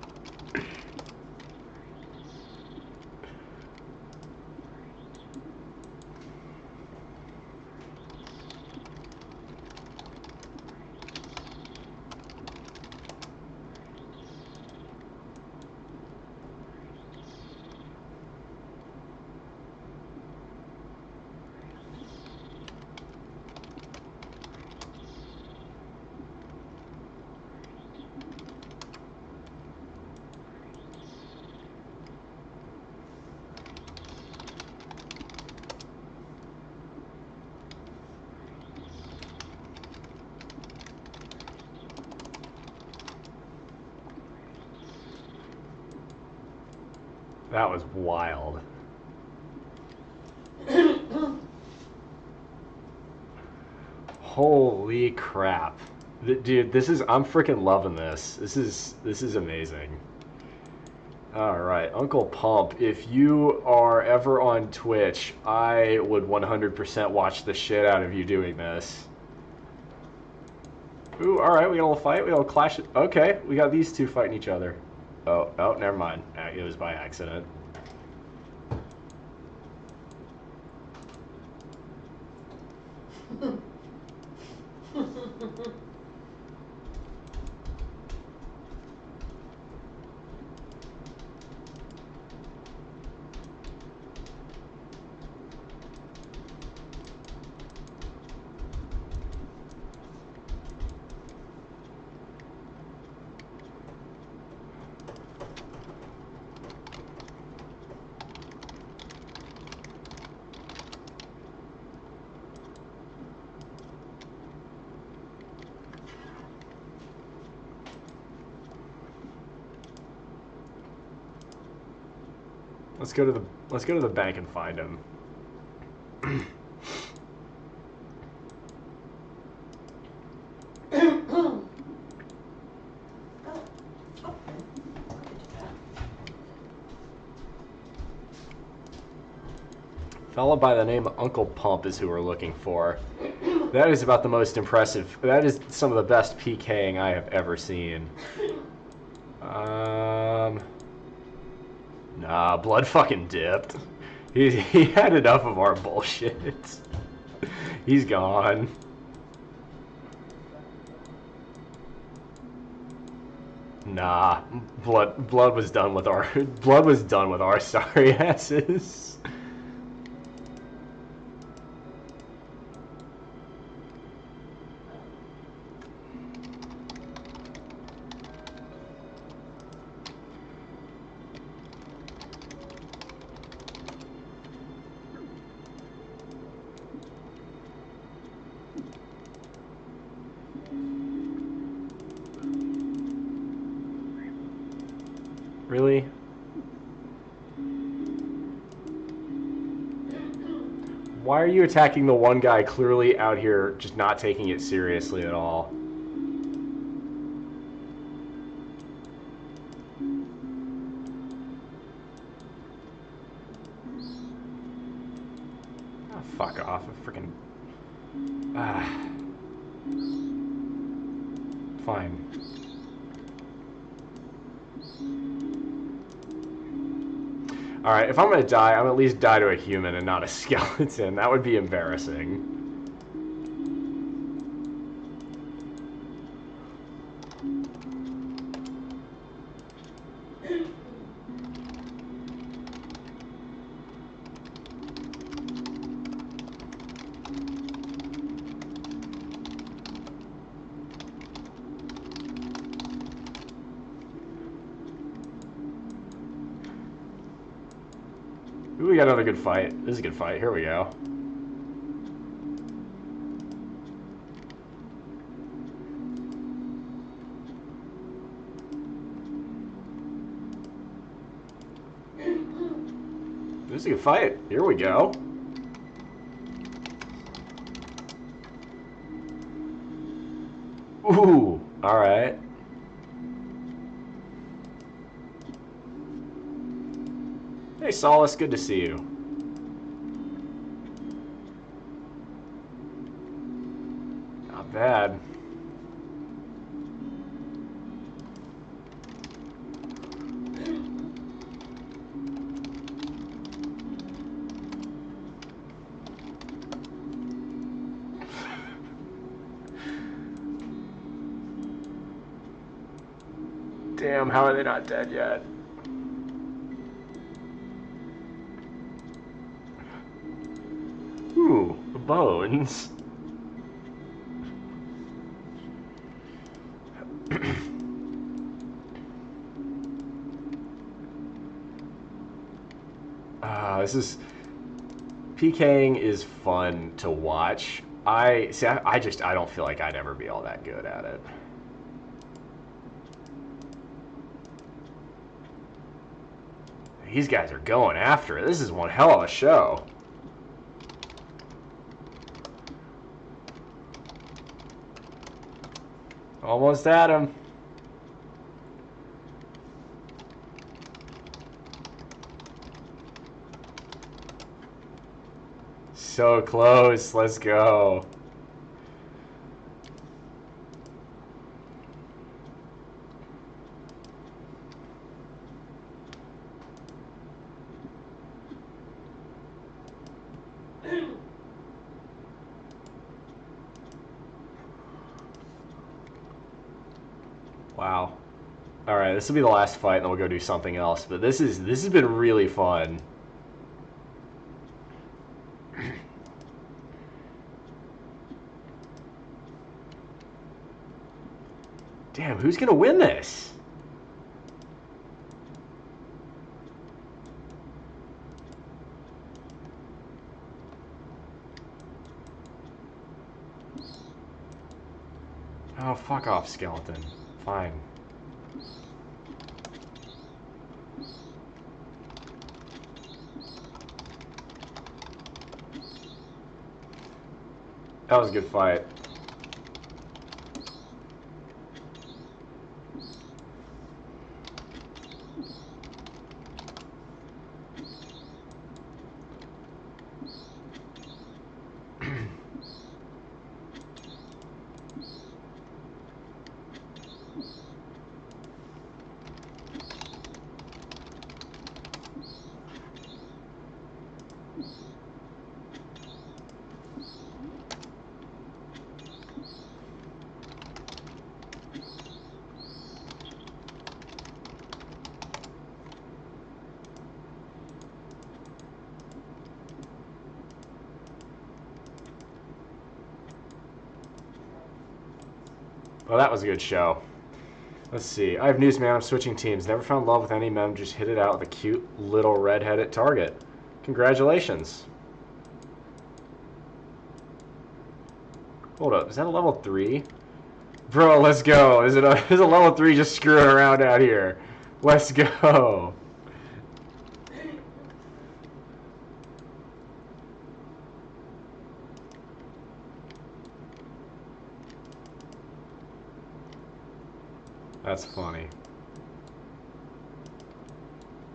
That was wild. Holy crap. Dude, I'm freaking loving this. This is amazing. Alright, Uncle Pump, if you are ever on Twitch, I would 100% watch the shit out of you doing this. Ooh, alright, we got a little fight, we got a clash. Okay, we got these two fighting each other. Oh, never mind. It was by accident. Let's go to the bank and find him. Fella by the name of Uncle Pump is who we're looking for. That is about the most impressive. That is some of the best PKing I have ever seen. Nah, Blood fucking dipped. He had enough of our bullshit. He's gone. Nah, Blood was done with our sorry asses. Really? Why are you attacking the one guy clearly out here just not taking it seriously at all? Oh, fuck off. I freaking... Fine. Alright, if I'm gonna die, I'm at least die to a human and not a skeleton. That would be embarrassing. Ooh, we got another good fight. This is a good fight. Here we go. This is a good fight. Here we go. Ooh, alright. Hey, Solace, good to see you. Not bad. Damn, how are they not dead yet? Ooh, the bones. This is... PKing is fun to watch. I don't feel like I'd ever be all that good at it. These guys are going after it. This is one hell of a show. Almost at him. So close. Let's go. Wow. All right, this will be the last fight, and then we'll go do something else. But this has been really fun. Damn, who's gonna win this? Oh, fuck off, skeleton. Fine. That was a good fight. Well, that was a good show. Let's see. I have news, man. I'm switching teams. Never found love with any mem. Just hit it out with a cute little red-headed target. Congratulations. Hold up. Is that a level 3? Bro, let's go. Is a level 3 just screwing around out here? Let's go. That's funny.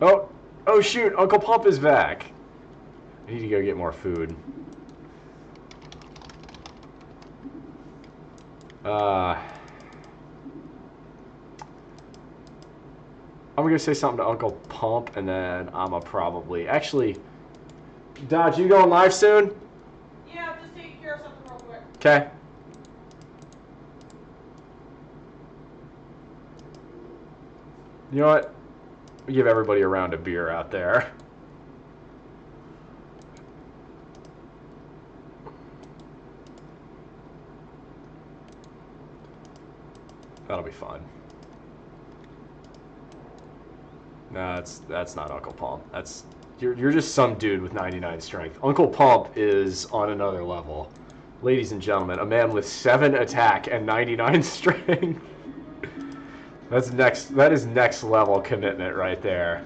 Oh, oh shoot! Uncle Pump is back. I need to go get more food. I'm gonna say something to Uncle Pump, and then I'ma probably actually. Dodge, you going live soon? Yeah, I'm just taking care of something real quick. Okay. You know what? We give everybody a round of beer out there. That'll be fun. No, that's not Uncle Pump. That's you're just some dude with 99 strength. Uncle Pump is on another level. Ladies and gentlemen, a man with 7 attack and 99 strength. That is next level commitment right there.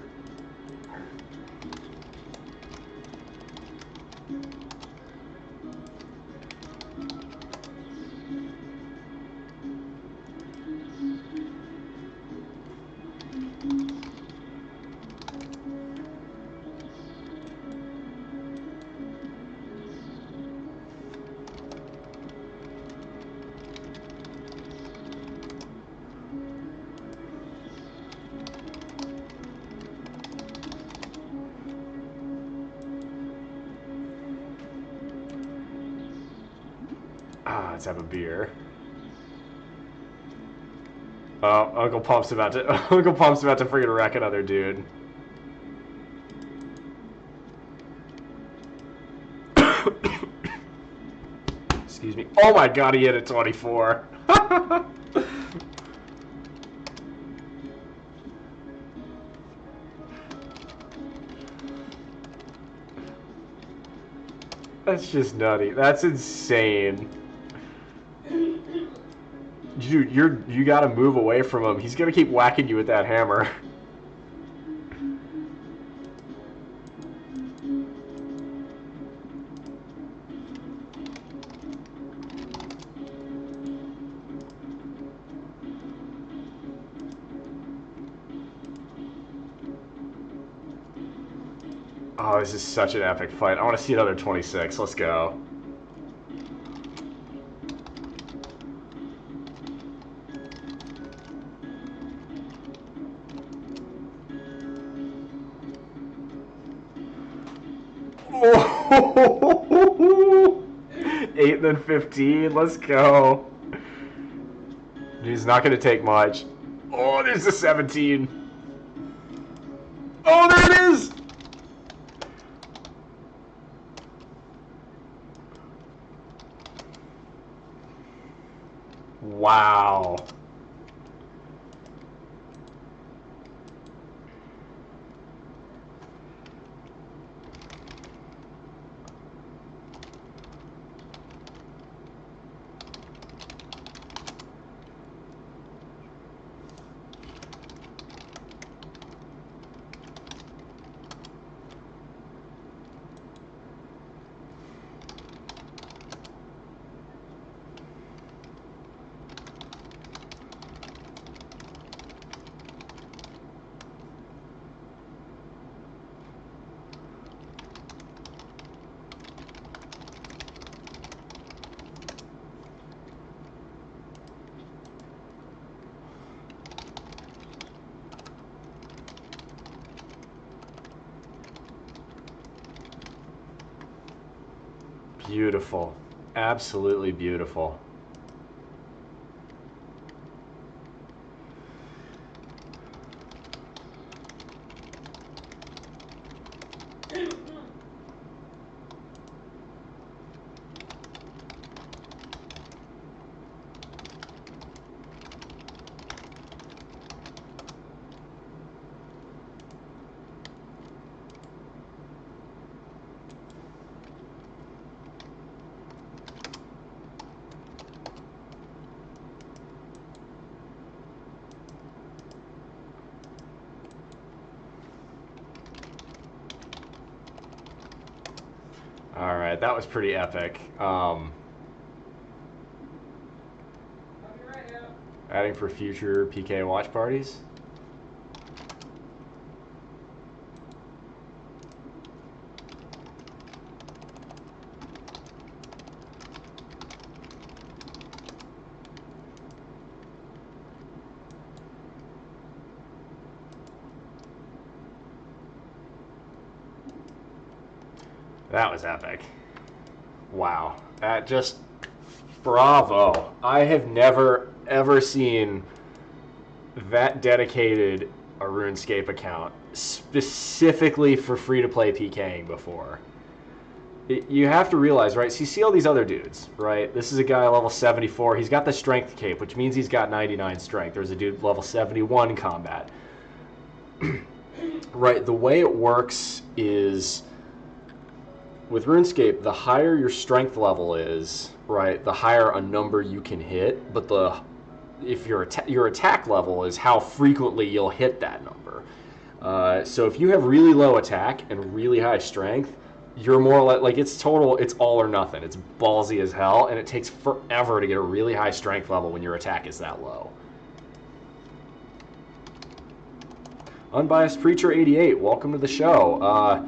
Ah, let's have a beer. Oh, Uncle Pump's about to freaking wreck another dude. Excuse me. Oh my god, he hit a 24. That's just nutty. That's insane. Dude, you gotta move away from him. He's gonna keep whacking you with that hammer. Oh, this is such an epic fight. I want to see another 26. Let's go. Oh! 8 and then 15. Let's go. He's not going to take much. Oh, there's a 17. Oh, there it is! Wow. Beautiful. Absolutely beautiful. All right, that was pretty epic. I'll be right out. Adding for future PK watch parties. That was epic. Wow. That just, bravo. I have never, ever seen that dedicated a RuneScape account specifically for free-to-play PKing before. You have to realize, right? So you see all these other dudes, right? This is a guy level 74. He's got the strength cape, which means he's got 99 strength. There's a dude level 71 combat. Right, the way it works is with RuneScape, the higher your strength level is, right, the higher a number you can hit, but if your attack level is how frequently you'll hit that number. So if you have really low attack and really high strength, you're more like it's all or nothing. It's ballsy as hell, and it takes forever to get a really high strength level when your attack is that low. Unbiased Preacher 88, welcome to the show.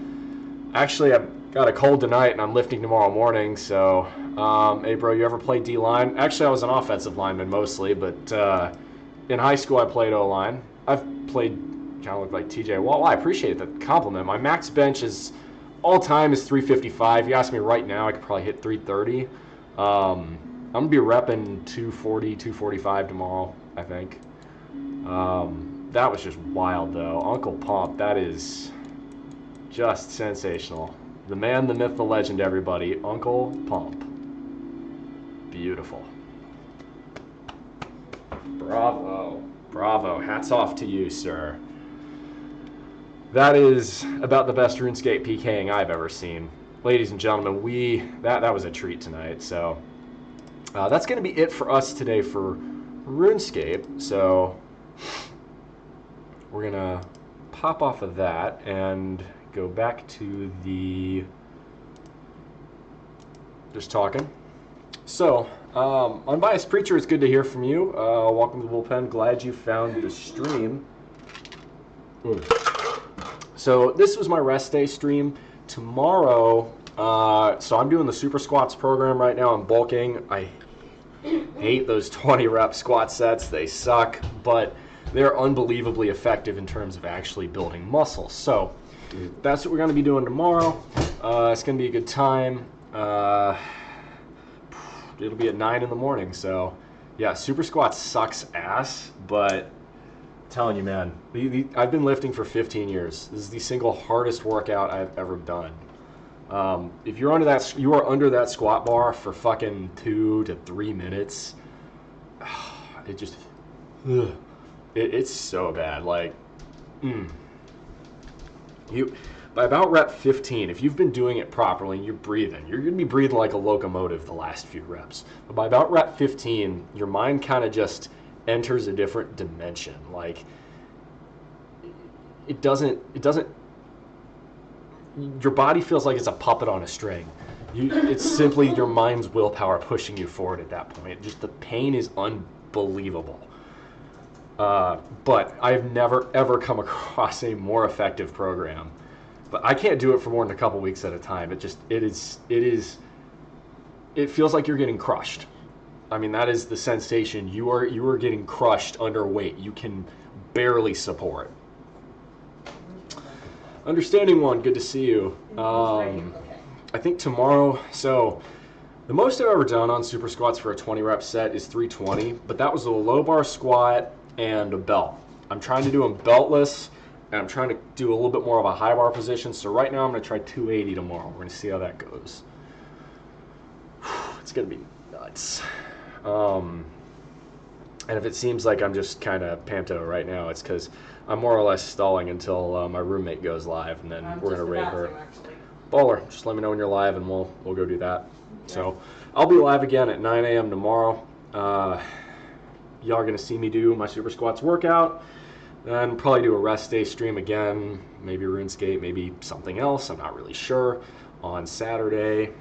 Actually, I've got a cold tonight, and I'm lifting tomorrow morning, so, hey bro, you ever played D-line? Actually, I was an offensive lineman mostly, but in high school I played O-line. I've played, kind of look like TJ. Well, I appreciate the compliment. My max bench is, all time is 355. You ask me right now, I could probably hit 330. I'm going to be repping 240, 245 tomorrow, I think. That was just wild, though. Uncle Pump, that is just sensational. The man, the myth, the legend, everybody. Uncle Pump. Beautiful. Bravo. Bravo. Hats off to you, sir. That is about the best RuneScape PKing I've ever seen. Ladies and gentlemen, that was a treat tonight. So that's going to be it for us today for RuneScape. So we're going to pop off of that and go back to the just talking. So, Unbiased Preacher, it's good to hear from you. Welcome to the bullpen. Glad you found the stream. So this was my rest day stream. Tomorrow, so I'm doing the Super Squats program right now. I'm bulking. I hate those 20 rep squat sets. They suck, but they're unbelievably effective in terms of actually building muscle. So that's what we're going to be doing tomorrow. It's going to be a good time. It'll be at 9 in the morning. So yeah, Super Squats sucks ass, but I'm telling you, man, I've been lifting for 15 years. This is the single hardest workout I've ever done. If you're under that, you are under that squat bar for fucking 2 to 3 minutes. It just, it's so bad. Like, by about rep 15, if you've been doing it properly and you're breathing, you're going to be breathing like a locomotive the last few reps. But by about rep 15, your mind kind of just enters a different dimension. Like, it doesn't, your body feels like it's a puppet on a string. It's simply your mind's willpower pushing you forward at that point. Just the pain is unbelievable. But I've never, ever come across a more effective program. But I can't do it for more than a couple weeks at a time. It feels like you're getting crushed. I mean, that is the sensation. You are getting crushed under weight. You can barely support. Understanding One, good to see you. I think tomorrow, so the most I've ever done on Super Squats for a 20 rep set is 320, but that was a low bar squat and a belt. I'm trying to do them beltless, and I'm trying to do a little bit more of a high bar position. So right now I'm going to try 280 tomorrow. We're going to see how that goes. It's going to be nuts. And if it seems like I'm just kind of panto right now, it's because I'm more or less stalling until my roommate goes live, and then we're going to raid her. Baller, just let me know when you're live, and we'll go do that. Okay. So I'll be live again at 9 a.m. tomorrow. Y'all are going to see me do my Super Squats workout. Then probably do a rest day stream again, maybe RuneScape, maybe something else, I'm not really sure, on Saturday.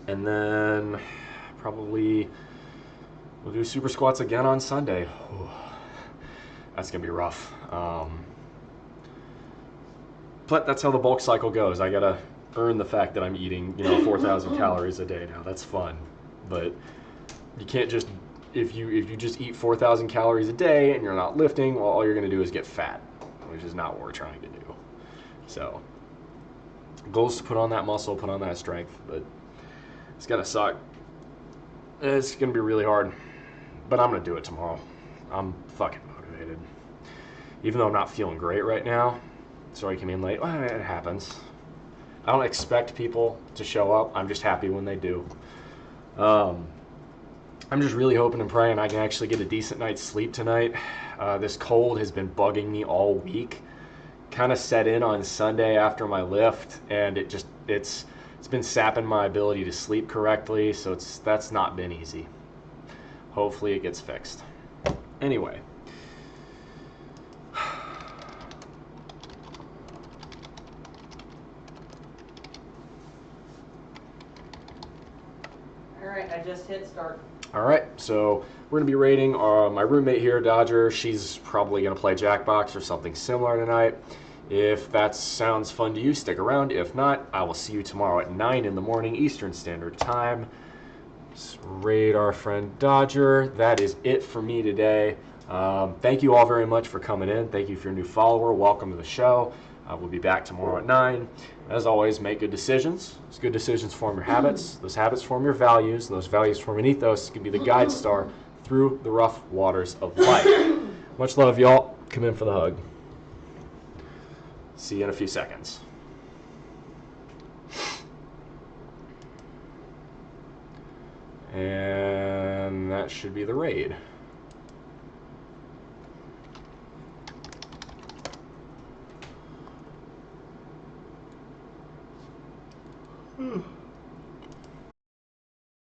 And then probably We'll do super squats again on Sunday. Whew. That's going to be rough. But that's how the bulk cycle goes. I got to earn the fact that I'm eating, 4,000 calories a day now. That's fun. But you can't just, if you just eat 4,000 calories a day and you're not lifting, well, all you're going to do is get fat, which is not what we're trying to do. So, goal is to put on that muscle, put on that strength, but it's going to suck. It's going to be really hard, but I'm going to do it tomorrow. I'm fucking motivated. Even though I'm not feeling great right now, sorry I came in late. Well, it happens. I don't expect people to show up. I'm just happy when they do. I'm just really hoping and praying I can actually get a decent night's sleep tonight. This cold has been bugging me all week. Kind of set in on Sunday after my lift, and it's been sapping my ability to sleep correctly, so that's not been easy. Hopefully it gets fixed. Anyway. Alright, I just hit start. All right, so we're going to be rating my roommate here, Dodger. She's probably going to play Jackbox or something similar tonight. If that sounds fun to you, stick around. If not, I will see you tomorrow at 9 in the morning Eastern Standard Time. Let's raid our friend Dodger. That is it for me today. Thank you all very much for coming in. Thank you if you're a new follower. Welcome to the show. We'll be back tomorrow at 9. As always, make good decisions. Those good decisions form your habits. Those habits form your values. Those values form an ethos. It can be the guide star through the rough waters of life. Much love, y'all. Come in for the hug. See you in a few seconds. And that should be the raid.